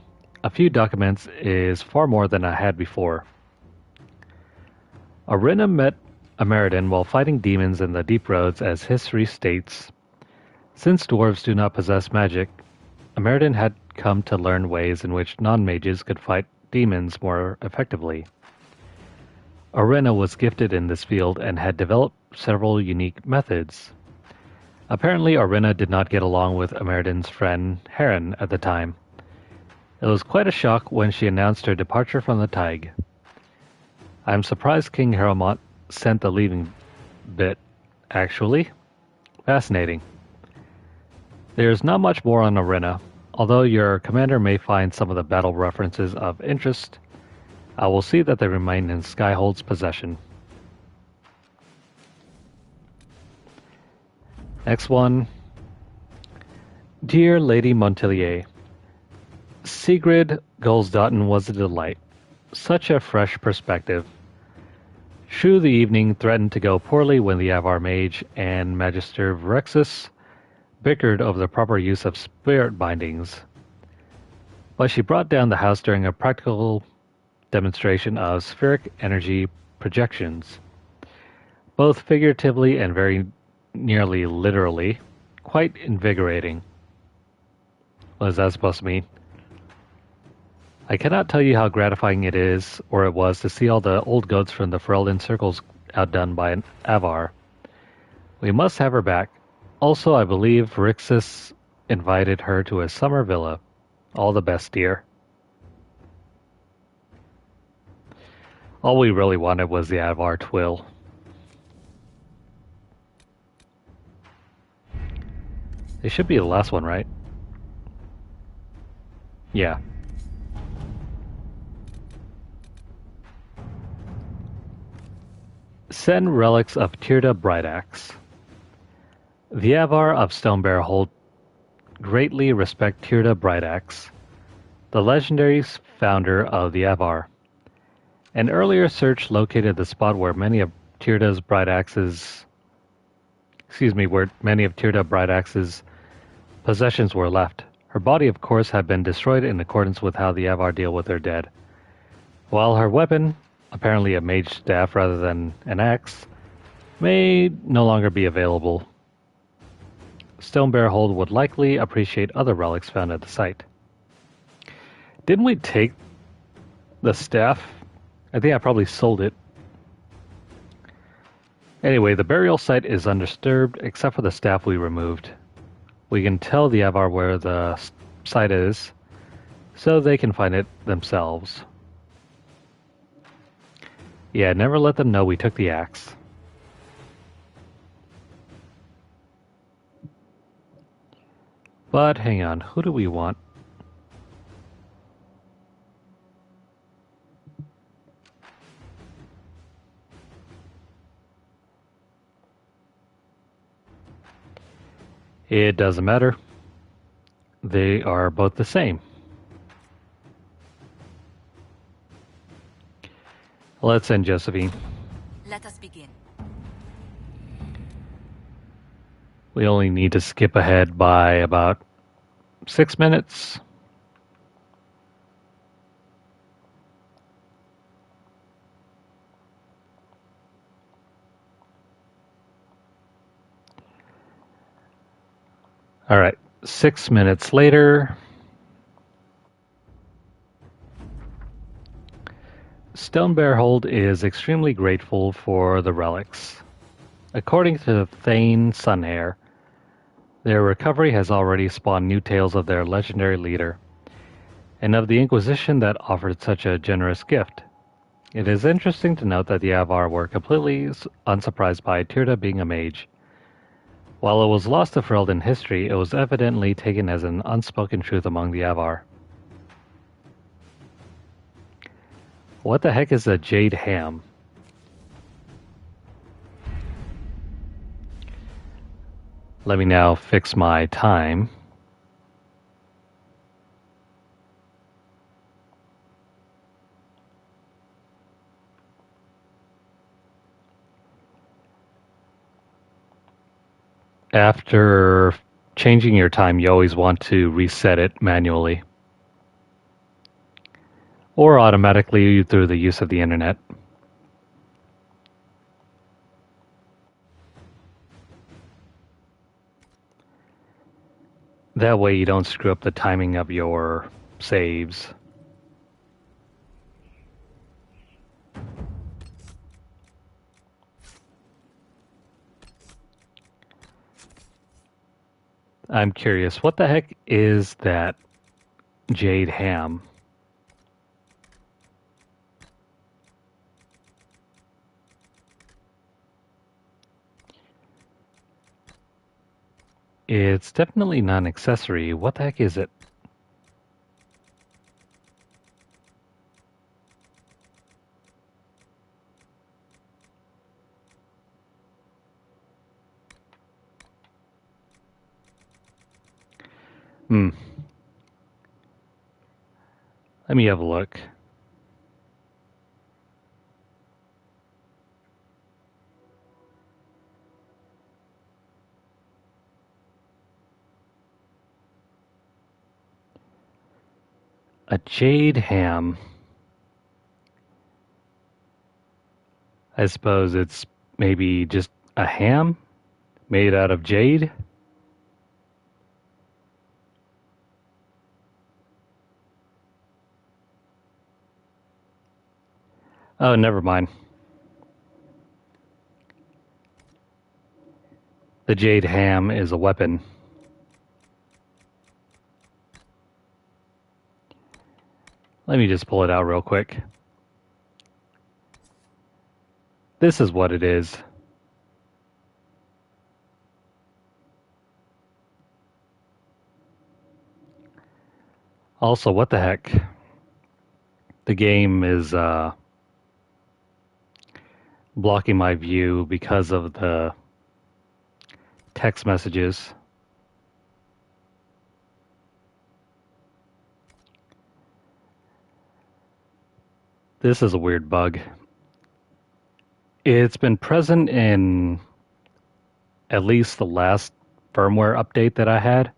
A few documents is far more than I had before. Orena met Ameridan while fighting demons in the deep roads, as history states. Since dwarves do not possess magic, Ameridan had come to learn ways in which non-mages could fight demons more effectively. Orena was gifted in this field and had developed several unique methods. Apparently, Orena did not get along with Ameridan's friend Heron at the time. It was quite a shock when she announced her departure from the Tig. I'm surprised King Haramont sent the leaving bit, actually. Fascinating. There's not much more on Orena, although your commander may find some of the battle references of interest. I will see that they remain in Skyhold's possession. Next one. Dear Lady Montelier, Sigrid Golsdotten was a delight. Such a fresh perspective. True, the evening threatened to go poorly when the Avar Mage and Magister Vrexus bickered over the proper use of spirit bindings. But she brought down the house during a practical demonstration of spheric energy projections. Both figuratively and very nearly literally. Quite invigorating. What is that supposed to mean? I cannot tell you how gratifying it is, or it was, to see all the old goats from the Ferelden circles outdone by an Avar. We must have her back. Also, I believe Vrixis invited her to his summer villa. All the best, dear. All we really wanted was the Avar twill. It should be the last one, right? Yeah. Send relics of Tirda Brightaxe. The Avar of Stonebear Hold greatly respect Tirda Brightaxe, the legendary founder of the Avar. An earlier search located the spot where many of Tirda Brightaxe's possessions were left. Her body, of course, had been destroyed in accordance with how the Avar deal with their dead. While her weapon, apparently a mage staff rather than an axe, may no longer be available, Stonebear Hold would likely appreciate other relics found at the site. Didn't we take the staff? I think I probably sold it. Anyway, the burial site is undisturbed except for the staff we removed. We can tell the Avar where the site is, so they can find it themselves. Yeah, never let them know we took the axe. But hang on, who do we want? It doesn't matter. They are both the same. Let's send Josephine. Let us begin. We only need to skip ahead by about 6 minutes. All right, 6 minutes later. Stonebear Hold is extremely grateful for the relics. According to Thane Sunhair, their recovery has already spawned new tales of their legendary leader, and of the Inquisition that offered such a generous gift. It is interesting to note that the Avar were completely unsurprised by Tirda being a mage. While it was lost to Ferelden in history, it was evidently taken as an unspoken truth among the Avar. What the heck is a jade ham? Let me now fix my time. After changing your time, you always want to reset it manually or automatically through the use of the internet. That way you don't screw up the timing of your saves. I'm curious, what the heck is that jade ham? It's definitely not an accessory. What the heck is it? Let me have a look. A jade ham. I suppose it's maybe just a ham made out of jade. Oh, never mind. The jade ham is a weapon. Let me just pull it out real quick. This is what it is. Also, what the heck? The game is blocking my view because of the text messages. This is a weird bug. It's been present in at least the last firmware update that I had.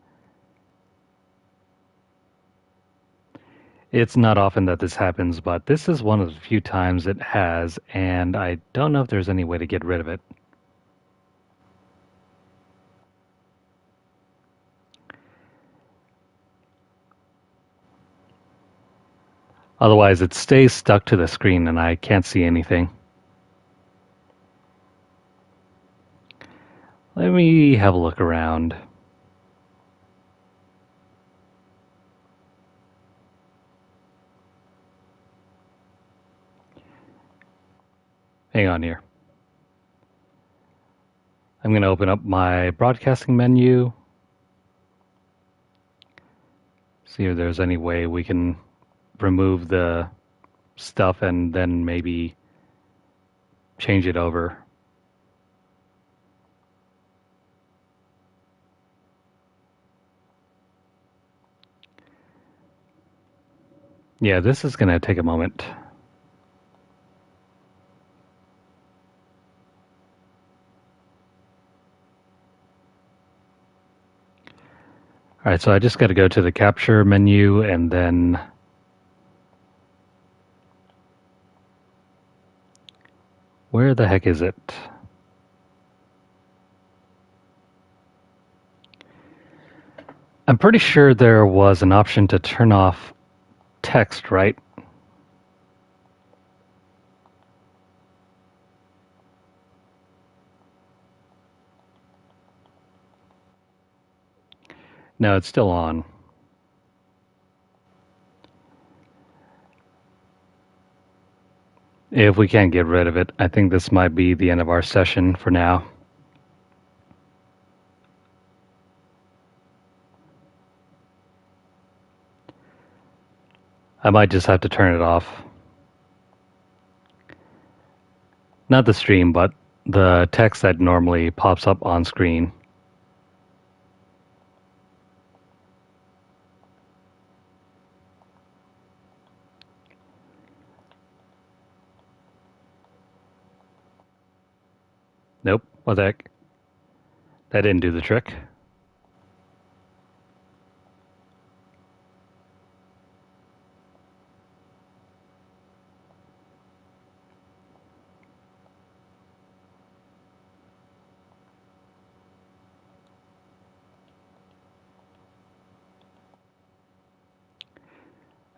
It's not often that this happens, but this is one of the few times it has, and I don't know if there's any way to get rid of it. Otherwise, it stays stuck to the screen and I can't see anything. Let me have a look around. Hang on here. I'm going to open up my broadcasting menu. See if there's any way we can remove the stuff and then maybe change it over. Yeah, this is going to take a moment. All right, so I just got to go to the capture menu and then where the heck is it? I'm pretty sure there was an option to turn off text, right? No, it's still on. If we can't get rid of it, I think this might be the end of our session for now. I might just have to turn it off. Not the stream, but the text that normally pops up on screen. Nope, what the heck? That didn't do the trick.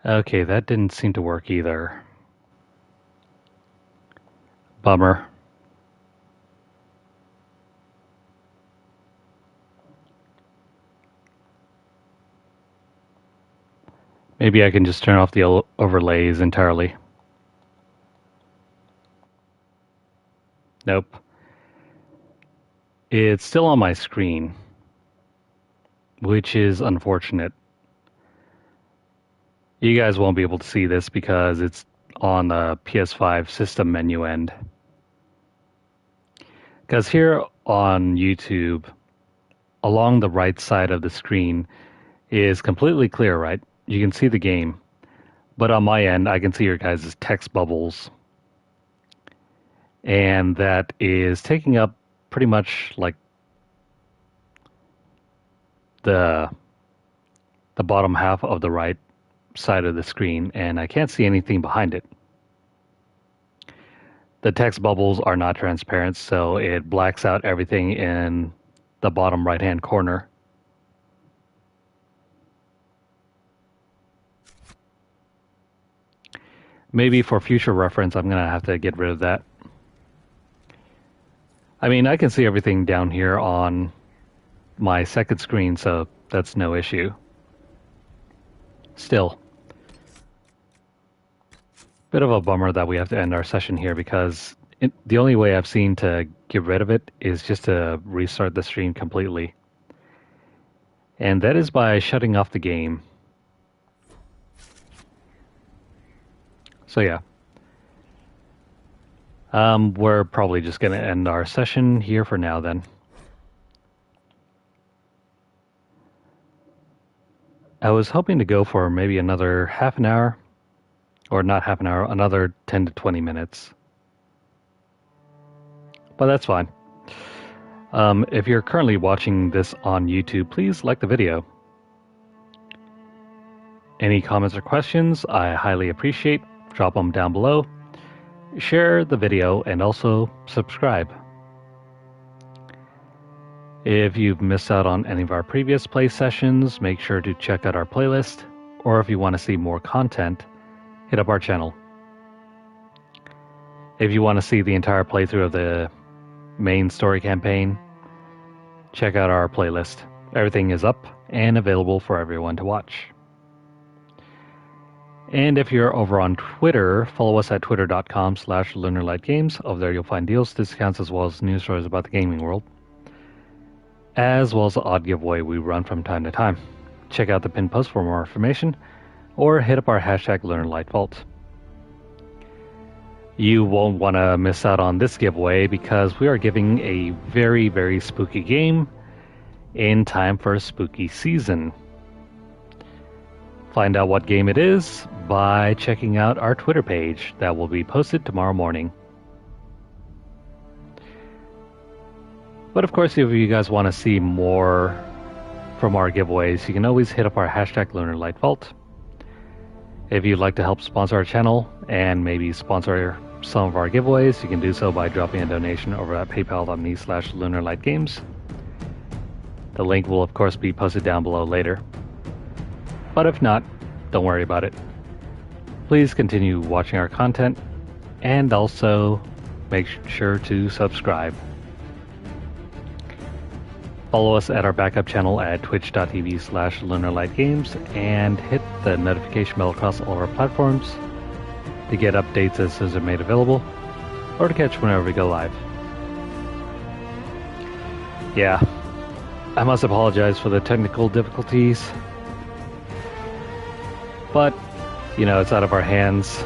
Okay, that didn't seem to work either. Bummer. Maybe I can just turn off the overlays entirely. Nope. It's still on my screen, which is unfortunate. You guys won't be able to see this because it's on the PS5 system menu end. Because here on YouTube, along the right side of the screen is completely clear, right? You can see the game. But on my end, I can see your guys' text bubbles. And that is taking up pretty much like the bottom half of the right side of the screen, and I can't see anything behind it. The text bubbles are not transparent, so it blacks out everything in the bottom right-hand corner. Maybe for future reference, I'm going to have to get rid of that. I mean, I can see everything down here on my second screen, so that's no issue. Still, Bit of a bummer that we have to end our session here because the only way I've seen to get rid of it is just to restart the stream completely. And that is by shutting off the game. So yeah. We're probably just going to end our session here for now then. I was hoping to go for maybe another half an hour. Or not half an hour, another 10 to 20 minutes. But that's fine. If you're currently watching this on YouTube, please like the video. Any comments or questions, I highly appreciate. Drop them down below. Share the video and also subscribe. If you've missed out on any of our previous play sessions, make sure to check out our playlist. Or if you want to see more content, hit up our channel. If you want to see the entire playthrough of the main story campaign, check out our playlist. Everything is up and available for everyone to watch. And if you're over on Twitter, follow us at twitter.com/LunarlightGames. Over there you'll find deals, discounts, as well as news stories about the gaming world, as well as the odd giveaway we run from time to time. Check out the pinned post for more information, or hit up our hashtag LunarlightVault. You won't want to miss out on this giveaway because we are giving a very, very spooky game in time for spooky season. Find out what game it is by checking out our Twitter page that will be posted tomorrow morning. But of course, if you guys want to see more from our giveaways, you can always hit up our hashtag LunarlightVault. If you'd like to help sponsor our channel and maybe sponsor some of our giveaways, you can do so by dropping a donation over at paypal.me/LunarlightGames. The link will of course be posted down below later. But if not, don't worry about it. Please continue watching our content and also make sure to subscribe. Follow us at our backup channel at twitch.tv/LunarlightGames and hit the notification bell across all of our platforms to get updates as soon as they're made available or to catch whenever we go live. Yeah, I must apologize for the technical difficulties, but you know, it's out of our hands.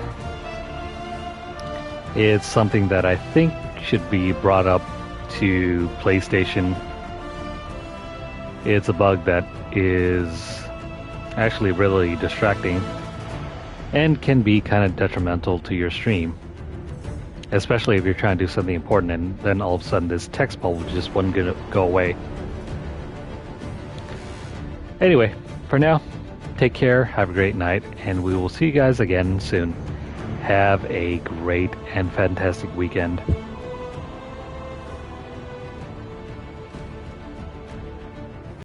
It's something that I think should be brought up to PlayStation. It's a bug that is actually really distracting and can be kind of detrimental to your stream, especially if you're trying to do something important and then all of a sudden this text bubble just wouldn't go away. Anyway, for now, take care, have a great night, and we will see you guys again soon. Have a great and fantastic weekend.